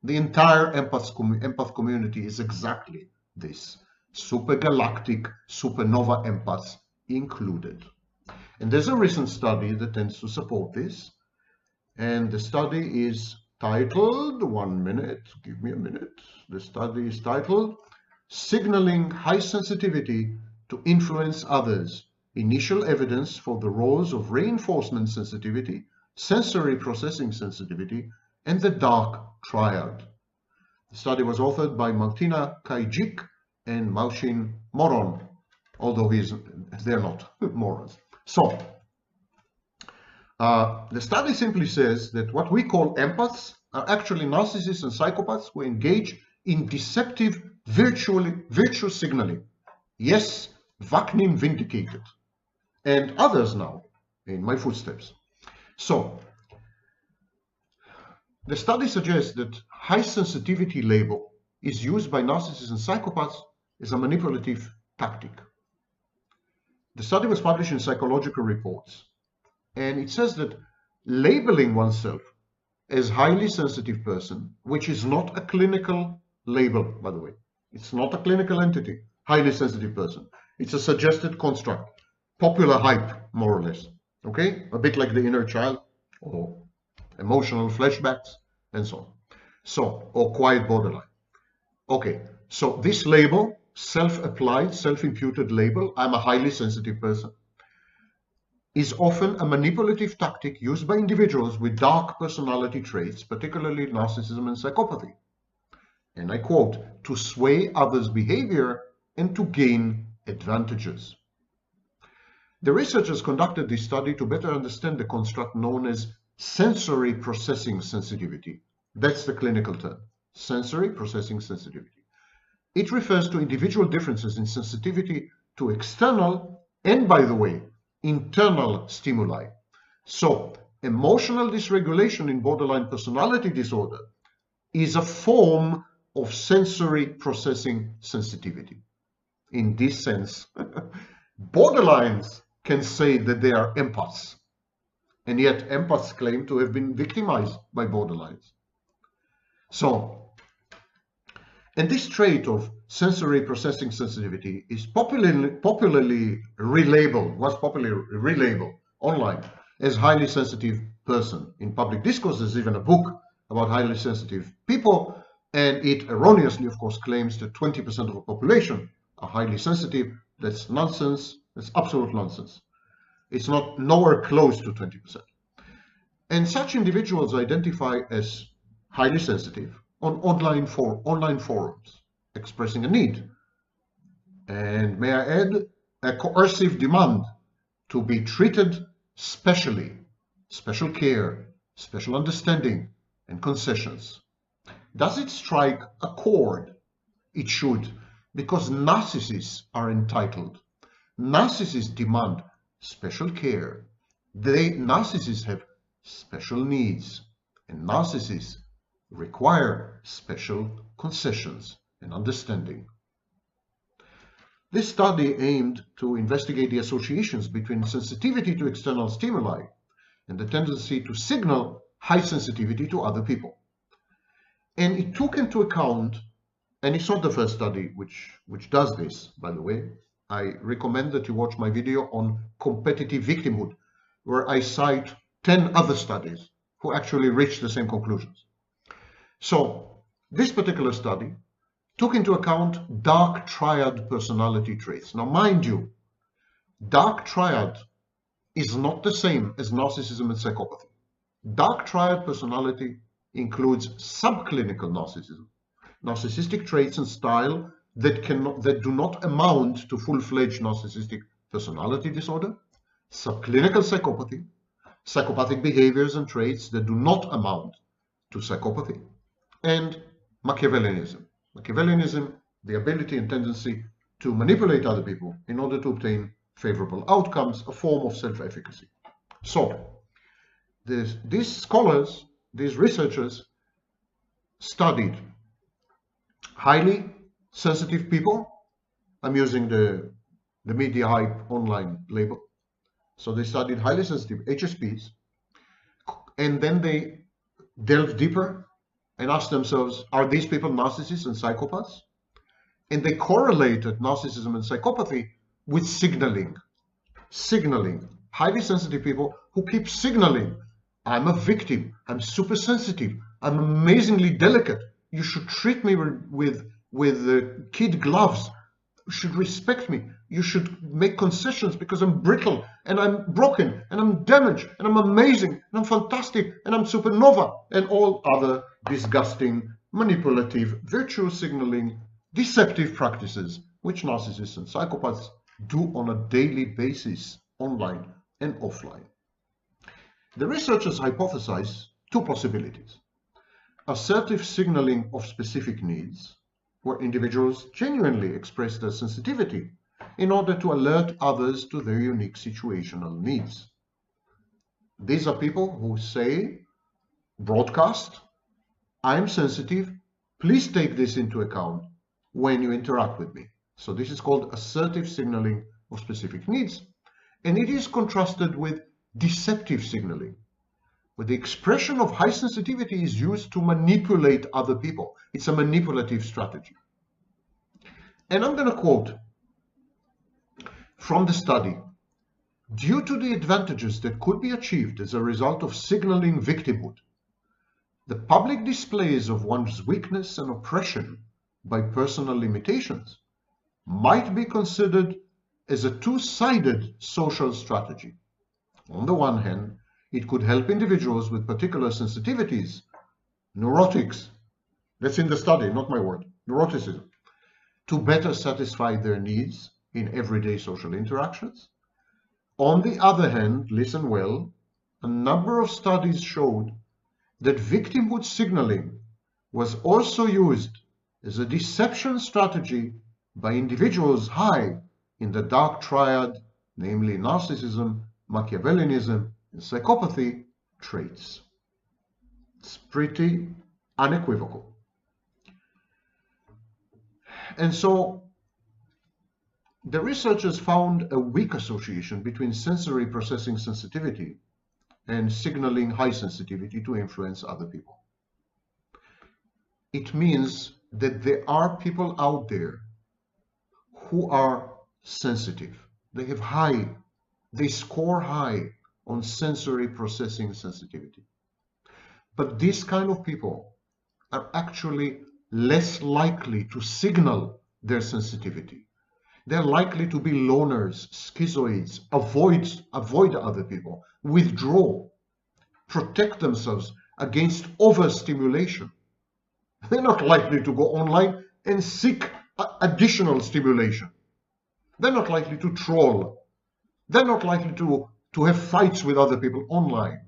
The entire empath community is exactly this. Supergalactic, supernova empaths included. And there's a recent study that tends to support this. And the study is titled, 1 minute, give me a minute. The study is titled, Signaling High Sensitivity to Influence Others. Initial Evidence for the Roles of Reinforcement Sensitivity, Sensory Processing Sensitivity, and the Dark Triad. The study was authored by Martina Kajik and Mauchin Moron, although they're not morons. So, the study simply says that what we call empaths are actually narcissists and psychopaths who engage in deceptive virtue signaling. Yes, Vaknin vindicated. And others now in my footsteps. So, the study suggests that high sensitivity label is used by narcissists and psychopaths as a manipulative tactic. The study was published in Psychological Reports, and it says that labeling oneself as highly sensitive person, which is not a clinical label, by the way, it's not a clinical entity, highly sensitive person, it's a suggested construct, popular hype, more or less, okay, a bit like the inner child or emotional flashbacks and so on, or quiet borderline. Okay, so this label, self-applied, self-imputed label, I'm a highly sensitive person, is often a manipulative tactic used by individuals with dark personality traits, particularly narcissism and psychopathy. and I quote, to sway others' behavior and to gain advantages. The researchers conducted this study to better understand the construct known as sensory processing sensitivity. That's the clinical term, sensory processing sensitivity. It refers to individual differences in sensitivity to external and, by the way, internal stimuli. So, emotional dysregulation in borderline personality disorder is a form of sensory processing sensitivity. In this sense, borderlines can say that they are empaths, and yet empaths claim to have been victimized by borderlines. So, and this trait of sensory processing sensitivity is popularly relabeled online as highly sensitive person. In public discourse, there's even a book about highly sensitive people, and it erroneously, of course, claims that 20% of the population are highly sensitive. That's nonsense. That's absolute nonsense. It's not nowhere close to 20%. And such individuals identify as highly sensitive on online forums, expressing a need, and may I add, a coercive demand to be treated specially, special care, special understanding, and concessions. Does it strike a chord? It should, because narcissists are entitled. Narcissists demand special care. Narcissists have special needs, and narcissists require special concessions and understanding. This study aimed to investigate the associations between sensitivity to external stimuli and the tendency to signal high sensitivity to other people. And it took into account, and it's not the first study which does this, by the way. I recommend that you watch my video on competitive victimhood, where I cite 10 other studies who actually reached the same conclusions. So this particular study took into account dark triad personality traits. Now, mind you, dark triad is not the same as narcissism and psychopathy. Dark triad personality includes subclinical narcissism, narcissistic traits and style that do not amount to full-fledged narcissistic personality disorder, subclinical psychopathy, psychopathic behaviors and traits that do not amount to psychopathy, and Machiavellianism. Machiavellianism, the ability and tendency to manipulate other people in order to obtain favorable outcomes, a form of self-efficacy. So, these scholars, these researchers, studied highly sensitive people. I'm using the media hype online label. So they studied highly sensitive HSPs, and then they delved deeper and asked themselves, are these people narcissists and psychopaths? And they correlated narcissism and psychopathy with signaling. Highly sensitive people who keep signaling, I'm a victim, I'm super sensitive, I'm amazingly delicate, you should treat me with kid gloves, you should respect me, you should make concessions because I'm brittle and I'm broken and I'm damaged and I'm amazing and I'm fantastic and I'm supernova, and all other disgusting, manipulative, virtue signaling, deceptive practices which narcissists and psychopaths do on a daily basis, online and offline. The researchers hypothesized two possibilities: assertive signaling of specific needs, where individuals genuinely express their sensitivity in order to alert others to their unique situational needs. These are people who say, broadcast, I'm sensitive, please take this into account when you interact with me. So this is called assertive signaling of specific needs, and it is contrasted with deceptive signaling, where the expression of high sensitivity is used to manipulate other people. It's a manipulative strategy. And I'm going to quote from the study: due to the advantages that could be achieved as a result of signaling victimhood, the public displays of one's weakness and oppression by personal limitations might be considered as a two-sided social strategy. On the one hand, it could help individuals with particular sensitivities, neurotics, That's in the study, not my word. Neuroticism. To better satisfy their needs in everyday social interactions. On the other hand, listen well, a number of studies showed that victimhood signaling was also used as a deception strategy by individuals high in the dark triad, namely narcissism, Machiavellianism, and psychopathy traits. It's pretty unequivocal. And so the researchers found a weak association between sensory processing sensitivity and signaling high sensitivity to influence other people. It means that there are people out there who are sensitive. They score high on sensory processing sensitivity. But these kind of people are actually less likely to signal their sensitivity. They're likely to be loners, schizoids, avoid other people, withdraw, protect themselves against overstimulation. They're not likely to go online and seek additional stimulation. They're not likely to troll. They're not likely to have fights with other people online.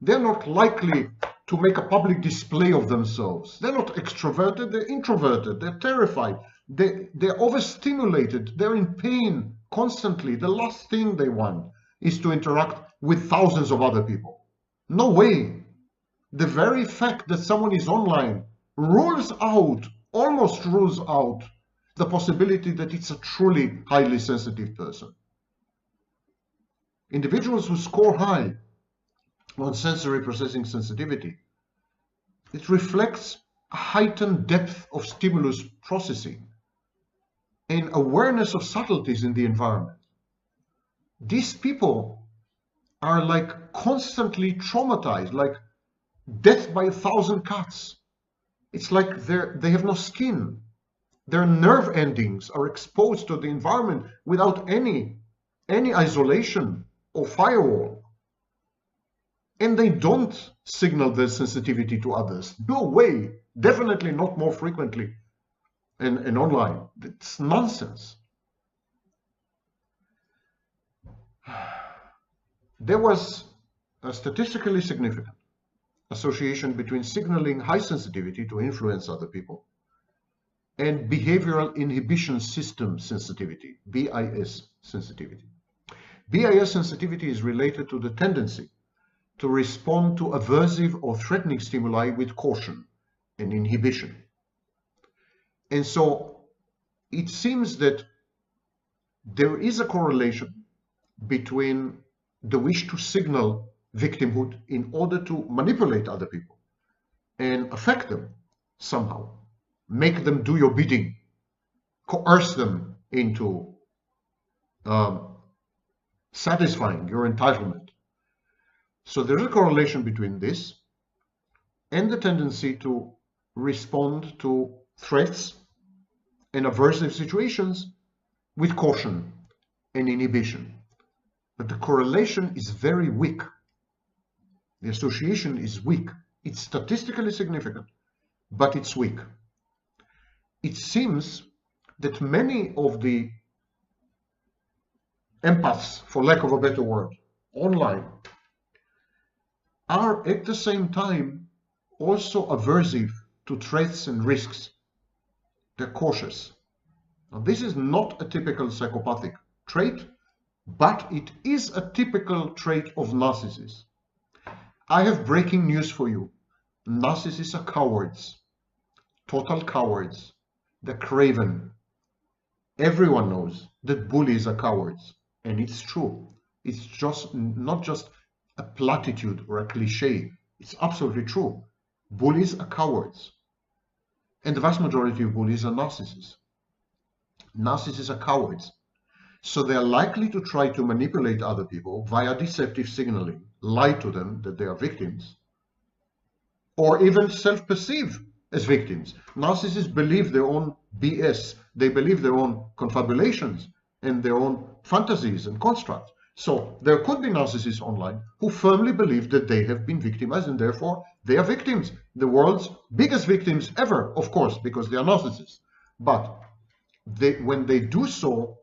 They're not likely to make a public display of themselves. They're not extroverted, they're introverted, they're terrified, they're overstimulated, they're in pain constantly. The last thing they want is to interact with thousands of other people. No way. The very fact that someone is online almost rules out the possibility that it's a truly highly sensitive person. Individuals who score high on sensory processing sensitivity, it reflects a heightened depth of stimulus processing and awareness of subtleties in the environment. These people are like constantly traumatized, like death by 1,000 cuts. It's like they have no skin. Their nerve endings are exposed to the environment without any isolation or firewall. And they don't signal their sensitivity to others. No way. Definitely not more frequently and online. It's nonsense. There was a statistically significant association between signaling high sensitivity to influence other people and behavioral inhibition system sensitivity, BIS sensitivity. BIS sensitivity is related to the tendency to respond to aversive or threatening stimuli with caution and inhibition. And so it seems that there is a correlation between the wish to signal victimhood in order to manipulate other people and affect them somehow, make them do your bidding, coerce them into satisfying your entitlement. So there is a correlation between this and the tendency to respond to threats and aversive situations with caution and inhibition. But the correlation is very weak. The association is weak. It's statistically significant, but it's weak. It seems that many of the empaths, for lack of a better word, online, are at the same time also aversive to threats and risks. They're cautious. Now, this is not a typical psychopathic trait, but it is a typical trait of narcissists. I have breaking news for you. Narcissists are cowards, total cowards. They're craven. Everyone knows that bullies are cowards, and it's true. It's just not just a platitude or a cliche. It's absolutely true. Bullies are cowards. And the vast majority of bullies are narcissists. Narcissists are cowards. So they are likely to try to manipulate other people via deceptive signaling, lie to them that they are victims, or even self-perceive as victims. Narcissists believe their own BS. They believe their own confabulations and their own fantasies and constructs. So there could be narcissists online who firmly believe that they have been victimized and therefore they are victims, the world's biggest victims ever, of course, because they are narcissists. But when they do so,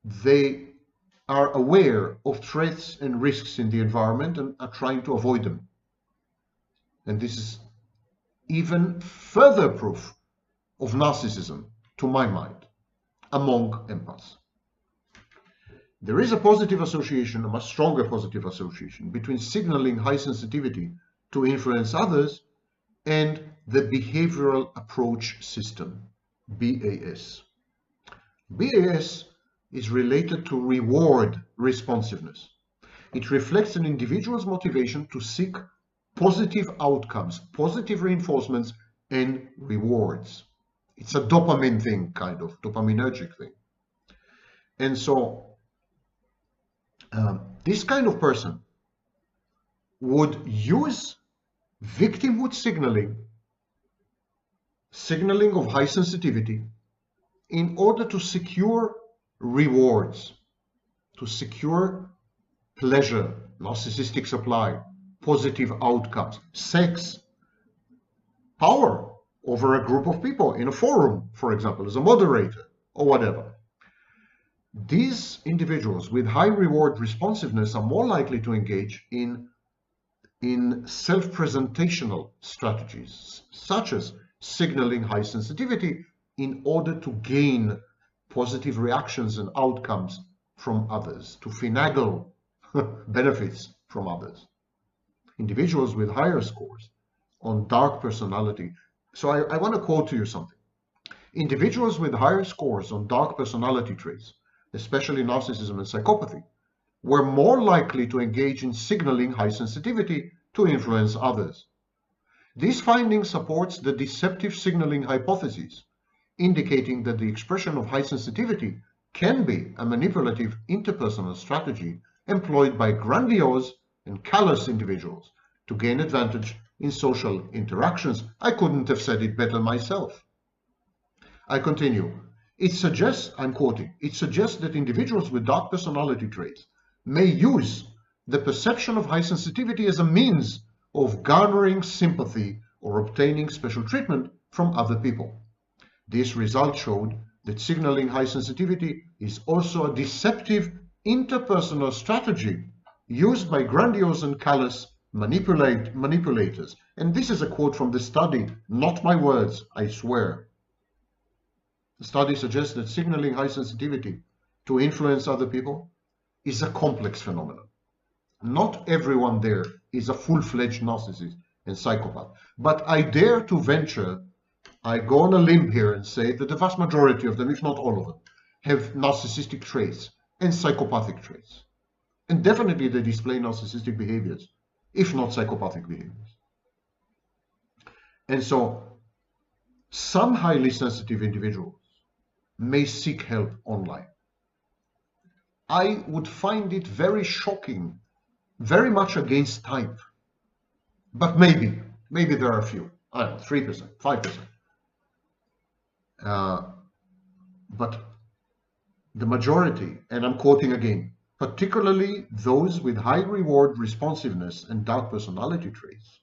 they are aware of threats and risks in the environment and are trying to avoid them. And this is even further proof of narcissism, to my mind, among empaths. There is a positive association, a much stronger positive association, between signaling high sensitivity to influence others and the behavioral approach system, BAS. BAS is related to reward responsiveness. It reflects an individual's motivation to seek positive outcomes, positive reinforcements, and rewards. It's a dopamine thing, kind of, dopaminergic thing. And so this kind of person would use victimhood signaling of high sensitivity in order to secure rewards, to secure pleasure, narcissistic supply, positive outcomes, sex, power over a group of people in a forum, for example, as a moderator or whatever. These individuals with high reward responsiveness are more likely to engage in self-presentational strategies, such as signaling high sensitivity in order to gain positive reactions and outcomes from others, to finagle benefits from others. Individuals with higher scores on dark personality. So I want to quote to you something. Individuals with higher scores on dark personality traits, especially narcissism and psychopathy, were more likely to engage in signaling high sensitivity to influence others. This finding supports the deceptive signaling hypothesis, indicating that the expression of high sensitivity can be a manipulative interpersonal strategy employed by grandiose and callous individuals to gain advantage in social interactions. I couldn't have said it better myself. I continue. It suggests, I'm quoting, it suggests that individuals with dark personality traits may use the perception of high sensitivity as a means of garnering sympathy or obtaining special treatment from other people. This result showed that signaling high sensitivity is also a deceptive interpersonal strategy used by grandiose and callous manipulators. And this is a quote from the study, not my words, I swear. The study suggests that signaling high sensitivity to influence other people is a complex phenomenon. Not everyone there is a full-fledged narcissist and psychopath, but I dare to venture, I go on a limb here and say that the vast majority of them, if not all of them, have narcissistic traits and psychopathic traits. And definitely they display narcissistic behaviors, if not psychopathic behaviors. And so some highly sensitive individuals may seek help online. I would find it very shocking, very much against type. But maybe there are a few, I don't know, 3%, 5%. But the majority, and I'm quoting again, particularly those with high reward responsiveness and dark personality traits,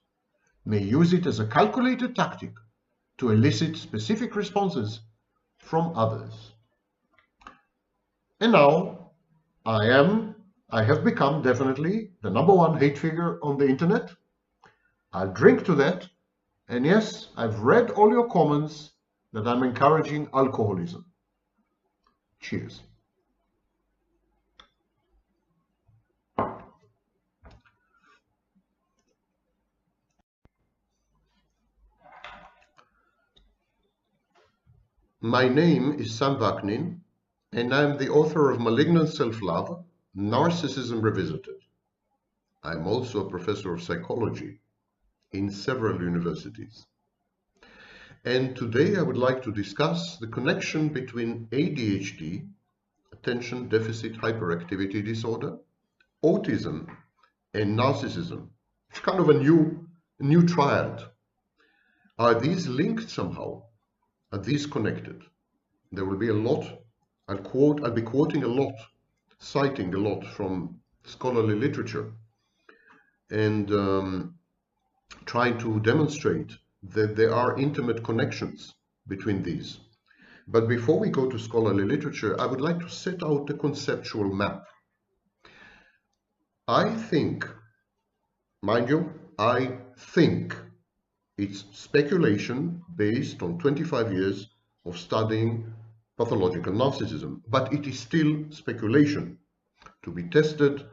may use it as a calculated tactic to elicit specific responses from others. And now I have become definitely the #1 hate figure on the internet. I'll drink to that. And yes, I've read all your comments that I'm encouraging alcoholism. Cheers. My name is Sam Vaknin, and I'm the author of Malignant Self-Love, Narcissism Revisited. I'm also a professor of psychology in several universities. And today I would like to discuss the connection between ADHD, Attention Deficit Hyperactivity Disorder, autism, and narcissism. It's kind of a new triad. Are these linked somehow? Are these connected? There will be a lot. I'll be quoting a lot citing a lot from scholarly literature and trying to demonstrate that there are intimate connections between these. But before we go to scholarly literature, I would like to set out a conceptual map. I think, mind you, I think it's speculation based on 25 years of studying pathological narcissism, but it is still speculation to be tested,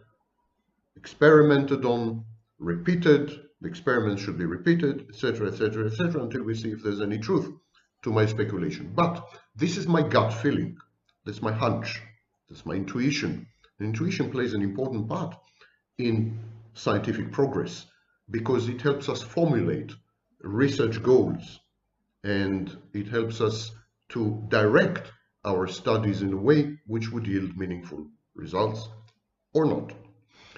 experimented on, repeated. The experiments should be repeated, etc., etc., etc., until we see if there's any truth to my speculation. But this is my gut feeling. That's my hunch. That's my intuition. And intuition plays an important part in scientific progress because it helps us formulate research goals and it helps us to direct our studies in a way which would yield meaningful results or not.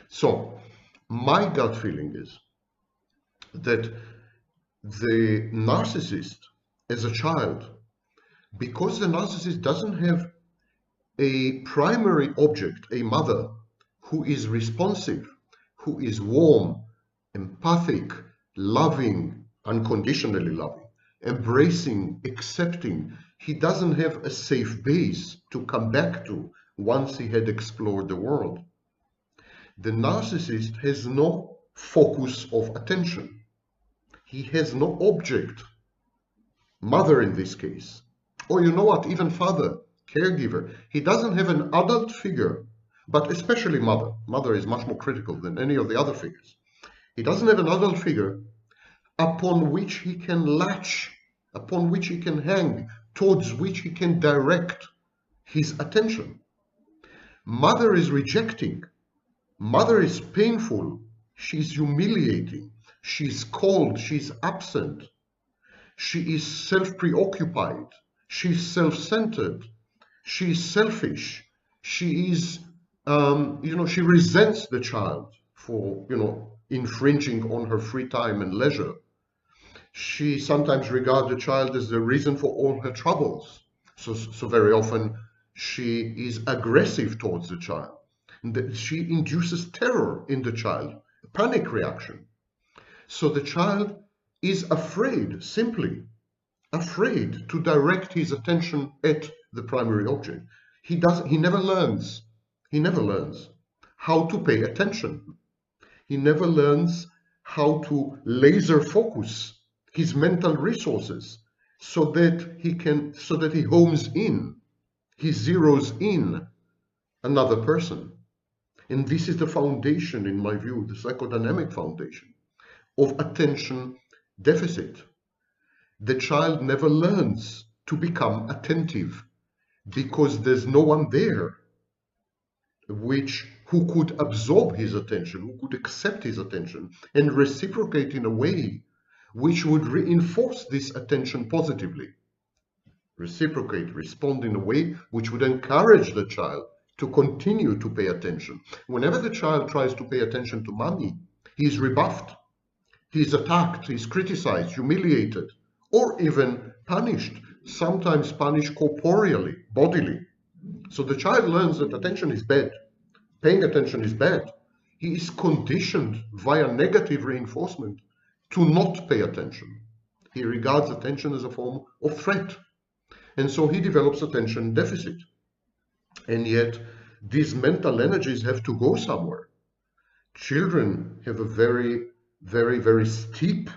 So, my gut feeling is that the narcissist as a child, because the narcissist doesn't have a primary object, a mother who is responsive, who is warm, empathic, loving, unconditionally loving, embracing, accepting, he doesn't have a safe base to come back to once he had explored the world. The narcissist has no focus of attention. He has no object, mother in this case, or you know what, even father, caregiver. He doesn't have an adult figure, but especially mother. Mother is much more critical than any of the other figures. He doesn't have an adult figure upon which he can latch, upon which he can hang, towards which he can direct his attention. Mother is rejecting. Mother is painful. She's humiliating. She's cold. She's absent. She is self-preoccupied. She's self-centered. She's selfish. She is, she resents the child for, infringing on her free time and leisure. She sometimes regards the child as the reason for all her troubles. So very often she is aggressive towards the child. She induces terror in the child, a panic reaction. So the child is afraid, simply afraid to direct his attention at the primary object. He never learns how to pay attention. He never learns how to laser focus his mental resources so that he homes in, he zeroes in another person. And this is the foundation, in my view, the psychodynamic foundation of attention deficit. The child never learns to become attentive because there's no one there who could absorb his attention, who could accept his attention and reciprocate in a way which would reinforce this attention positively. Reciprocate, respond in a way which would encourage the child to continue to pay attention. Whenever the child tries to pay attention to mommy, he is rebuffed, he is attacked, he is criticized, humiliated, or even punished, sometimes punished corporeally, bodily. So the child learns that attention is bad, paying attention is bad. He is conditioned via negative reinforcement to not pay attention. He regards attention as a form of threat. And so he develops attention deficit. And yet, these mental energies have to go somewhere. Children have a very, very, very steep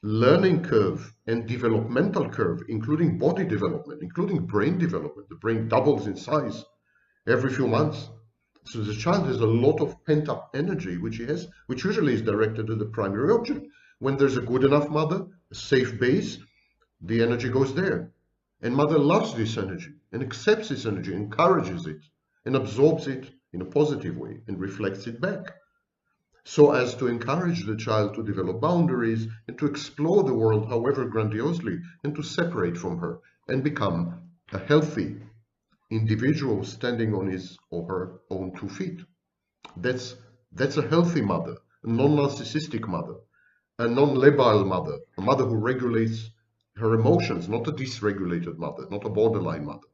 learning curve and developmental curve, including body development, including brain development. The brain doubles in size every few months. So the child has a lot of pent-up energy, which usually is directed to the primary object. When there's a good enough mother, a safe base, the energy goes there. And mother loves this energy and accepts this energy, encourages it, and absorbs it in a positive way and reflects it back, so as to encourage the child to develop boundaries and to explore the world, however grandiosely, and to separate from her and become a healthy individual standing on his or her own 2 feet. That's a healthy mother, a non-narcissistic mother, a non-labile mother, a mother who regulates her emotions, not a dysregulated mother, not a borderline mother.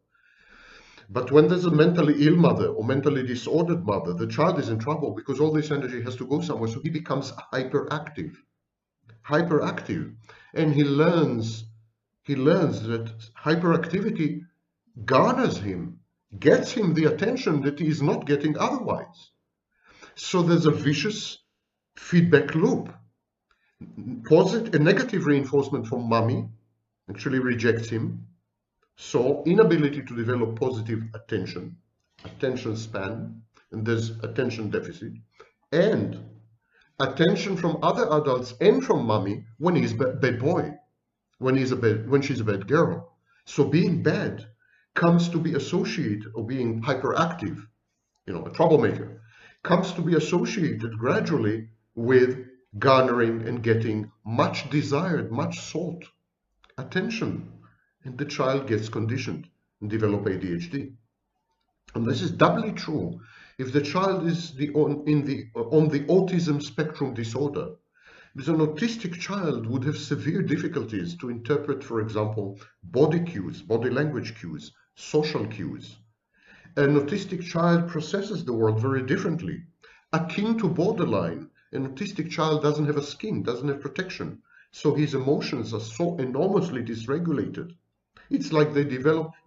But when there's a mentally ill mother or mentally disordered mother, the child is in trouble because all this energy has to go somewhere. So he becomes hyperactive, and he learns that hyperactivity garners him, gets him the attention that he is not getting otherwise. So there's a vicious feedback loop. Positive and negative reinforcement from mommy actually rejects him. So inability to develop positive attention span, and there's attention deficit, and attention from other adults and from mommy when he's a bad boy, when she's a bad girl. So being bad comes to be associated, or being hyperactive, a troublemaker, comes to be associated gradually with garnering and getting much desired, much sought attention. And the child gets conditioned and develop ADHD. And this is doubly true if the child is on the Autism Spectrum Disorder. Because an autistic child would have severe difficulties to interpret, for example, body cues, body language cues, social cues. An autistic child processes the world very differently. Akin to borderline, an autistic child doesn't have a skin, doesn't have protection, so his emotions are so enormously dysregulated. It's like the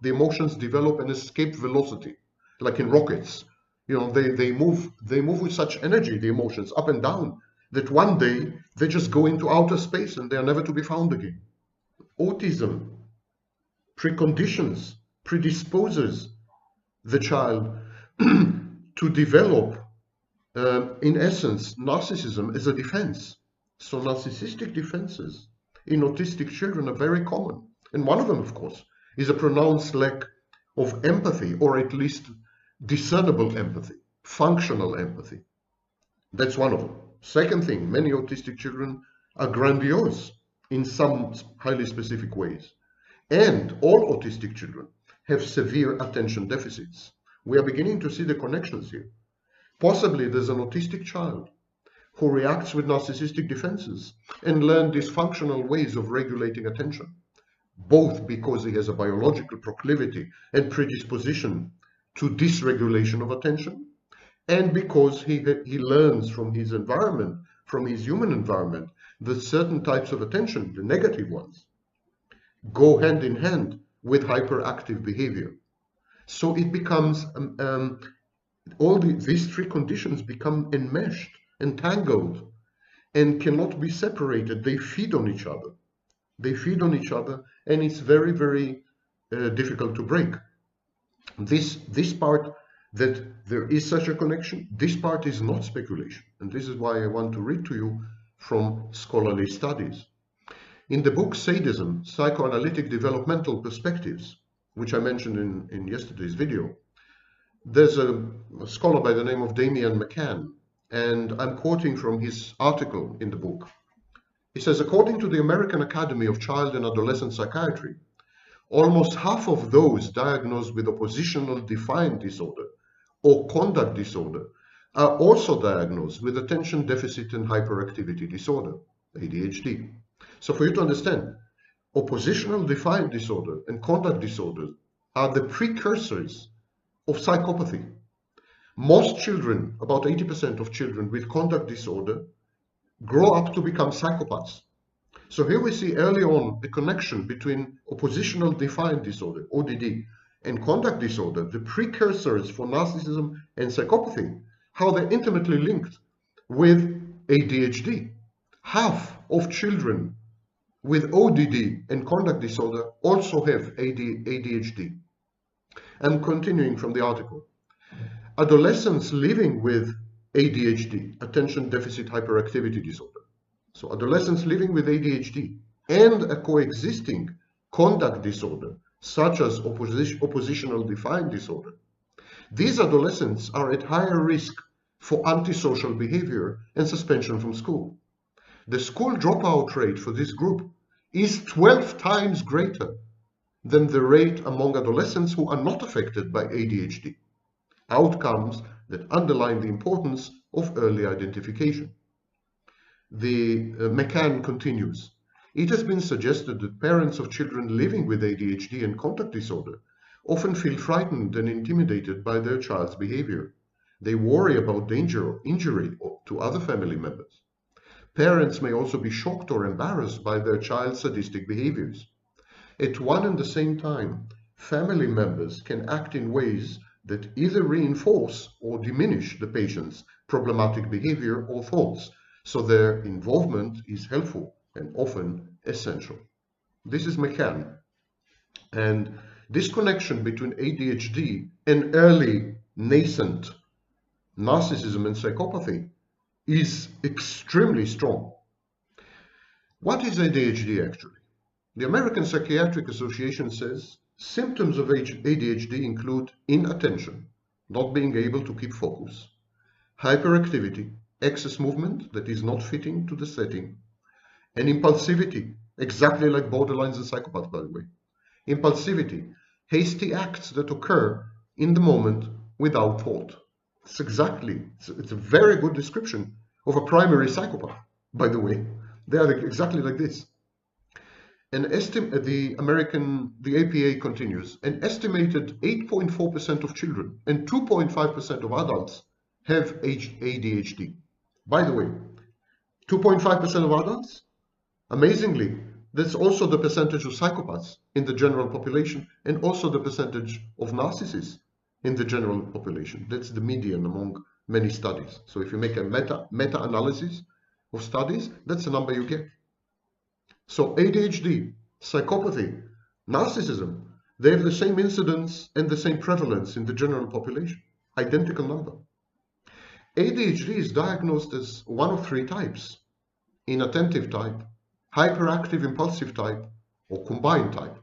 emotions develop an escape velocity, like in rockets. They move with such energy, the emotions, up and down, that one day they just go into outer space and they are never to be found again. Autism predisposes the child to develop, in essence, narcissism as a defense. So narcissistic defenses in autistic children are very common. And one of them, of course, is a pronounced lack of empathy, or at least discernible empathy, functional empathy. That's one of them. Second thing, many autistic children are grandiose in some highly specific ways. And all autistic children have severe attention deficits. We are beginning to see the connections here. Possibly there's an autistic child who reacts with narcissistic defenses and learns dysfunctional ways of regulating attention, both because he has a biological proclivity and predisposition to dysregulation of attention, and because he learns from his environment, from his human environment, that certain types of attention, the negative ones, go hand in hand with hyperactive behavior. So it becomes, these three conditions become enmeshed, entangled, and cannot be separated. They feed on each other. And it's very, very difficult to break. This part, that there is such a connection, this part is not speculation. And this is why I want to read to you from scholarly studies. In the book Sadism, Psychoanalytic Developmental Perspectives, which I mentioned in yesterday's video, there's a scholar by the name of Damian McCann, and I'm quoting from his article in the book. He says, according to the American Academy of Child and Adolescent Psychiatry, almost half of those diagnosed with oppositional defiant disorder or conduct disorder are also diagnosed with attention deficit and hyperactivity disorder, ADHD. So for you to understand, oppositional defiant disorder and conduct disorder are the precursors of psychopathy. Most children, about 80% of children with conduct disorder, grow up to become psychopaths. So here we see early on the connection between oppositional defiant disorder, ODD, and conduct disorder, the precursors for narcissism and psychopathy, how they're intimately linked with ADHD. Half of children with ODD and conduct disorder also have ADHD. I'm continuing from the article. Adolescents living with ADHD, attention deficit hyperactivity disorder. So adolescents living with ADHD and a coexisting conduct disorder, such as oppositional defiant disorder. These adolescents are at higher risk for antisocial behavior and suspension from school. The school dropout rate for this group is 12 times greater than the rate among adolescents who are not affected by ADHD. Outcomes that underline the importance of early identification. The McCann continues, it has been suggested that parents of children living with ADHD and conduct disorder often feel frightened and intimidated by their child's behavior. They worry about danger or injury to other family members. Parents may also be shocked or embarrassed by their child's sadistic behaviors. At one and the same time, family members can act in ways that either reinforce or diminish the patient's problematic behavior or thoughts, so their involvement is helpful and often essential. This is McCann. And this connection between ADHD and early nascent narcissism and psychopathy is extremely strong. What is ADHD actually? The American Psychiatric Association says symptoms of ADHD include inattention, not being able to keep focus, hyperactivity, excess movement that is not fitting to the setting, and impulsivity, exactly like borderlines and psychopaths, by the way. Impulsivity, hasty acts that occur in the moment without thought. It's a very good description of a primary psychopath, by the way. They are exactly like this. The APA continues, an estimated 8.4% of children and 2.5% of adults have ADHD. By the way, 2.5% of adults? Amazingly, that's also the percentage of psychopaths in the general population and also the percentage of narcissists in the general population. That's the median among many studies. So if you make a meta-analysis of studies, that's the number you get. So ADHD, psychopathy, narcissism, they have the same incidence and the same prevalence in the general population. Identical number. ADHD is diagnosed as one of three types: inattentive type, hyperactive impulsive type, or combined type.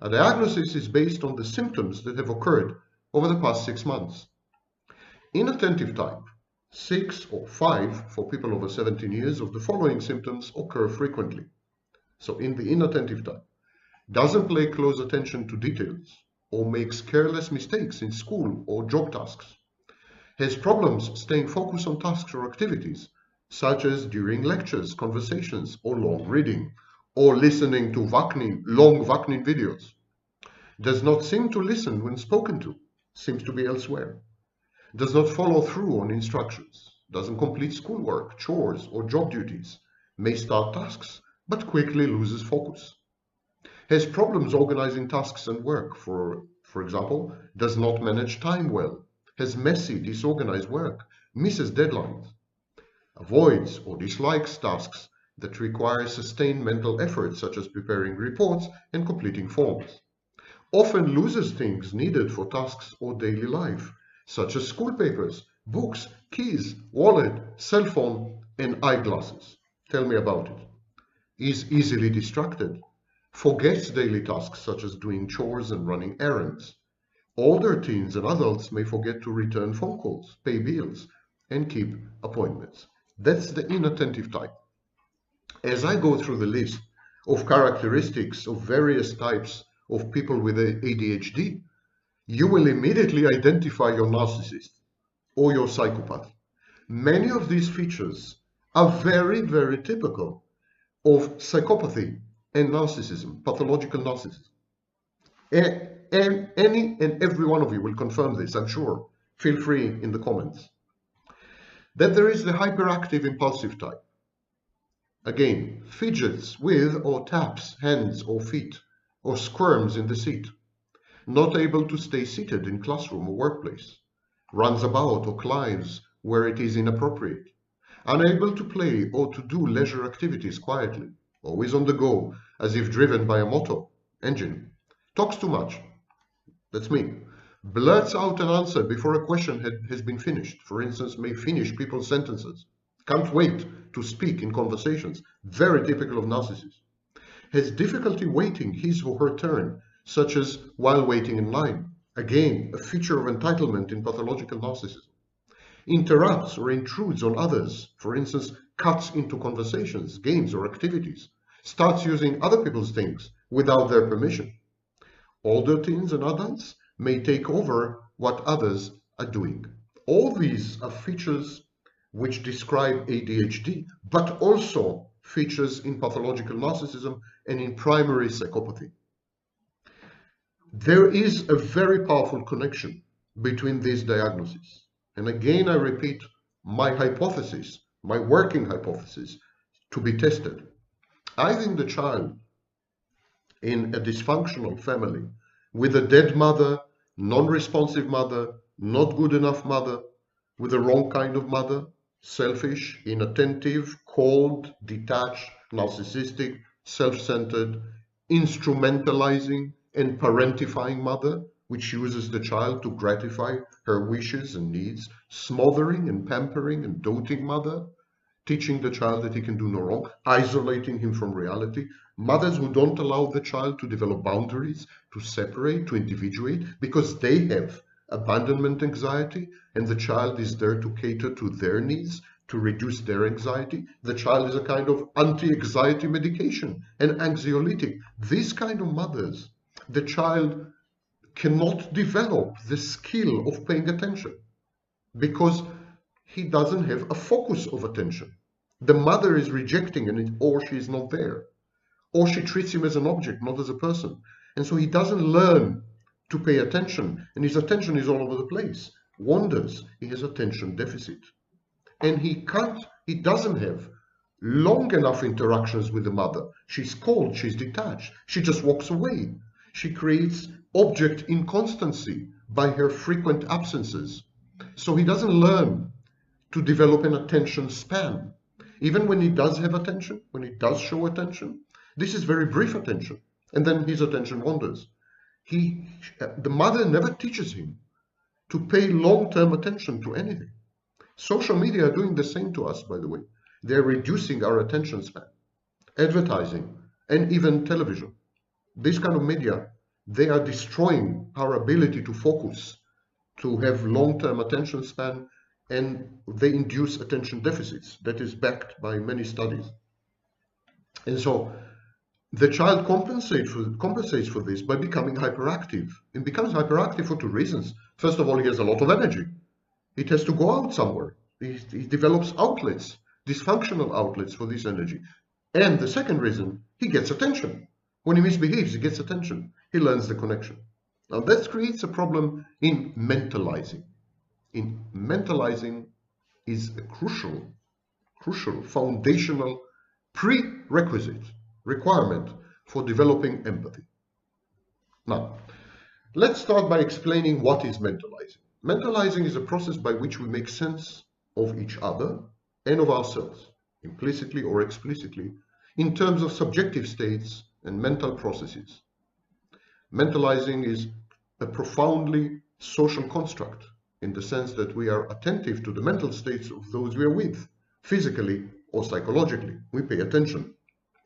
A diagnosis is based on the symptoms that have occurred over the past 6 months. Inattentive type, 6 or 5 for people over 17 years of the following symptoms occur frequently. So in the inattentive type, doesn't pay close attention to details or makes careless mistakes in school or job tasks, has problems staying focused on tasks or activities, such as during lectures, conversations, or long reading, or listening to long Vaknin videos, does not seem to listen when spoken to, seems to be elsewhere, does not follow through on instructions, doesn't complete schoolwork, chores, or job duties, may start tasks, but quickly loses focus, has problems organizing tasks and work, for example, does not manage time well, has messy, disorganized work, misses deadlines, avoids or dislikes tasks that require sustained mental effort, such as preparing reports and completing forms, often loses things needed for tasks or daily life, such as school papers, books, keys, wallet, cell phone, and eyeglasses. Tell me about it. Is easily distracted, forgets daily tasks such as doing chores and running errands. Older teens and adults may forget to return phone calls, pay bills, and keep appointments. That's the inattentive type. As I go through the list of characteristics of various types of people with ADHD, you will immediately identify your narcissist or your psychopath. Many of these features are very, very typical of psychopathy and narcissism, pathological narcissism. And any and every one of you will confirm this, I'm sure. Feel free in the comments. Then there is the hyperactive impulsive type. Again, fidgets with or taps hands or feet, or squirms in the seat. Not able to stay seated in classroom or workplace. Runs about or climbs where it is inappropriate. Unable to play or to do leisure activities quietly. Always on the go, as if driven by a motor engine. Talks too much. That's me. Blurts out an answer before a question has been finished. For instance, may finish people's sentences. Can't wait to speak in conversations. Very typical of narcissists. Has difficulty waiting his or her turn, such as while waiting in line. Again, a feature of entitlement in pathological narcissism. Interrupts or intrudes on others. For instance, cuts into conversations, games, or activities. Starts using other people's things without their permission. Older teens and adults may take over what others are doing. All these are features which describe ADHD, but also features in pathological narcissism and in primary psychopathy. There is a very powerful connection between these diagnoses. And again, I repeat my hypothesis, my working hypothesis, to be tested. I think the child in a dysfunctional family with a dead mother, non-responsive mother, not good enough mother, with the wrong kind of mother, selfish, inattentive, cold, detached, narcissistic, self-centered, instrumentalizing and parentifying mother, which uses the child to gratify her wishes and needs, smothering and pampering and doting mother, teaching the child that he can do no wrong, isolating him from reality, mothers who don't allow the child to develop boundaries, to separate, to individuate, because they have abandonment anxiety, and the child is there to cater to their needs, to reduce their anxiety. The child is a kind of anti-anxiety medication, an anxiolytic. These kind of mothers, the child cannot develop the skill of paying attention because he doesn't have a focus of attention. The mother is rejecting him, or she is not there, or she treats him as an object, not as a person. And so he doesn't learn to pay attention, and his attention is all over the place, wanders. He has attention deficit, and he doesn't have long enough interactions with the mother. She's cold, she's detached, she just walks away. She creates object inconstancy by her frequent absences. So he doesn't learn to develop an attention span. Even when he does have attention, when he does show attention, this is very brief attention, and then his attention wanders. The mother never teaches him to pay long-term attention to anything. Social media are doing the same to us, by the way. They're reducing our attention span. Advertising and even television. This kind of media, they are destroying our ability to focus, to have long-term attention span, and they induce attention deficits. That is backed by many studies. And so the child compensates for this by becoming hyperactive. It becomes hyperactive for two reasons. First of all, he has a lot of energy. It has to go out somewhere. He develops outlets, dysfunctional outlets for this energy. And the second reason, he gets attention. When he misbehaves, he gets attention. He learns the connection. Now that creates a problem in mentalizing. Mentalizing is a crucial, foundational requirement for developing empathy. Now, let's start by explaining what is mentalizing. Mentalizing is a process by which we make sense of each other and of ourselves, implicitly or explicitly, in terms of subjective states and mental processes. Mentalizing is a profoundly social construct in the sense that we are attentive to the mental states of those we are with, physically or psychologically. We pay attention.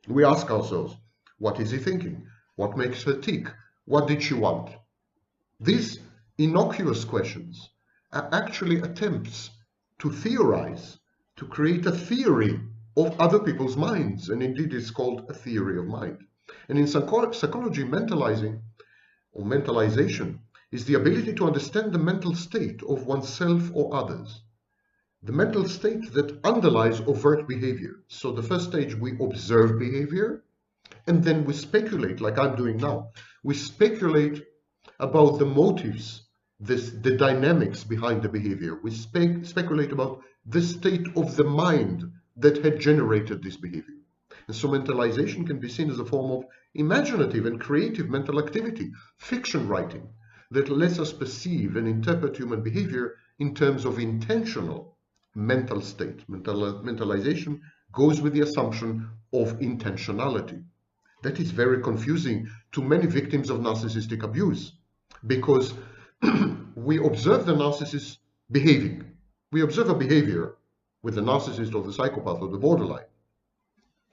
We ask ourselves, what is he thinking? What makes her tick? What did she want? These innocuous questions are actually attempts to theorize, to create a theory of other people's minds, and indeed it's called a theory of mind. And in psychology, mentalizing or mentalization is the ability to understand the mental state of oneself or others, the mental state that underlies overt behavior. So the first stage, we observe behavior, and then we speculate, like I'm doing now. We speculate about the motives, the dynamics behind the behavior. We speculate about the state of the mind that had generated this behavior. And so mentalization can be seen as a form of imaginative and creative mental activity, fiction writing, that lets us perceive and interpret human behavior in terms of intentional mental state. Mentalization goes with the assumption of intentionality. That is very confusing to many victims of narcissistic abuse, because we observe the narcissist behaving. We observe a behavior with the narcissist or the psychopath or the borderline.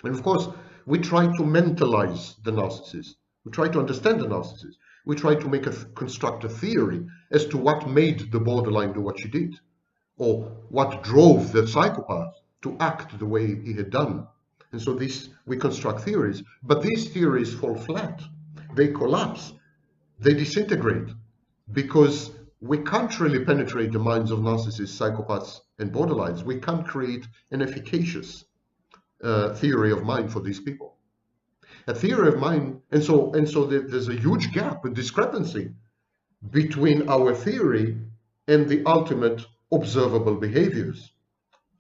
And of course, we try to mentalize the narcissist. We try to understand the narcissist. We try to construct a theory as to what made the borderline do what she did, or what drove the psychopath to act the way he had done. And so we construct theories, but these theories fall flat. They collapse. They disintegrate, because we can't really penetrate the minds of narcissists, psychopaths, and borderlines. We can't create an efficacious theory of mind for these people. A theory of mind, and so there's a huge gap, a discrepancy between our theory and the ultimate observable behaviors.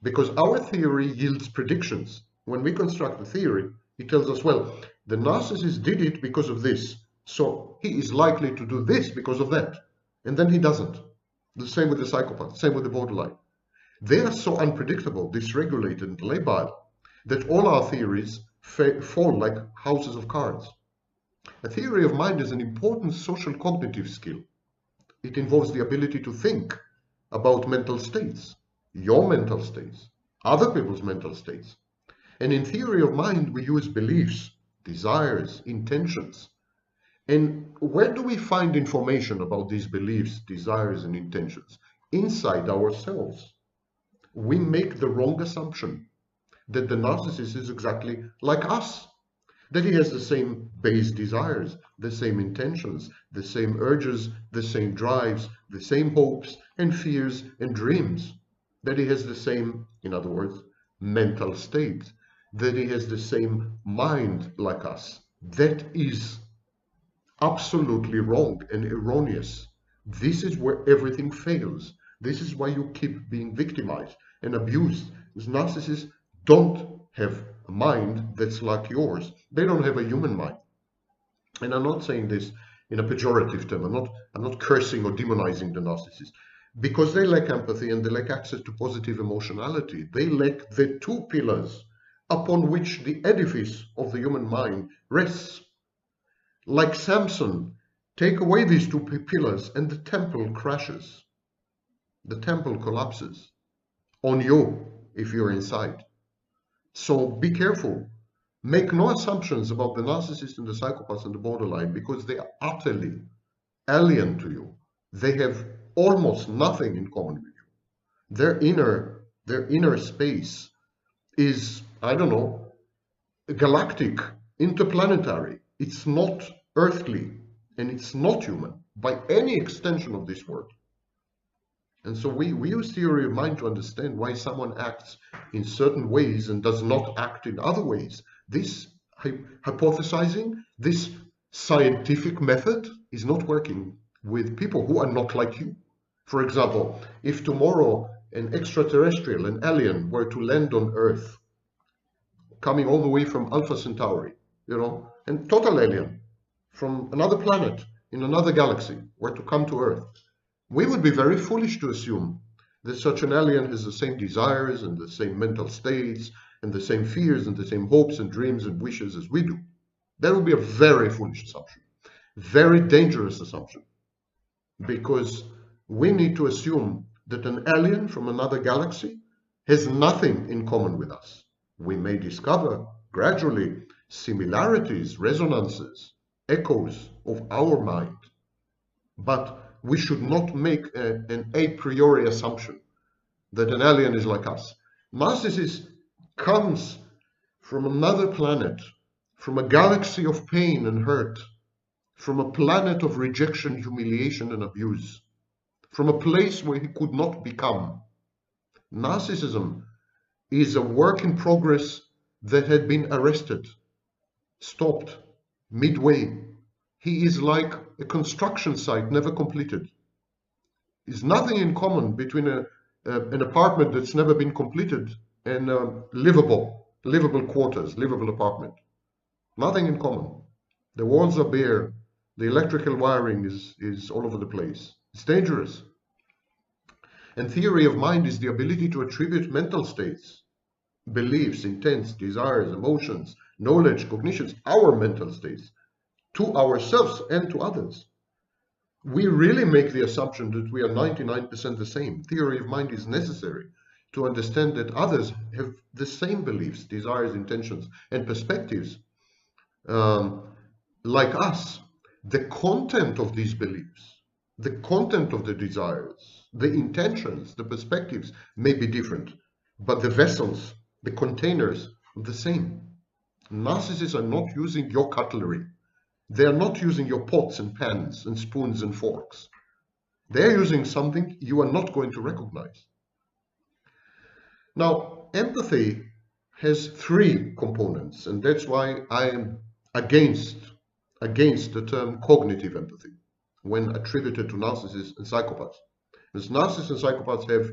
Because our theory yields predictions. When we construct a theory, it tells us, well, the narcissist did it because of this, so he is likely to do this because of that. And then he doesn't. The same with the psychopath, same with the borderline. They are so unpredictable, dysregulated, and labile that all our theories fall like houses of cards. A theory of mind is an important social cognitive skill. It involves the ability to think about mental states, your mental states, other people's mental states. And in theory of mind, we use beliefs, desires, intentions. And where do we find information about these beliefs, desires, and intentions? Inside ourselves. We make the wrong assumption that the narcissist is exactly like us, that he has the same base desires, the same intentions, the same urges, the same drives, the same hopes and fears and dreams, that he has the same, in other words, mental state, that he has the same mind like us. That is absolutely wrong and erroneous. This is where everything fails. This is why you keep being victimized and abused. Because narcissists don't have a mind that's like yours. They don't have a human mind. And I'm not saying this in a pejorative term. I'm not cursing or demonizing the narcissist. Because they lack empathy and they lack access to positive emotionality. They lack the two pillars upon which the edifice of the human mind rests. Like Samson, take away these two pillars and the temple crashes. The temple collapses on you if you're inside. So be careful. Make no assumptions about the narcissist and the psychopath and the borderline because they are utterly alien to you. They have almost nothing in common with you. Their inner space is, I don't know, galactic, interplanetary. It's not earthly and it's not human by any extension of this word. And so we use theory of mind to understand why someone acts in certain ways and does not act in other ways. This hypothesizing, this scientific method is not working with people who are not like you. For example, if tomorrow an extraterrestrial, an alien, were to land on Earth, coming all the way from Alpha Centauri, and total alien from another planet in another galaxy were to come to Earth, we would be very foolish to assume that such an alien has the same desires and the same mental states and the same fears and the same hopes and dreams and wishes as we do. That would be a very foolish assumption, very dangerous assumption, because we need to assume that an alien from another galaxy has nothing in common with us. We may discover gradually similarities, resonances, echoes of our mind, but we should not make an a priori assumption that an alien is like us. Narcissist comes from another planet, from a galaxy of pain and hurt, from a planet of rejection, humiliation, and abuse, from a place where he could not become. Narcissism is a work in progress that had been arrested, stopped, midway. He is like a construction site never completed. There's nothing in common between an apartment that's never been completed and livable quarters, livable apartment. Nothing in common. The walls are bare. The electrical wiring is all over the place. It's dangerous. And theory of mind is the ability to attribute mental states, beliefs, intents, desires, emotions, knowledge, cognitions, our mental states, to ourselves and to others. We really make the assumption that we are 99% the same. Theory of mind is necessary to understand that others have the same beliefs, desires, intentions, and perspectives like us. The content of these beliefs, the content of the desires, the intentions, the perspectives may be different, but the vessels, the containers are the same. Narcissists are not using your cutlery. They are not using your pots and pans and spoons and forks. They're using something you are not going to recognize. Now, empathy has three components, and that's why I against the term cognitive empathy when attributed to narcissists and psychopaths. Because narcissists and psychopaths have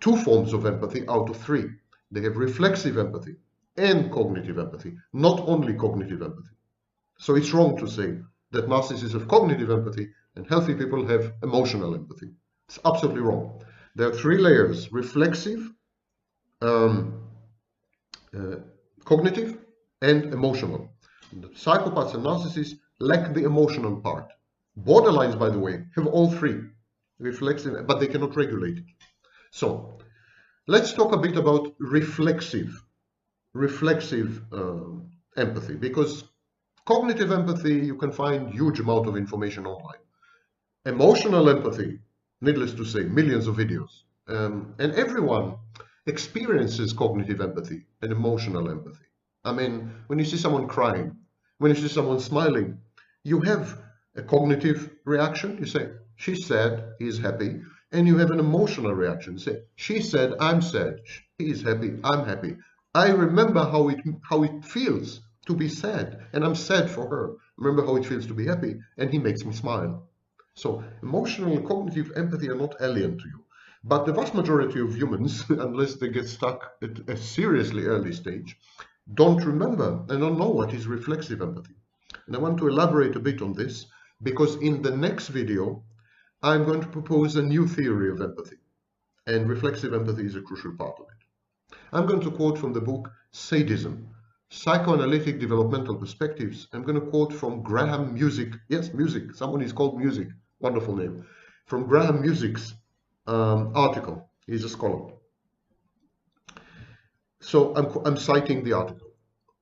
two forms of empathy out of three. They have reflexive empathy and cognitive empathy, not only cognitive empathy. So it's wrong to say that narcissists have cognitive empathy and healthy people have emotional empathy. It's absolutely wrong. There are three layers: reflexive, cognitive, and emotional. The psychopaths and narcissists lack the emotional part. Borderlines, by the way, have all three: reflexive, but they cannot regulate it. So let's talk a bit about reflexive empathy, because cognitive empathy, you can find huge amount of information online. Emotional empathy, needless to say, millions of videos. And everyone experiences cognitive empathy and emotional empathy. I mean, when you see someone crying, when you see someone smiling, you have a cognitive reaction. You say, she's sad, he's happy. And you have an emotional reaction. You say, she's sad, I'm sad. He is happy, I'm happy. I remember how it feels to be sad, and I'm sad for her. Remember how it feels to be happy, and he makes me smile. So emotional and cognitive empathy are not alien to you. But the vast majority of humans, unless they get stuck at a seriously early stage, don't remember and don't know what is reflexive empathy. And I want to elaborate a bit on this, because in the next video, I'm going to propose a new theory of empathy. And reflexive empathy is a crucial part of it. I'm going to quote from the book Sadism, Psychoanalytic Developmental Perspectives. I'm going to quote from Graham Music. Yes, Music. Someone is called Music. Wonderful name. From Graham Music's article. He's a scholar. So I'm citing the article.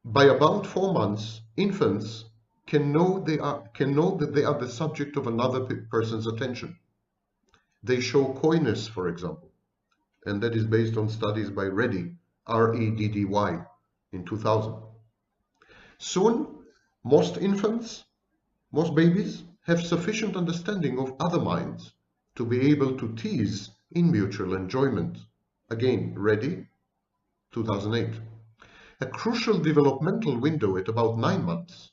By about 4 months, infants can know that they are the subject of another person's attention. They show coyness, for example, and that is based on studies by Reddy, R-E-D-D-Y, in 2000. Soon, most infants, most babies, have sufficient understanding of other minds to be able to tease in mutual enjoyment. Again, Reddy, 2008. A crucial developmental window at about 9 months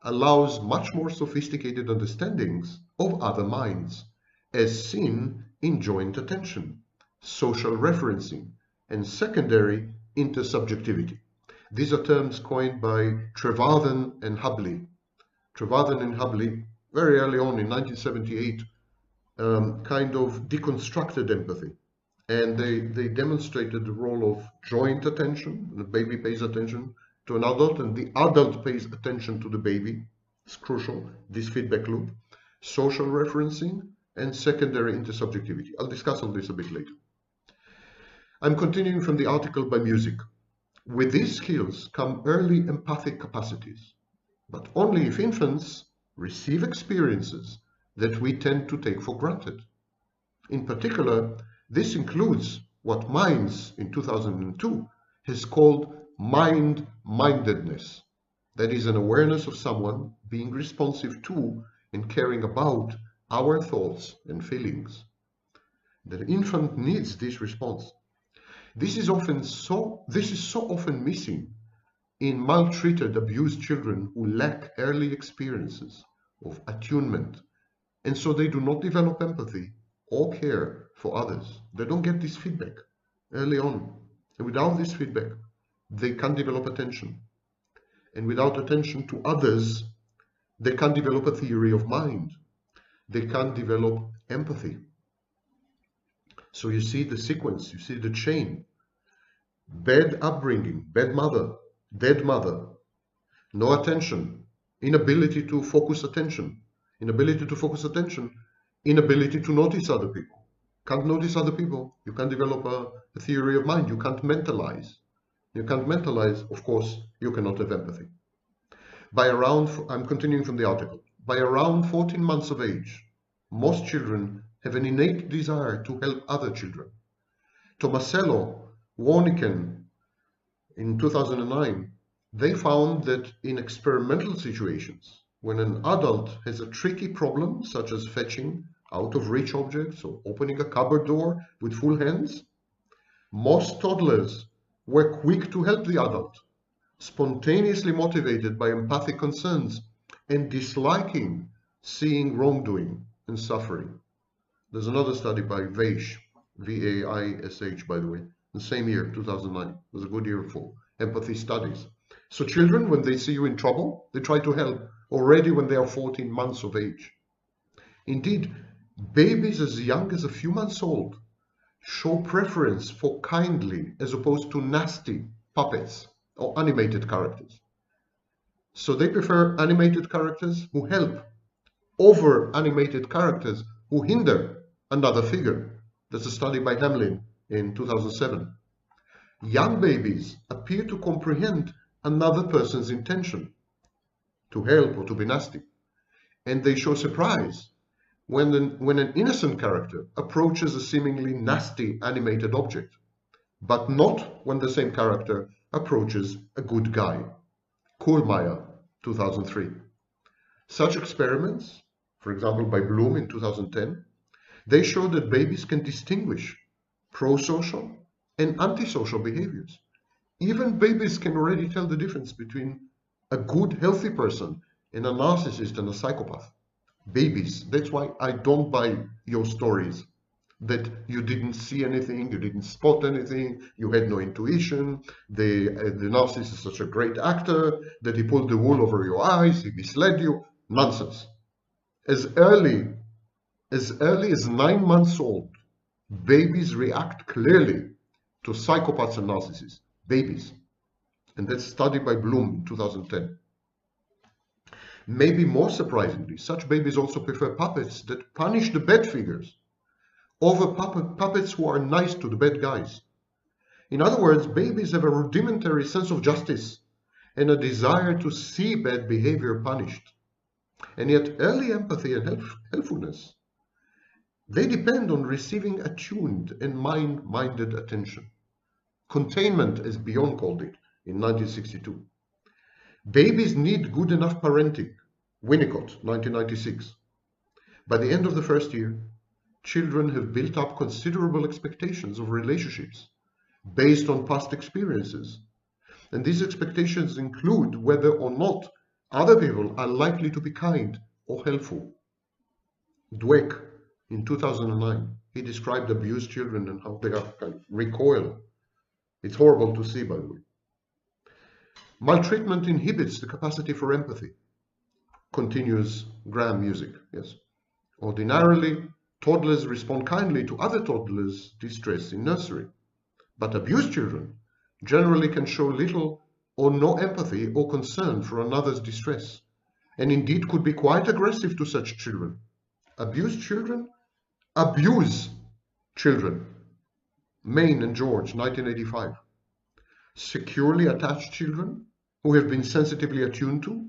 allows much more sophisticated understandings of other minds, as seen in joint attention, social referencing, and secondary intersubjectivity. These are terms coined by Trevarthen and Hubley. Trevarthen and Hubley, very early on in 1978, kind of deconstructed empathy. And they demonstrated the role of joint attention. The baby pays attention to an adult, and the adult pays attention to the baby. It's crucial, this feedback loop. Social referencing and secondary intersubjectivity. I'll discuss all this a bit later. I'm continuing from the article by Music. With these skills come early empathic capacities, but only if infants receive experiences that we tend to take for granted. In particular, this includes what Minds in 2002 has called mind-mindedness. That is an awareness of someone being responsive to and caring about our thoughts and feelings. The infant needs this response. This is so often missing in maltreated, abused children who lack early experiences of attunement, and so they do not develop empathy or care for others. They don't get this feedback early on. And without this feedback, they can't develop attention. And without attention to others, they can't develop a theory of mind. They can't develop empathy. So you see the sequence, you see the chain. Bad upbringing, bad mother, dead mother, no attention, inability to focus attention, inability to notice other people. Can't notice other people, you can't develop a theory of mind, you can't mentalize. You can't mentalize, of course, you cannot have empathy. I'm continuing from the article. By around 14 months of age, most children have an innate desire to help other children. Tomasello, Warniken, in 2009, they found that in experimental situations, when an adult has a tricky problem, such as fetching out-of-reach objects or opening a cupboard door with full hands, most toddlers were quick to help the adult, spontaneously motivated by empathic concerns and disliking seeing wrongdoing and suffering. There's another study by Vaish, V-A-I-S-H, by the way, the same year, 2009. It was a good year for empathy studies. So children, when they see you in trouble, they try to help already when they are 14 months of age. Indeed, babies as young as a few months old show preference for kindly as opposed to nasty puppets or animated characters. So they prefer animated characters who help over animated characters who hinder another figure. That's a study by Hamlin in 2007. Young babies appear to comprehend another person's intention to help or to be nasty, and they show surprise when an innocent character approaches a seemingly nasty animated object, but not when the same character approaches a good guy. Kohlmeier, 2003. Such experiments, for example by Bloom in 2010, they show that babies can distinguish prosocial and antisocial behaviors. Even babies can already tell the difference between a good, healthy person and a narcissist and a psychopath. Babies. That's why I don't buy your stories that you didn't see anything, you didn't spot anything, you had no intuition, the narcissist is such a great actor that he pulled the wool over your eyes, he misled you. Nonsense. As early as 9 months old, babies react clearly to psychopaths and narcissists. Babies. And that's studied by Bloom in 2010. Maybe more surprisingly, such babies also prefer puppets that punish the bad figures over puppets who are nice to the bad guys. In other words, babies have a rudimentary sense of justice and a desire to see bad behavior punished. And yet early empathy and helpfulness, they depend on receiving attuned and mind-minded attention. Containment, as Bion called it in 1962. Babies need good enough parenting. Winnicott, 1996. By the end of the first year, children have built up considerable expectations of relationships based on past experiences. And these expectations include whether or not other people are likely to be kind or helpful. Dweck, in 2009, he described abused children and how they are kind of recoil. It's horrible to see, by the way. Maltreatment inhibits the capacity for empathy. Continues Graham Music, yes. Ordinarily, toddlers respond kindly to other toddlers' distress in nursery, but abused children generally can show little or no empathy or concern for another's distress, and indeed could be quite aggressive to such children. Abused children abuse children. Maine and George, 1985. Securely attached children who have been sensitively attuned to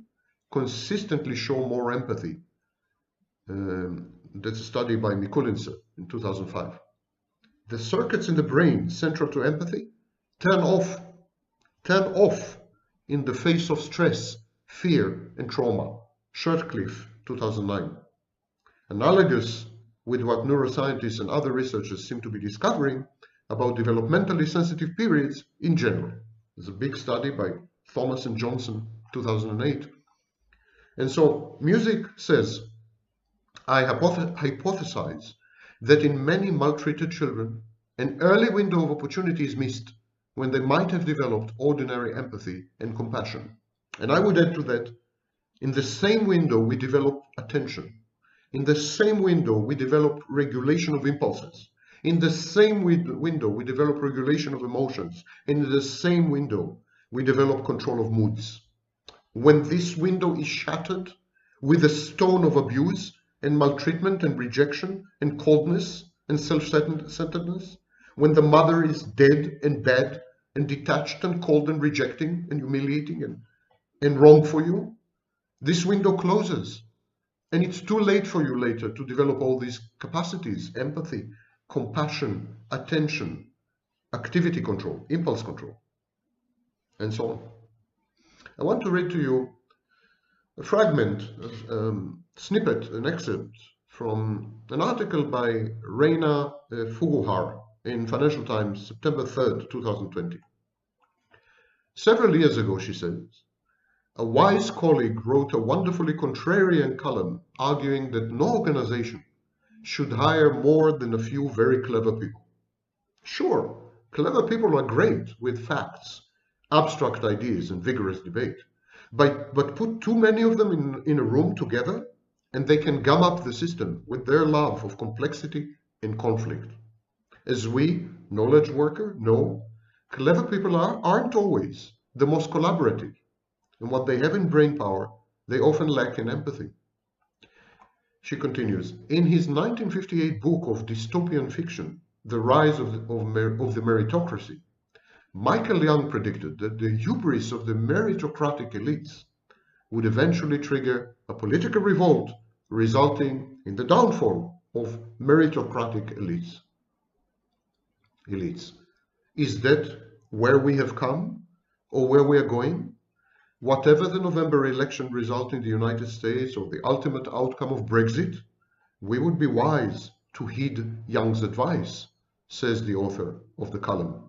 consistently show more empathy. That's a study by Mikulince in 2005. The circuits in the brain central to empathy turn off in the face of stress, fear, and trauma. Shirtcliffe, 2009. Analogous with what neuroscientists and other researchers seem to be discovering about developmentally sensitive periods in general. There's a big study by Thomas and Johnson, 2008. And so Music says, I hypothesize that in many maltreated children, an early window of opportunity is missed when they might have developed ordinary empathy and compassion. And I would add to that, in the same window we develop attention. In the same window we develop regulation of impulses. In the same window we develop regulation of emotions. In the same window we develop control of moods. When this window is shattered with a stone of abuse and maltreatment and rejection and coldness and self-centeredness, when the mother is dead and bad and detached and cold and rejecting and humiliating and wrong for you, this window closes. And it's too late for you later to develop all these capacities: empathy, compassion, attention, activity control, impulse control, and so on. I want to read to you a fragment, snippet, an excerpt from an article by Reina Fuguhar in Financial Times, September 3rd, 2020. Several years ago, she says, a wise colleague wrote a wonderfully contrarian column arguing that no organization should hire more than a few very clever people. Sure, clever people are great with facts, abstract ideas, and vigorous debate, but put too many of them in a room together, and they can gum up the system with their love of complexity and conflict. As we, knowledge worker, know, clever people aren't always the most collaborative, and what they have in brain power, they often lack in empathy. She continues, in his 1958 book of dystopian fiction, The Rise of the Meritocracy, Michael Young predicted that the hubris of the meritocratic elites would eventually trigger a political revolt resulting in the downfall of meritocratic elites. Is that where we have come or where we are going? Whatever the November election result in the United States or the ultimate outcome of Brexit, we would be wise to heed Young's advice, says the author of the column.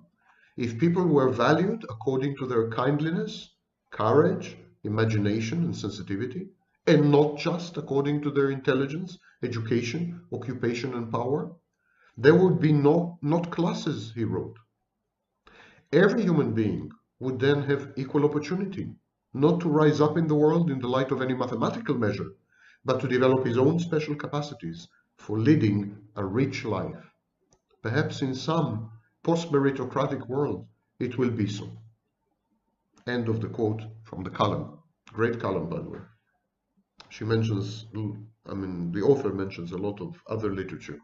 If people were valued according to their kindliness, courage, imagination, and sensitivity, and not just according to their intelligence, education, occupation, and power, there would be not classes, he wrote. Every human being would then have equal opportunity, not to rise up in the world in the light of any mathematical measure, but to develop his own special capacities for leading a rich life. Perhaps in some post-meritocratic world, it will be so. End of the quote from the column. Great column, by the way. She mentions, the author mentions a lot of other literature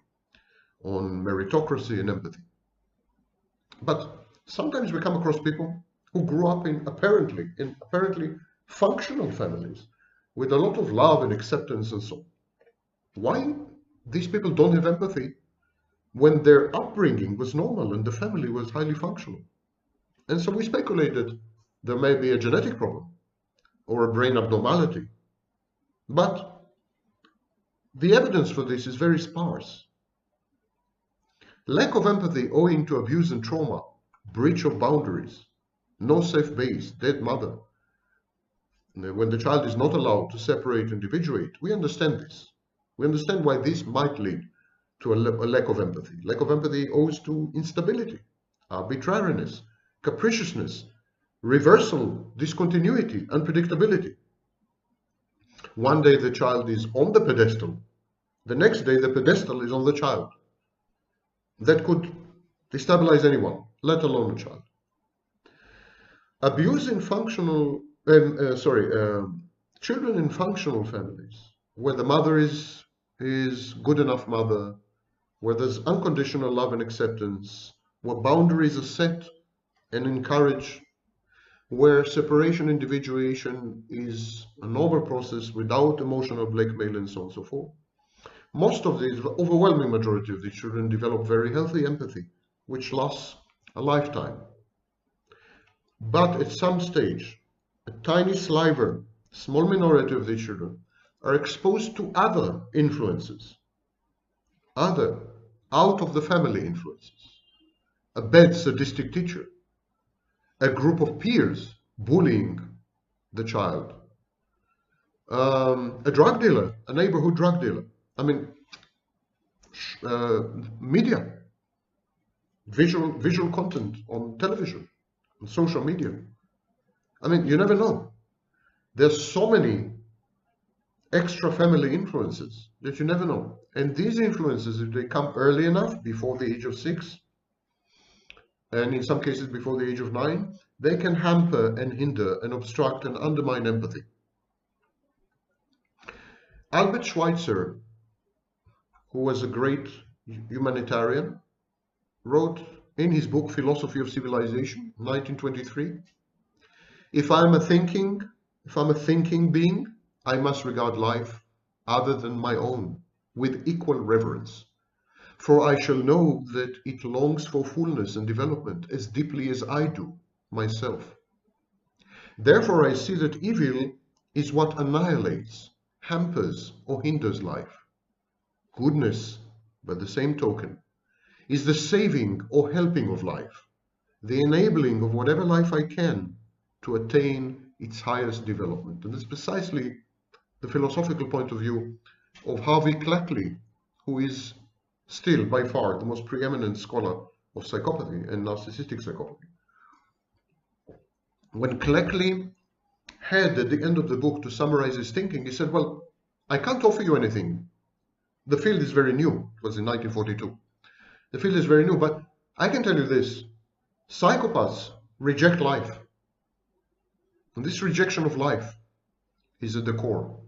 on meritocracy and empathy. But sometimes we come across people who grew up in apparently functional families with a lot of love and acceptance and so on. Why these people don't have empathy when their upbringing was normal and the family was highly functional? And so we speculated there may be a genetic problem or a brain abnormality. But the evidence for this is very sparse. Lack of empathy owing to abuse and trauma, breach of boundaries, no safe base, dead mother. When the child is not allowed to separate and individuate, we understand this. We understand why this might lead to a lack of empathy. Lack of empathy owes to instability, arbitrariness, capriciousness, reversal, discontinuity, unpredictability. One day the child is on the pedestal, the next day the pedestal is on the child. That could destabilize anyone, let alone a child. Abuse in children in functional families, where the mother is good enough mother, where there's unconditional love and acceptance, where boundaries are set and encouraged, where separation, individuation is a normal process without emotional blackmail and so on and so forth. Most of these, the overwhelming majority of these children develop very healthy empathy, which lasts a lifetime. But at some stage, a tiny sliver, small minority of these children are exposed to other influences, other out of the family influences. A bad sadistic teacher, a group of peers bullying the child, a drug dealer, a neighborhood drug dealer. Media, visual content on television, on social media. You never know. There's so many extra family influences that you never know. And these influences, if they come early enough, before the age of 6, and in some cases before the age of 9, they can hamper and hinder and obstruct and undermine empathy. Albert Schweitzer, who was a great humanitarian, wrote in his book Philosophy of Civilization, 1923, if I'm a thinking being, I must regard life other than my own with equal reverence, for I shall know that it longs for fullness and development as deeply as I do myself. Therefore I see that evil is what annihilates, hampers, or hinders life. Goodness, by the same token, is the saving or helping of life, the enabling of whatever life I can to attain its highest development. And that's precisely the philosophical point of view of Harvey Cleckley, who is still by far the most preeminent scholar of psychopathy and narcissistic psychopathy. When Cleckley had at the end of the book to summarize his thinking, he said, well, I can't offer you anything. The field is very new. It was in 1942. The field is very new, but I can tell you this. Psychopaths reject life. And this rejection of life is at the core.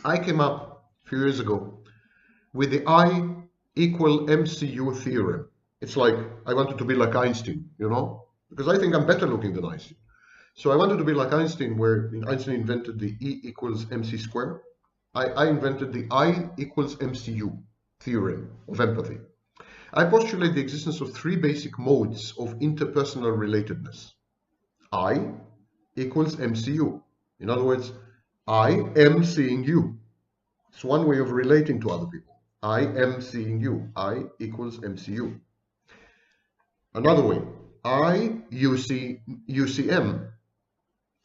I came up a few years ago with the I equal MCU theorem. It's like I wanted to be like Einstein, you know, because I think I'm better looking than Einstein. So I wanted to be like Einstein, where Einstein invented the E equals MC squared. I invented the I equals MCU theorem of empathy. I postulate the existence of three basic modes of interpersonal relatedness. I equals MCU. In other words, I am seeing you. It's one way of relating to other people. I am seeing you. I equals MCU. Another way, UCM.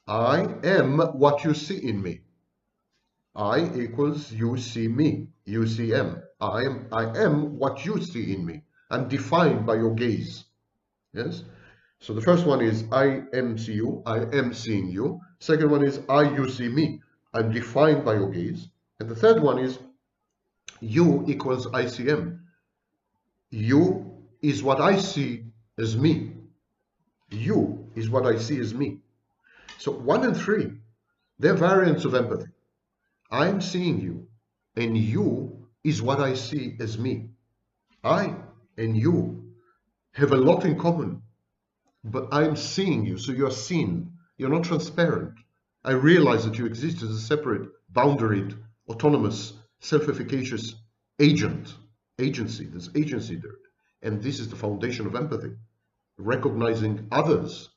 I am what you see in me. I equals you see me. UCM. I am what you see in me. I'm defined by your gaze. Yes? So the first one is I am see you. I am seeing you. Second one is you see me. I'm defined by your gaze. And the third one is you equals ICM. You is what I see as me. You is what I see as me. So 1 and 3, they're variants of empathy. I'm seeing you, and you is what I see as me. I and you have a lot in common, but I'm seeing you, so you're seen. You're not transparent. I realize that you exist as a separate, boundaried, autonomous, self-efficacious agency. There's agency there. And this is the foundation of empathy. Recognizing others.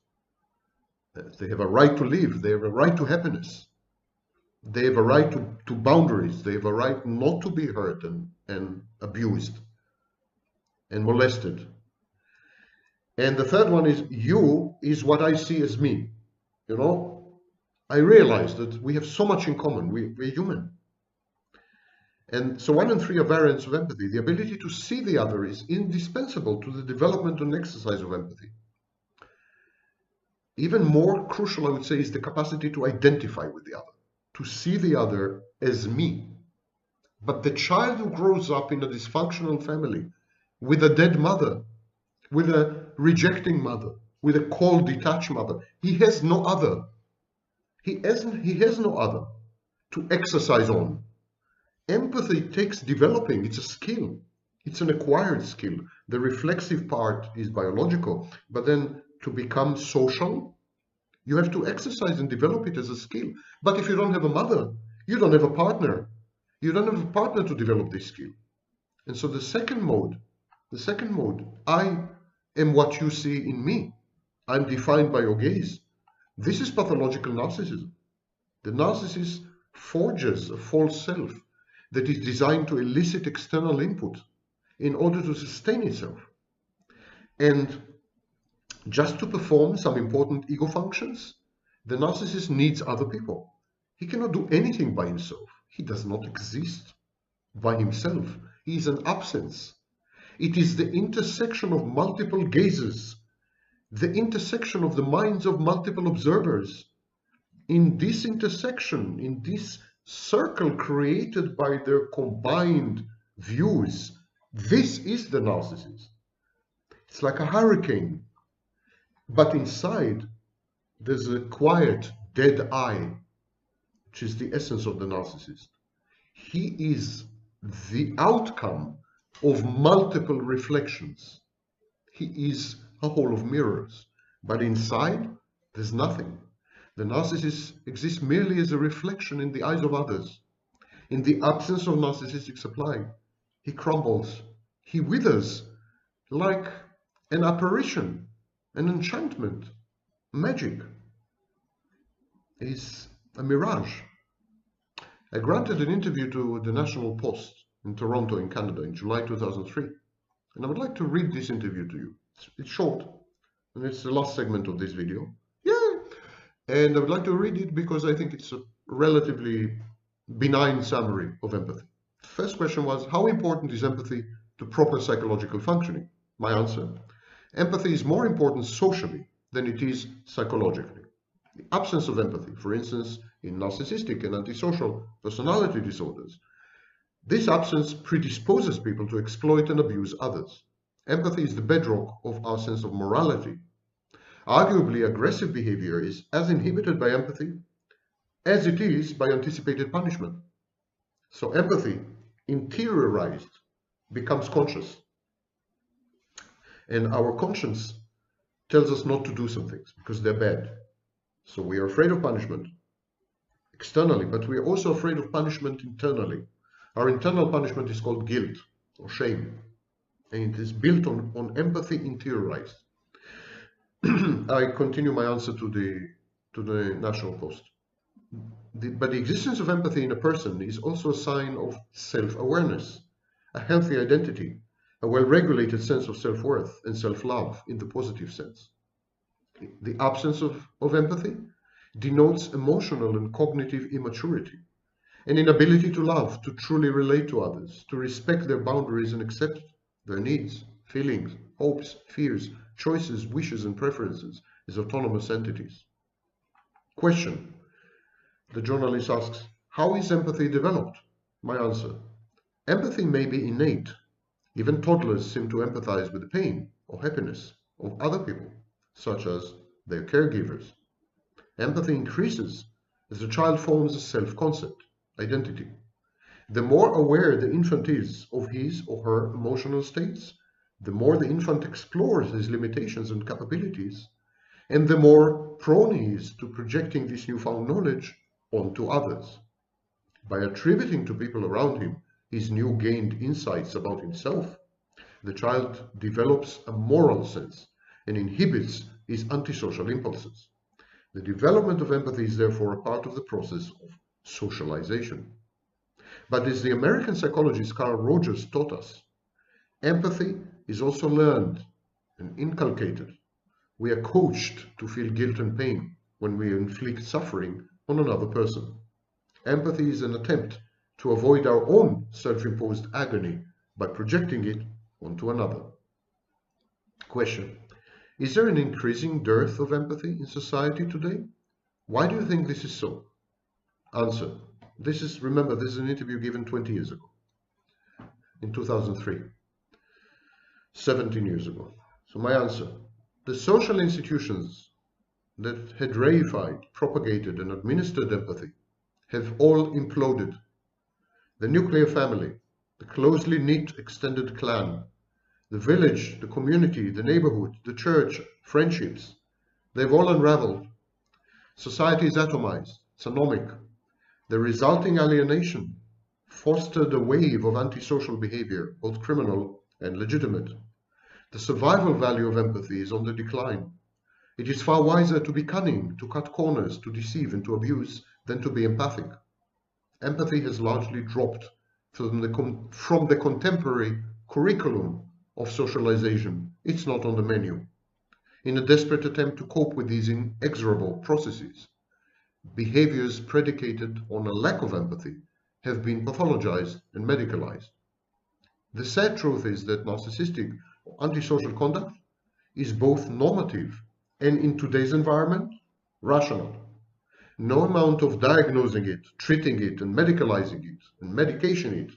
They have a right to live. They have a right to happiness. They have a right to boundaries. They have a right not to be hurt and abused and molested. And the third one is you is what I see as me. You know, I realize that we have so much in common. We're human. And so 1 and 3 are variants of empathy. The ability to see the other is indispensable to the development and exercise of empathy. Even more crucial, I would say, is the capacity to identify with the other, to see the other as me. But the child who grows up in a dysfunctional family, with a dead mother, with a rejecting mother, with a cold, detached mother, he has no other. He has no other to exercise on. Empathy takes developing. It's a skill. It's an acquired skill. The reflexive part is biological, but then to become social, you have to exercise and develop it as a skill. But if you don't have a mother, you don't have a partner. You don't have a partner to develop this skill. And so the second mode, I am what you see in me. I'm defined by your gaze. This is pathological narcissism. The narcissist forges a false self that is designed to elicit external input in order to sustain itself. And just to perform some important ego functions, the narcissist needs other people. He cannot do anything by himself. He does not exist by himself. He is an absence. It is the intersection of multiple gazes, the intersection of the minds of multiple observers. In this intersection, in this circle created by their combined views, this is the narcissist. It's like a hurricane, but inside there's a quiet, dead eye, which is the essence of the narcissist. He is the outcome of multiple reflections. He is a hall of mirrors, but inside there's nothing. The narcissist exists merely as a reflection in the eyes of others. In the absence of narcissistic supply, he crumbles, he withers like an apparition, an enchantment, magic. Is a mirage. I granted an interview to the National Post in Toronto in Canada in July 2003, and I would like to read this interview to you. It's short, and it's the last segment of this video. Yay! And I would like to read it because I think it's a relatively benign summary of empathy. The first question was, how important is empathy to proper psychological functioning? My answer, empathy is more important socially than it is psychologically. The absence of empathy, for instance, in narcissistic and antisocial personality disorders, this absence predisposes people to exploit and abuse others. Empathy is the bedrock of our sense of morality. Arguably, aggressive behavior is as inhibited by empathy as it is by anticipated punishment. So empathy, interiorized, becomes conscious. And our conscience tells us not to do some things because they're bad. So we are afraid of punishment externally, but we are also afraid of punishment internally. Our internal punishment is called guilt or shame, and it is built on empathy interiorized. I continue my answer to the National Post. But the existence of empathy in a person is also a sign of self-awareness, a healthy identity, a well-regulated sense of self-worth and self-love in the positive sense. The absence of empathy denotes emotional and cognitive immaturity, an inability to love, to truly relate to others, to respect their boundaries and accept their needs, feelings, hopes, fears, choices, wishes, and preferences as autonomous entities. Question. The journalist asks, how is empathy developed? My answer, empathy may be innate. Even toddlers seem to empathize with the pain or happiness of other people, such as their caregivers. Empathy increases as the child forms a self-concept, identity. The more aware the infant is of his or her emotional states, the more the infant explores his limitations and capabilities, and the more prone he is to projecting this newfound knowledge onto others. By attributing to people around him his new gained insights about himself, the child develops a moral sense and inhibits his antisocial impulses. The development of empathy is therefore a part of the process of socialization. But as the American psychologist Carl Rogers taught us, empathy is also learned and inculcated. We are coached to feel guilt and pain when we inflict suffering on another person. Empathy is an attempt to avoid our own self-imposed agony by projecting it onto another. Question. Is there an increasing dearth of empathy in society today? Why do you think this is so? Answer. Remember, this is an interview given 20 years ago, in 2003, 17 years ago. So my answer, the social institutions that had reified, propagated, and administered empathy have all imploded. The nuclear family, the closely knit extended clan, the village, the community, the neighborhood, the church, friendships, they've all unraveled. Society is atomized, it's anomic. The resulting alienation fostered a wave of antisocial behavior, both criminal and legitimate. The survival value of empathy is on the decline. It is far wiser to be cunning, to cut corners, to deceive, and to abuse than to be empathic. Empathy has largely dropped from the contemporary curriculum of socialization. It's not on the menu. In a desperate attempt to cope with these inexorable processes, behaviors predicated on a lack of empathy have been pathologized and medicalized. The sad truth is that narcissistic or antisocial conduct is both normative and, in today's environment, rational. No amount of diagnosing it, treating it, and medicalizing it, and medication it,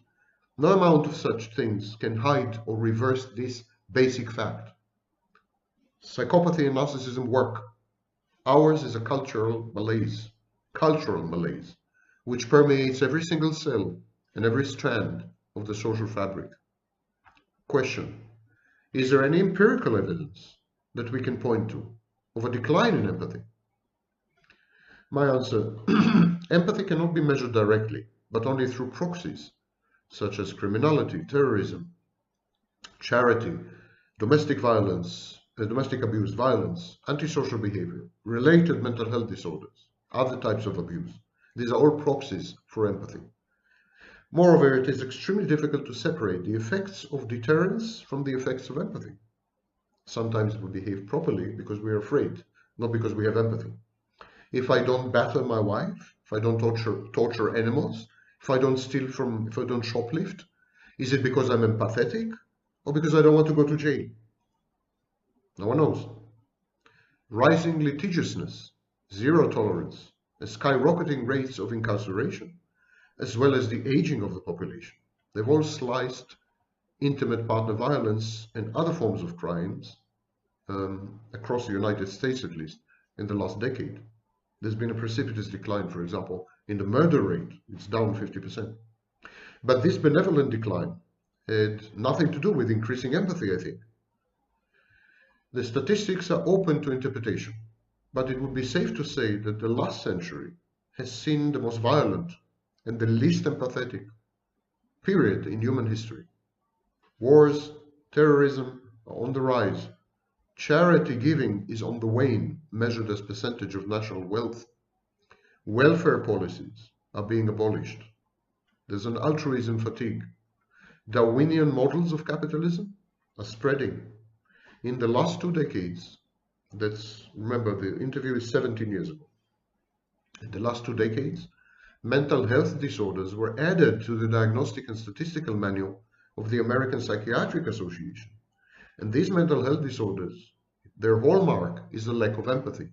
no amount of such things can hide or reverse this basic fact. Psychopathy and narcissism work. Ours is a cultural malaise, which permeates every single cell and every strand of the social fabric. Question. Is there any empirical evidence that we can point to of a decline in empathy? My answer, empathy cannot be measured directly, but only through proxies, such as criminality, terrorism, charity, domestic violence, domestic abuse, violence, antisocial behavior, related mental health disorders, other types of abuse. These are all proxies for empathy. Moreover, it is extremely difficult to separate the effects of deterrence from the effects of empathy. Sometimes we behave properly because we are afraid, not because we have empathy. if I don't batter my wife, if I don't torture animals, if I don't if I don't shoplift? Is it because I'm empathetic or because I don't want to go to jail? No one knows. Rising litigiousness, zero tolerance, and skyrocketing rates of incarceration, as well as the aging of the population. They've all sliced intimate partner violence and other forms of crimes across the United States, at least, in the last decade. There's been a precipitous decline, for example, in the murder rate. It's down 50%. But this benevolent decline had nothing to do with increasing empathy, I think. The statistics are open to interpretation, but it would be safe to say that the last century has seen the most violent and the least empathetic period in human history. Wars, terrorism are on the rise. Charity giving is on the wane, measured as percentage of national wealth. Welfare policies are being abolished. There's an altruism fatigue. Darwinian models of capitalism are spreading. In the last 2 decades, remember the interview is 17 years ago. In the last 2 decades, mental health disorders were added to the Diagnostic and Statistical Manual of the American Psychiatric Association. And these mental health disorders, their hallmark is the lack of empathy.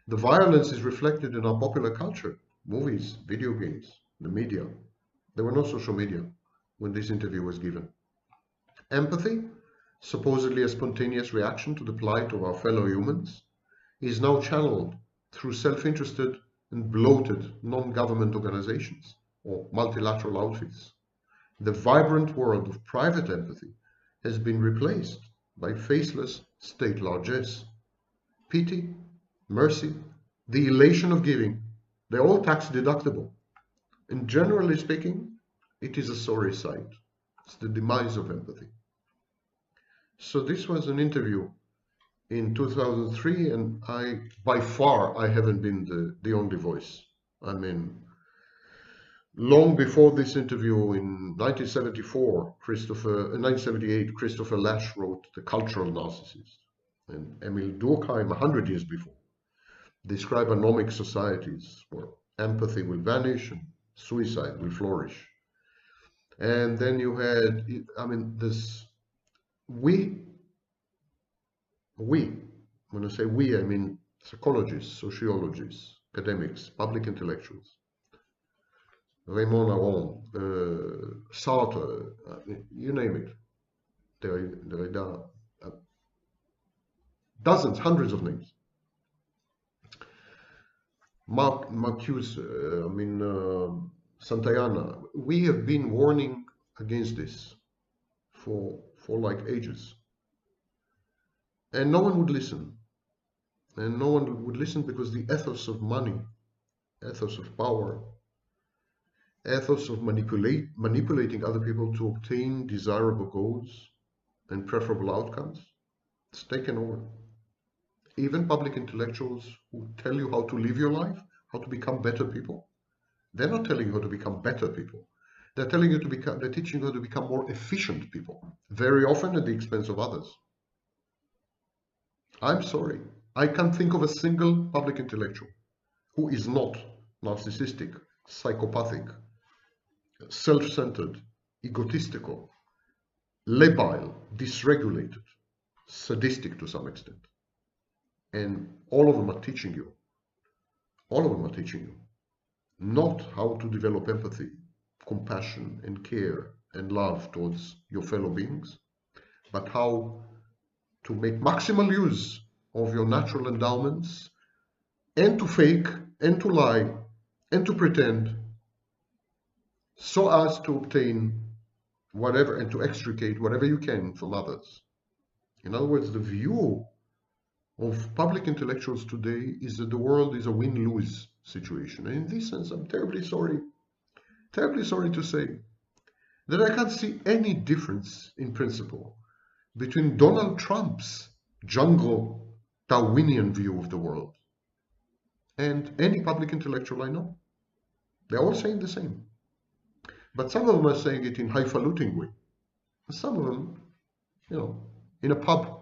The violence is reflected in our popular culture, movies, video games, the media. There were no social media when this interview was given. Empathy, supposedly a spontaneous reaction to the plight of our fellow humans, is now channeled through self-interested and bloated non-government organizations or multilateral outfits. The vibrant world of private empathy has been replaced by faceless state largesse. Pity, mercy, the elation of giving, they're all tax deductible. And generally speaking, it is a sorry sight. It's the demise of empathy. So this was an interview in 2003, and by far, I haven't been the only voice. I mean, long before this interview in 1978, Christopher Lasch wrote The Cultural Narcissist. And Emil Durkheim, 100 years before, described anomic societies where empathy will vanish and suicide will flourish. And then you had, I mean, when I say we, I mean psychologists, sociologists, academics, public intellectuals, Raymond Aron, Sartre, you name it, Derrida, dozens, hundreds of names. Marcuse, Santayana, we have been warning against this for like ages. And no one would listen. And no one would listen because the ethos of money, ethos of power, ethos of manipulating other people to obtain desirable goals and preferable outcomes, it's taken over. Even public intellectuals who tell you how to live your life, how to become better people, they're not telling you how to become better people. They're teaching you how to become more efficient people, very often at the expense of others. I'm sorry, I can't think of a single public intellectual who is not narcissistic, psychopathic, self-centered, egotistical, labile, dysregulated, sadistic to some extent. And all of them are teaching you not how to develop empathy, compassion, and care and love towards your fellow beings, but how to make maximal use of your natural endowments and to fake and to lie and to pretend so as to obtain whatever and to extricate whatever you can from others. In other words, the view of public intellectuals today is that the world is a win-lose situation. And in this sense, I'm terribly sorry to say that I can't see any difference in principle between Donald Trump's jungle Darwinian view of the world and any public intellectual I know. They're all saying the same. But some of them are saying it in highfalutin way. Some of them, in a pub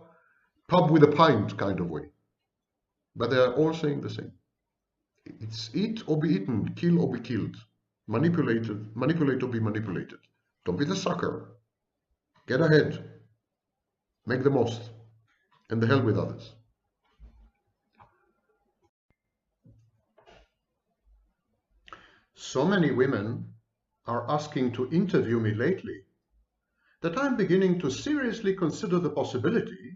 with a pint kind of way. But they are all saying the same. It's eat or be eaten, kill or be killed, manipulate or be manipulated. Don't be the sucker. Get ahead. Make the most. And the hell with others. So many women are asking to interview me lately that I'm beginning to seriously consider the possibility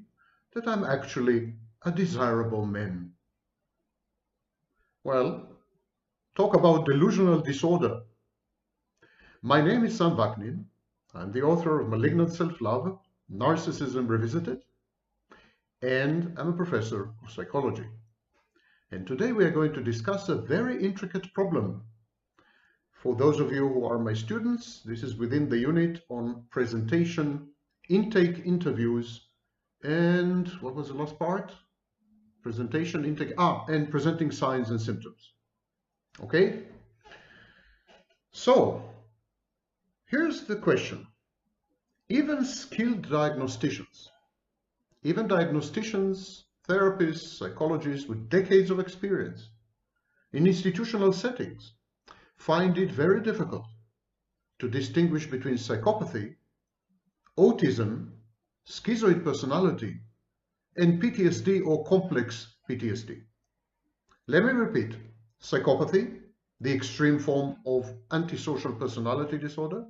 that I'm actually a desirable man. Well, talk about delusional disorder. My name is Sam Vaknin. I'm the author of Malignant Self-Love, Narcissism Revisited, and I'm a professor of psychology. And today we are going to discuss a very intricate problem. For those of you who are my students, this is within the unit on presentation, intake interviews, and what was the last part? Presentation, intake, and presenting signs and symptoms. Okay? So, here's the question. Even skilled diagnosticians, therapists, psychologists with decades of experience in institutional settings find it very difficult to distinguish between psychopathy, autism, schizoid personality, and PTSD or complex PTSD. Let me repeat: psychopathy, the extreme form of antisocial personality disorder,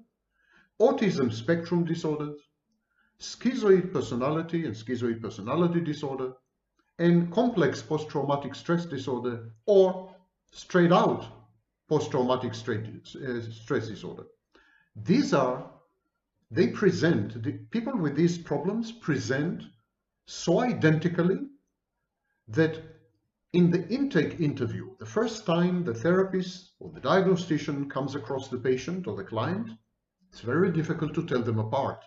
Autism Spectrum Disorder, schizoid personality and schizoid personality disorder, and complex post-traumatic stress disorder, or straight out post-traumatic stress disorder. People with these problems present so identically that in the intake interview, the first time the therapist or the diagnostician comes across the patient or the client, it's very difficult to tell them apart.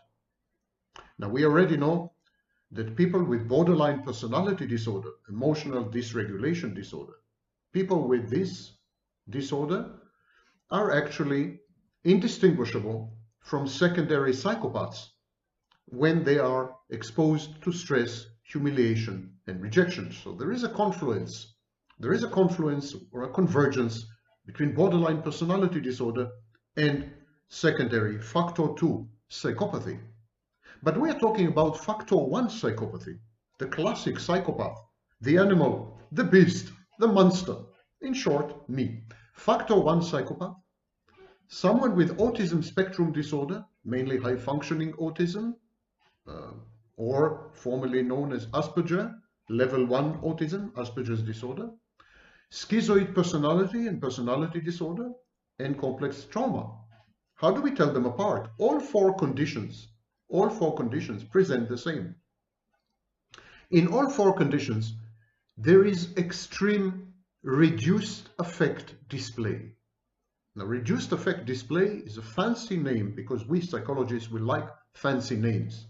Now, we already know that people with borderline personality disorder, emotional dysregulation disorder, people with this disorder are actually indistinguishable from secondary psychopaths when they are exposed to stress, humiliation, and rejection. So there is a confluence or a convergence between borderline personality disorder and secondary factor 2 psychopathy. But we are talking about factor 1 psychopathy, the classic psychopath, the animal, the beast, the monster, in short, me. Factor 1 psychopath, someone with autism spectrum disorder, mainly high-functioning autism, or formerly known as Asperger, level 1 autism, Asperger's disorder, schizoid personality and personality disorder, and complex trauma. How do we tell them apart? All four conditions present the same. In all four conditions, there is extreme reduced affect display. Now, reduced affect display is a fancy name because we psychologists, we like fancy names.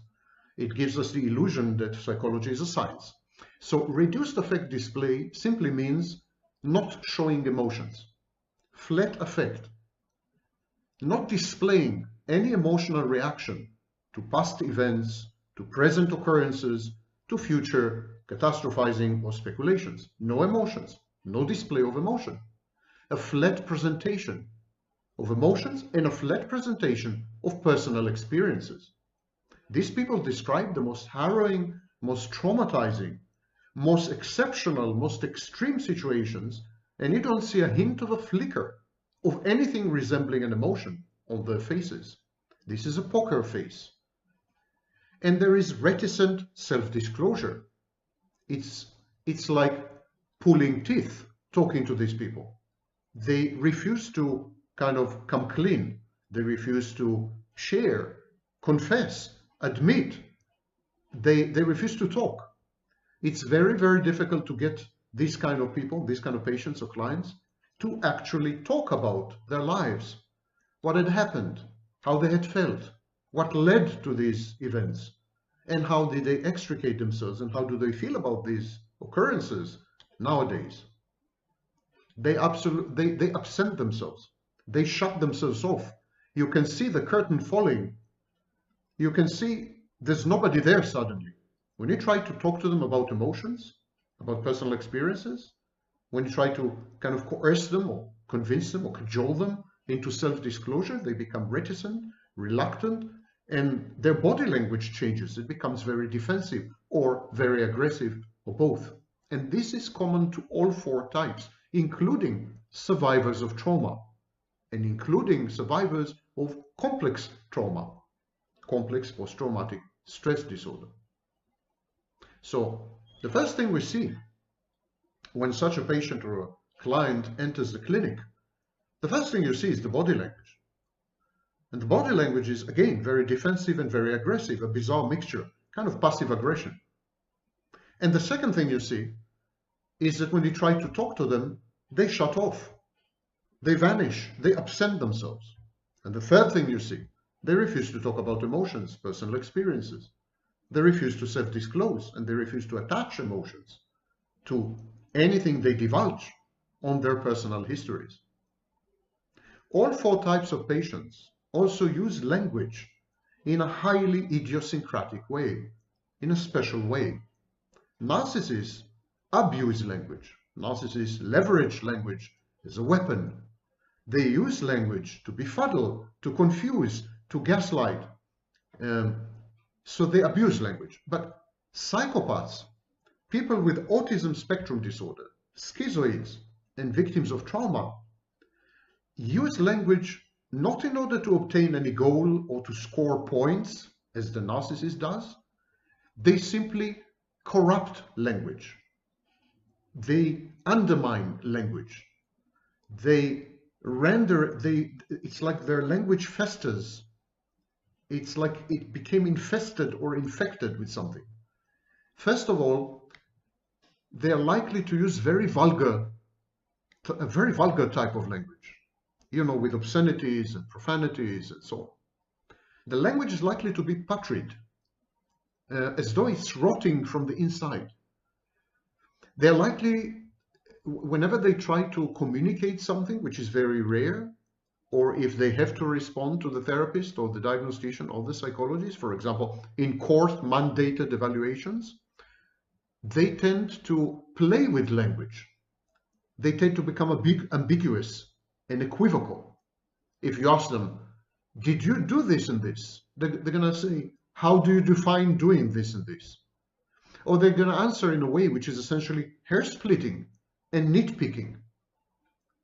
It gives us the illusion that psychology is a science. So reduced affect display simply means not showing emotions, flat affect, not displaying any emotional reaction to past events, to present occurrences, to future catastrophizing or speculations. No emotions, no display of emotion. A flat presentation of emotions and a flat presentation of personal experiences. These people describe the most harrowing, most traumatizing, most exceptional, most extreme situations, and you don't see a hint of a flicker of anything resembling an emotion on their faces. This is a poker face. And there is reticent self-disclosure. It's like pulling teeth talking to these people. They refuse to kind of come clean. They refuse to share, confess, admit. They refuse to talk. It's very, very difficult to get these kind of people, these kind of patients or clients, to actually talk about their lives, what had happened, how they had felt, what led to these events, and how did they extricate themselves, and how do they feel about these occurrences nowadays. They absent themselves. They shut themselves off. You can see the curtain falling. You can see there's nobody there suddenly. When you try to talk to them about emotions, about personal experiences, When you try to kind of coerce them or convince them or cajole them into self-disclosure, they become reticent, reluctant, and their body language changes. It becomes very defensive or very aggressive or both. And this is common to all 4 types, including survivors of trauma and including survivors of complex trauma, complex post-traumatic stress disorder. So the first thing we see when such a patient or a client enters the clinic, the first thing you see is the body language. And the body language is, again, very defensive and very aggressive, a bizarre mixture, kind of passive aggression. And the second thing you see is that when you try to talk to them, they shut off, they vanish, they absent themselves. And the third thing you see, they refuse to talk about emotions, personal experiences. They refuse to self-disclose, and they refuse to attach emotions to anything they divulge on their personal histories. All 4 types of patients also use language in a highly idiosyncratic way, in a special way. Narcissists abuse language. Narcissists leverage language as a weapon. They use language to befuddle, to confuse, to gaslight. So they abuse language. But psychopaths, people with autism spectrum disorder, schizoids, and victims of trauma use language not in order to obtain any goal or to score points, as the narcissist does. They simply corrupt language. They undermine language. They render, it's like their language festers. It's like it became infested or infected with something. First of all, they are likely to use a very vulgar type of language, you know, with obscenities and profanities and so on. The language is likely to be putrid, as though it's rotting from the inside. They're likely, whenever they try to communicate something, which is very rare, or if they have to respond to the therapist or the diagnostician or the psychologist, for example, in court mandated evaluations, they tend to play with language. They tend to become a bit ambiguous and equivocal. If you ask them, did you do this and this? They're going to say, how do you define doing this and this? Or they're going to answer in a way which is essentially hair-splitting and nitpicking,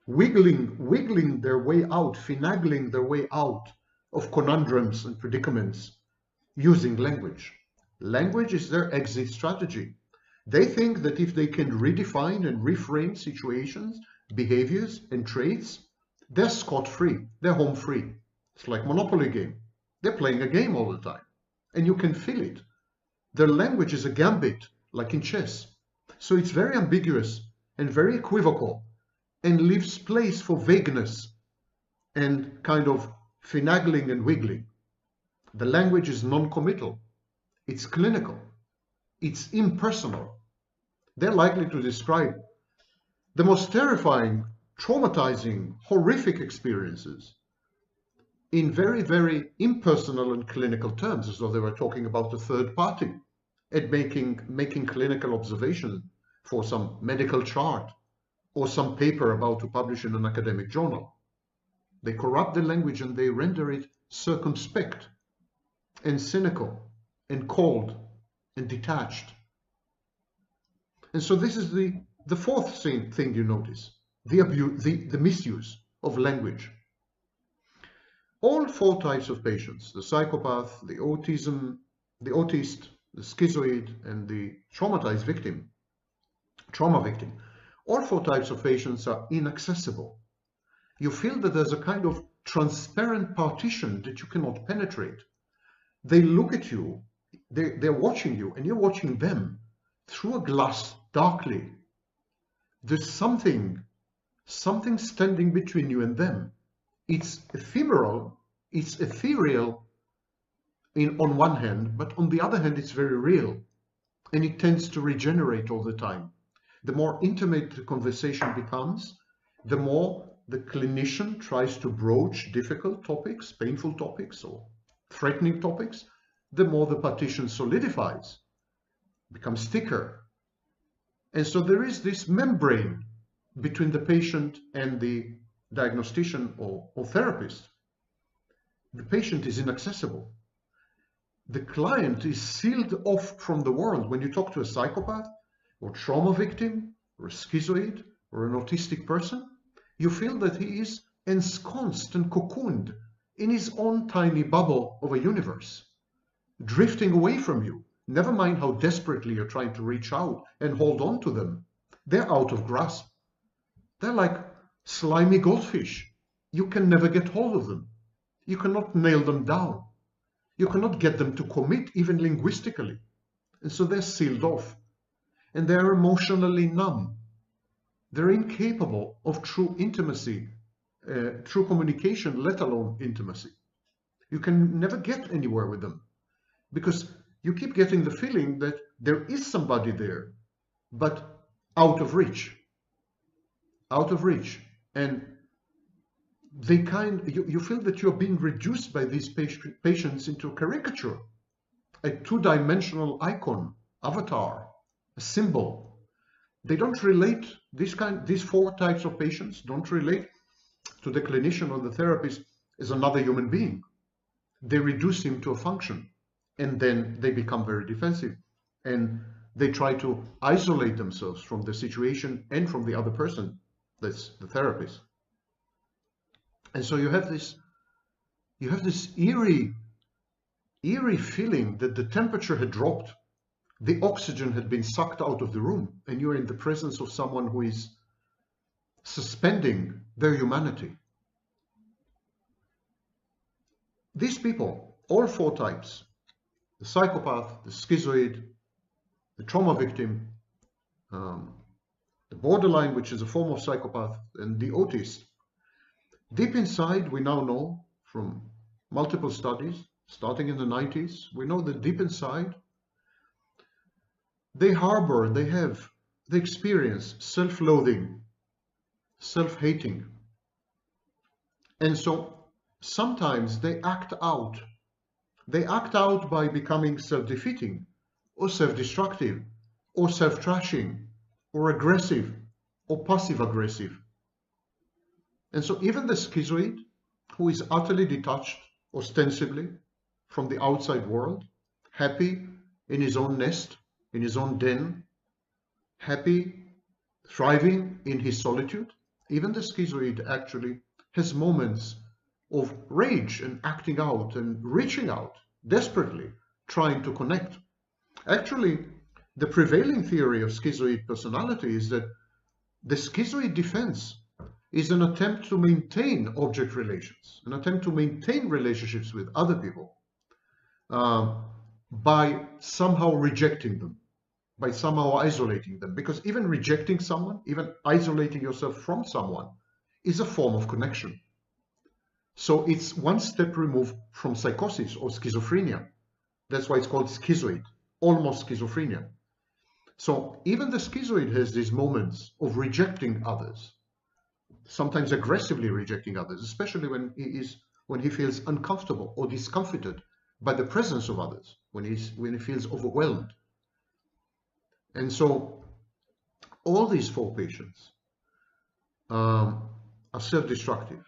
wiggling their way out, finagling their way out of conundrums and predicaments using language. Language is their exit strategy. They think that if they can redefine and reframe situations, behaviors, and traits, they're scot-free, they're home free. It's like Monopoly game. They're playing a game all the time, and you can feel it. Their language is a gambit, like in chess. So it's very ambiguous and very equivocal, and leaves place for vagueness and kind of finagling and wiggling. The language is non-committal. It's clinical. It's impersonal. They're likely to describe the most terrifying, traumatizing, horrific experiences in very, very impersonal and clinical terms, as though they were talking about a third party and making clinical observation for some medical chart or some paper about to publish in an academic journal. They corrupt the language and they render it circumspect and cynical and cold and detached. And so this is the fourth thing you notice, the misuse of language. All 4 types of patients, the psychopath, the autism, the autist, the schizoid, and the traumatized victim, trauma victim, all 4 types of patients are inaccessible. You feel that there's a kind of transparent partition that you cannot penetrate. They look at you, they're watching you, and you're watching them through a glass darkly. There's something standing between you and them. It's ephemeral, it's ethereal on one hand, but on the other hand, it's very real, and it tends to regenerate all the time. The more intimate the conversation becomes, the more the clinician tries to broach difficult topics, painful topics, or threatening topics, the more the partition solidifies, becomes thicker. And so there is this membrane between the patient and the diagnostician or therapist. The patient is inaccessible. The client is sealed off from the world. When you talk to a psychopath or trauma victim or a schizoid or an autistic person, you feel that he is ensconced and cocooned in his own tiny bubble of a universe, drifting away from you. Never mind how desperately you're trying to reach out and hold on to them. They're out of grasp. They're like slimy goldfish. You can never get hold of them. You cannot nail them down. You cannot get them to commit, even linguistically. And so they're sealed off. And they're emotionally numb. They're incapable of true intimacy, true communication, let alone intimacy. You can never get anywhere with them because you keep getting the feeling that there is somebody there, but out of reach. Out of reach. And you feel that you're being reduced by these patients into a caricature, a two-dimensional icon, avatar, a symbol. They don't relate, these four types of patients don't relate to the clinician or the therapist as another human being. They reduce him to a function, and then they become very defensive, and they try to isolate themselves from the situation and from the other person, that's the therapist. And so you have this eerie feeling that the temperature had dropped, the oxygen had been sucked out of the room, and you're in the presence of someone who is suspending their humanity. These people, all four types, the psychopath, the schizoid, the trauma victim, the borderline, which is a form of psychopath, and the autist, deep inside, we now know from multiple studies, starting in the 90s, we know that deep inside, they experience self-loathing, self-hating. And so sometimes they act out. They act out by becoming self-defeating or self-destructive or self-trashing or aggressive or passive-aggressive. And so even the schizoid, who is utterly detached, ostensibly, from the outside world, happy in his own nest, in his own den, happy, thriving in his solitude, even the schizoid actually has moments of rage and acting out and reaching out, desperately trying to connect. Actually, the prevailing theory of schizoid personality is that the schizoid defense is an attempt to maintain object relations, an attempt to maintain relationships with other people by somehow rejecting them, by somehow isolating them. Because even rejecting someone, even isolating yourself from someone, is a form of connection. So it's one step removed from psychosis or schizophrenia. That's why it's called schizoid, almost schizophrenia. So even the schizoid has these moments of rejecting others, sometimes aggressively rejecting others, especially when he feels uncomfortable or discomfited by the presence of others, when he feels overwhelmed. And so all these four patients are self-destructive,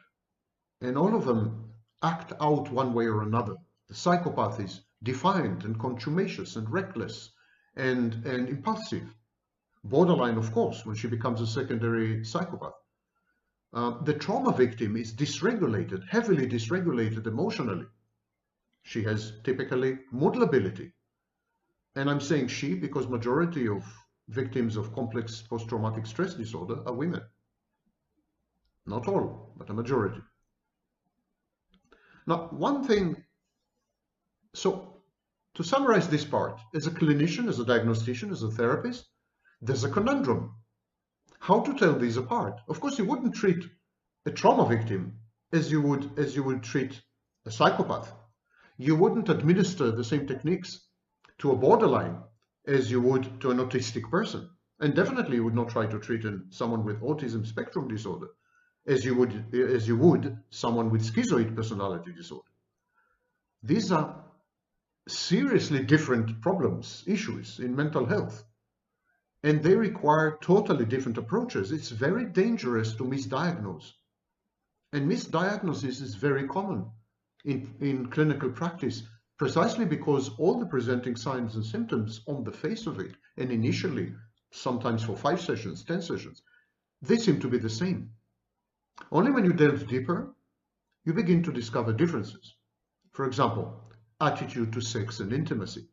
and all of them act out one way or another. The psychopath is defiant and contumacious and reckless and impulsive. Borderline, of course, when she becomes a secondary psychopath. The trauma victim is dysregulated, heavily dysregulated emotionally. She has typically mood lability. And I'm saying she because majority of victims of complex post-traumatic stress disorder are women. Not all, but a majority. Now, one thing, so to summarize this part, as a clinician, as a diagnostician, as a therapist, there's a conundrum. How to tell these apart? Of course, you wouldn't treat a trauma victim as you would treat a psychopath. You wouldn't administer the same techniques to a borderline as you would to an autistic person. And definitely you would not try to treat someone with autism spectrum disorder as you would someone with schizoid personality disorder. These are seriously different problems, issues in mental health. and they require totally different approaches. It's very dangerous to misdiagnose. And misdiagnosis is very common in clinical practice, precisely because all the presenting signs and symptoms on the face of it, and initially, sometimes for 5 sessions, 10 sessions, they seem to be the same. Only when you delve deeper, you begin to discover differences. For example, attitude to sex and intimacy.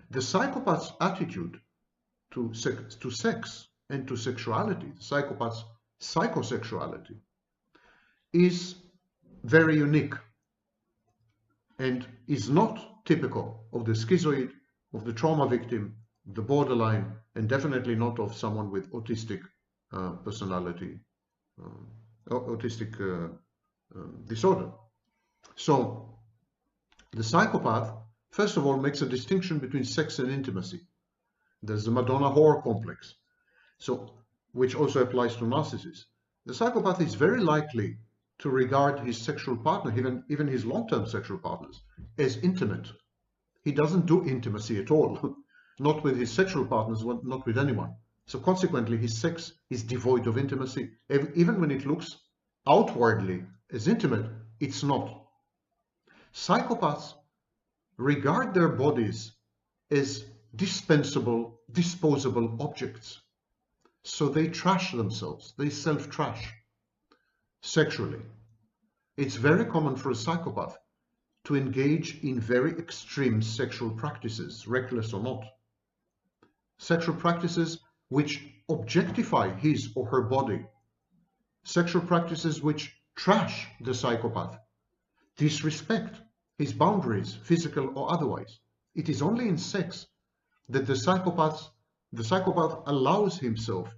The psychopath's attitude to sex and to sexuality, the psychopath's psychosexuality, is very unique and is not typical of the schizoid, of the trauma victim, the borderline, and definitely not of someone with autistic personality, autistic disorder. So the psychopath, first of all, makes a distinction between sex and intimacy. There's the Madonna whore complex, which also applies to narcissists. The psychopath is very likely to regard his sexual partner, even his long-term sexual partners, as intimate. He doesn't do intimacy at all, not with his sexual partners, not with anyone. So consequently, his sex is devoid of intimacy. Even when it looks outwardly as intimate, it's not. Psychopaths regard their bodies as dispensable, disposable objects. So they trash themselves, they self-trash sexually. It's very common for a psychopath to engage in very extreme sexual practices, reckless or not. Sexual practices which objectify his or her body. Sexual practices which trash the psychopath, disrespect his boundaries, physical or otherwise. It is only in sex that the psychopath allows himself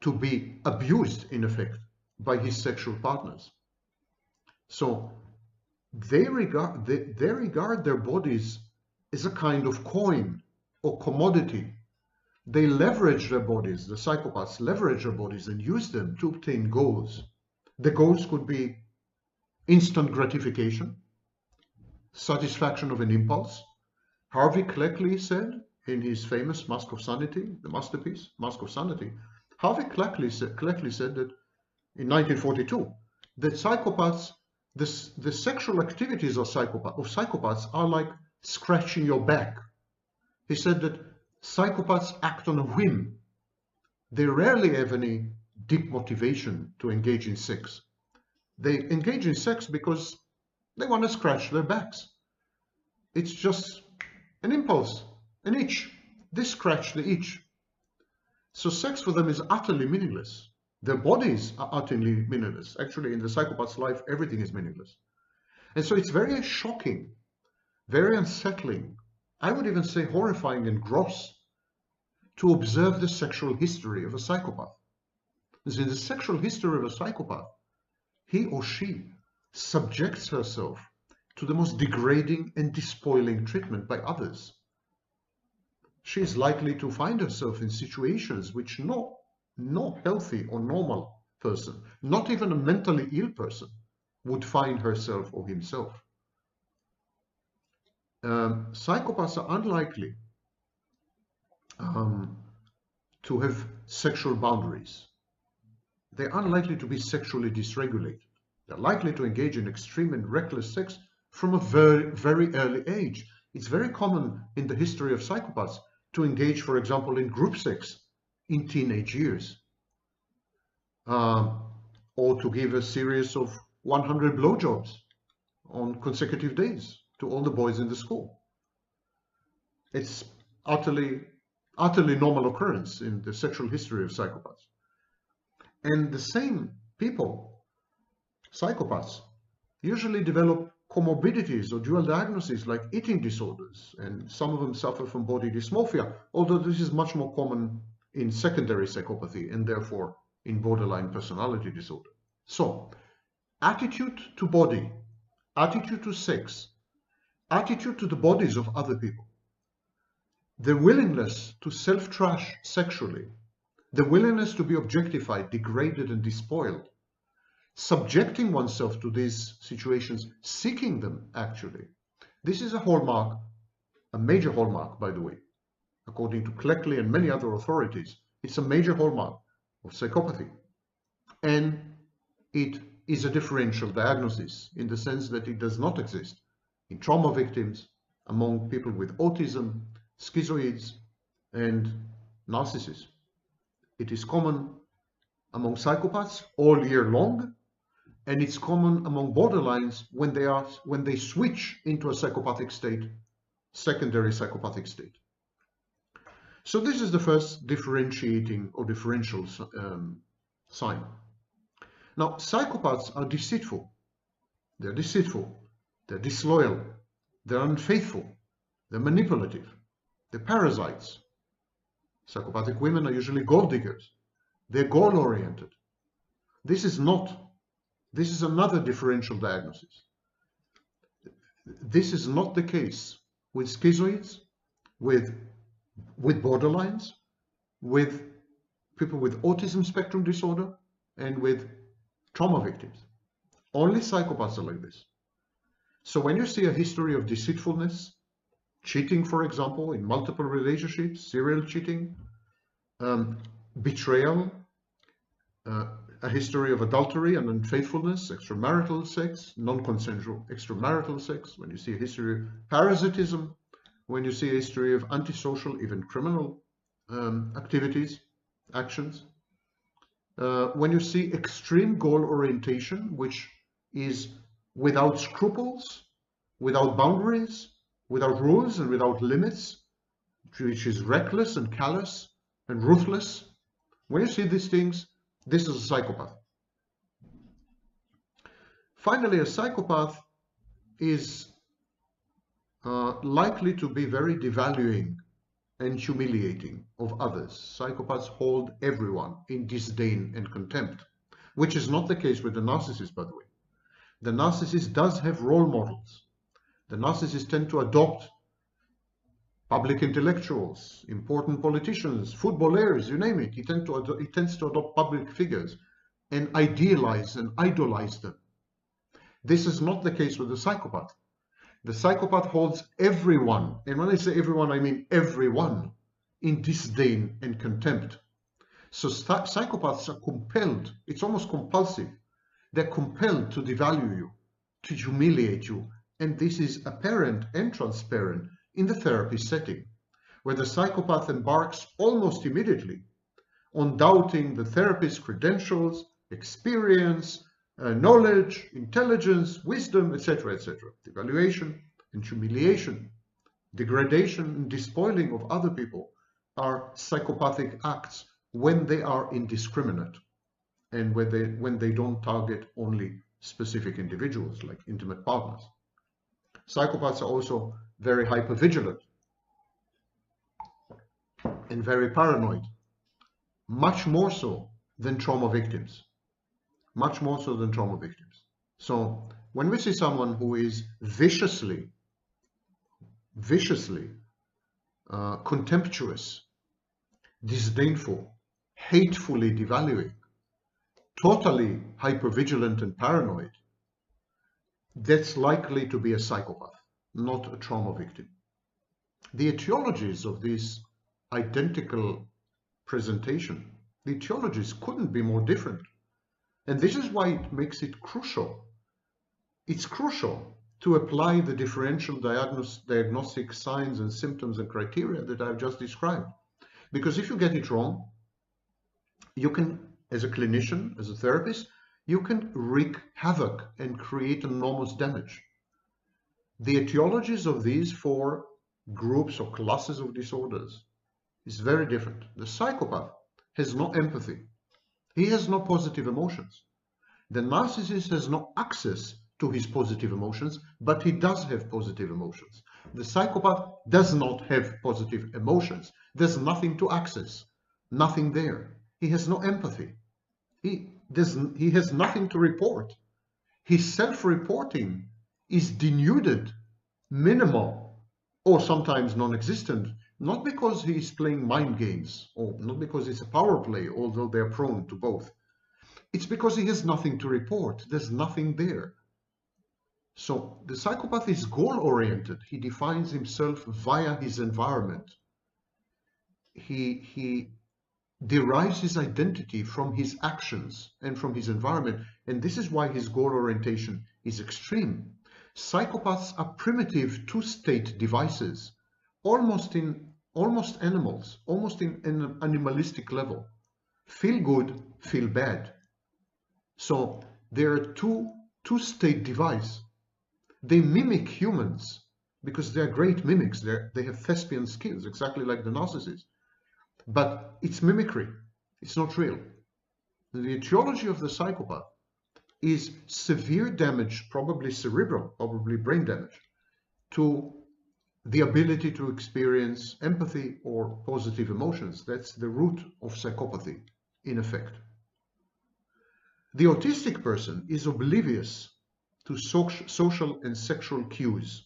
to be abused, in effect, by his sexual partners. So they regard their bodies as a kind of coin or commodity. They leverage their bodies, the psychopaths leverage their bodies and use them to obtain goals. The goals could be instant gratification, satisfaction of an impulse. Harvey Cleckley said in his famous Mask of Sanity, the masterpiece, Mask of Sanity, Harvey Cleckley said that in 1942, that psychopaths, the sexual activities of psychopaths are like scratching your back. He said that psychopaths act on a whim. They rarely have any deep motivation to engage in sex. They engage in sex because they want to scratch their backs. It's just an impulse, an itch. They scratch the itch. So sex for them is utterly meaningless. Their bodies are utterly meaningless. Actually, in the psychopath's life, everything is meaningless. And so it's very shocking, very unsettling, I would even say horrifying and gross, to observe the sexual history of a psychopath. Because in the sexual history of a psychopath, he or she subjects herself to the most degrading and despoiling treatment by others. She is likely to find herself in situations which no healthy or normal person, not even a mentally ill person, would find herself or himself. Psychopaths are unlikely to have sexual boundaries. They're unlikely to be sexually dysregulated. They're likely to engage in extreme and reckless sex from a very, very early age. It's very common in the history of psychopaths to engage, for example, in group sex in teenage years, or to give a series of 100 blowjobs on consecutive days to all the boys in the school. It's utterly normal occurrence in the sexual history of psychopaths. And the same people, psychopaths, usually develop comorbidities or dual diagnoses like eating disorders, and some of them suffer from body dysmorphia, although this is much more common in secondary psychopathy and therefore in borderline personality disorder. So, attitude to body, attitude to sex, attitude to the bodies of other people, the willingness to self-trash sexually, the willingness to be objectified, degraded, and despoiled, subjecting oneself to these situations, seeking them actually. This is a hallmark, a major hallmark, by the way, according to Cleckley and many other authorities, it's a major hallmark of psychopathy. And it is a differential diagnosis in the sense that it does not exist in trauma victims, among people with autism, schizoids, and narcissists. It is common among psychopaths all year long, and it's common among borderlines when they switch into a psychopathic state, secondary psychopathic state. So this is the first differentiating or differential sign. Now, psychopaths are deceitful. They're deceitful. They're disloyal. They're unfaithful. They're manipulative. They're parasites. Psychopathic women are usually gold diggers. They're goal-oriented. This is another differential diagnosis. This is not the case with schizoids, with borderlines, with people with autism spectrum disorder, and with trauma victims. Only psychopaths are like this. So when you see a history of deceitfulness, cheating, for example, in multiple relationships, serial cheating, betrayal, a history of adultery and unfaithfulness, extramarital sex, non-consensual extramarital sex, when you see a history of parasitism, when you see a history of antisocial, even criminal activities, actions, when you see extreme goal orientation, which is without scruples, without boundaries, without rules and without limits, which is reckless and callous and ruthless, when you see these things, this is a psychopath. Finally, a psychopath is likely to be very devaluing and humiliating of others. Psychopaths hold everyone in disdain and contempt, which is not the case with the narcissist, by the way. The narcissist does have role models. The narcissists tend to adopt public intellectuals, important politicians, footballers, you name it. He tends to adopt public figures and idealize and idolize them. This is not the case with the psychopath. The psychopath holds everyone, and when I say everyone, I mean everyone, in disdain and contempt. So psychopaths are compelled, it's almost compulsive. They're compelled to devalue you, to humiliate you, and this is apparent and transparent in the therapy setting, where the psychopath embarks almost immediately on doubting the therapist's credentials, experience, knowledge, intelligence, wisdom, etc., etc. Devaluation and humiliation, degradation and despoiling of other people are psychopathic acts when they are indiscriminate and when they don't target only specific individuals like intimate partners. Psychopaths are also very hypervigilant and very paranoid, much more so than trauma victims. Much more so than trauma victims. So when we see someone who is viciously contemptuous, disdainful, hatefully devaluing, totally hypervigilant and paranoid, that's likely to be a psychopath, not a trauma victim. The etiologies of this identical presentation, the etiologies couldn't be more different. And this is why it makes it crucial. It's crucial to apply the differential diagnostic signs and symptoms and criteria that I've just described. Because if you get it wrong, you can, as a clinician, as a therapist, you can wreak havoc and create enormous damage. The etiologies of these four groups or classes of disorders is very different. The psychopath has no empathy. He has no positive emotions. The narcissist has no access to his positive emotions, but he does have positive emotions. The psychopath does not have positive emotions. There's nothing to access, nothing there. He has no empathy. He has nothing to report. His self-reporting is denuded, minimal, or sometimes non-existent, not because he is playing mind games, or not because it's a power play, although they're prone to both. It's because he has nothing to report. There's nothing there. So the psychopath is goal-oriented. He defines himself via his environment. he derives his identity from his actions and from his environment, and this is why his goal orientation is extreme. Psychopaths are primitive two-state devices, almost animals, almost in an animalistic level. Feel good, feel bad. So they're two-state device. They mimic humans because they're great mimics. They have thespian skills, exactly like the narcissists. But it's mimicry. It's not real. The etiology of the psychopath is severe damage, probably cerebral, probably brain damage, to the ability to experience empathy or positive emotions. That's the root of psychopathy, in effect. The autistic person is oblivious to social and sexual cues.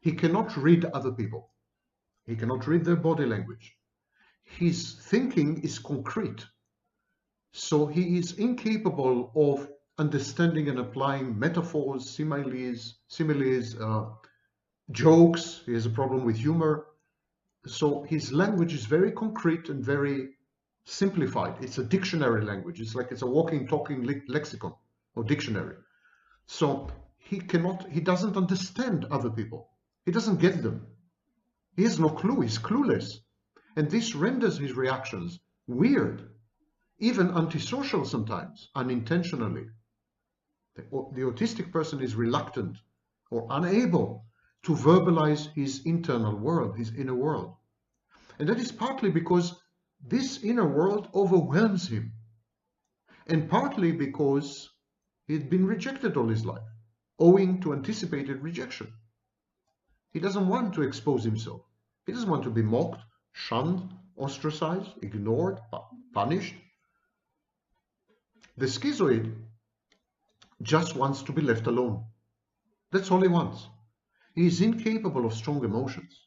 He cannot read other people. He cannot read their body language. His thinking is concrete. So he is incapable of understanding and applying metaphors, similes, jokes. He has a problem with humor. So his language is very concrete and very simplified. It's a dictionary language. It's like it's a walking, talking lexicon or dictionary. So he doesn't understand other people. He doesn't get them. He has no clue. He's clueless. And this renders his reactions weird, even antisocial sometimes, unintentionally. The autistic person is reluctant or unable to verbalize his internal world, his inner world. And that is partly because this inner world overwhelms him, and partly because he's been rejected all his life, owing to anticipated rejection. He doesn't want to expose himself. He doesn't want to be mocked, shunned, ostracized, ignored, punished. The schizoid just wants to be left alone. That's all he wants. He is incapable of strong emotions.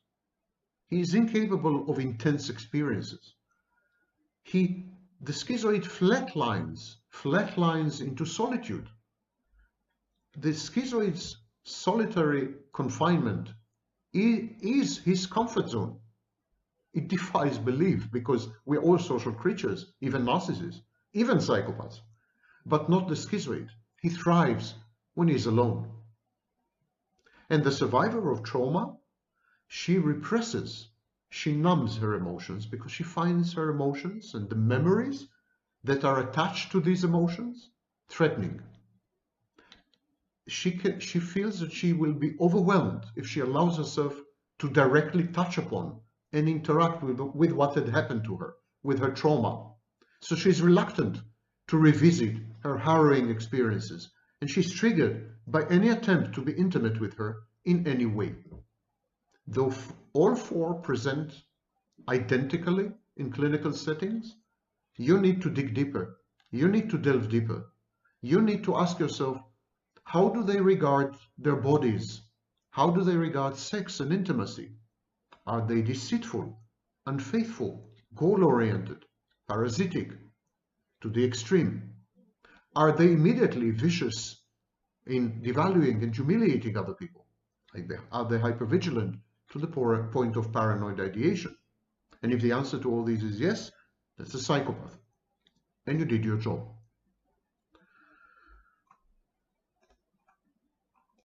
He is incapable of intense experiences. The schizoid flatlines into solitude. The schizoid's solitary confinement is his comfort zone. It defies belief because we're all social creatures, even narcissists, even psychopaths, but not the schizoid. He thrives when he's alone. And the survivor of trauma, she represses, she numbs her emotions because she finds her emotions and the memories that are attached to these emotions threatening. She feels that she will be overwhelmed if she allows herself to directly touch upon and interact with what had happened to her, with her trauma. So she's reluctant to revisit her harrowing experiences, and she's triggered by any attempt to be intimate with her in any way. Though all four present identically in clinical settings, you need to dig deeper. You need to delve deeper. You need to ask yourself, how do they regard their bodies? How do they regard sex and intimacy? Are they deceitful, unfaithful, goal-oriented, parasitic, to the extreme? Are they immediately vicious in devaluing and humiliating other people? Are they hypervigilant to the point of paranoid ideation? And if the answer to all these is yes, that's a psychopath. And you did your job.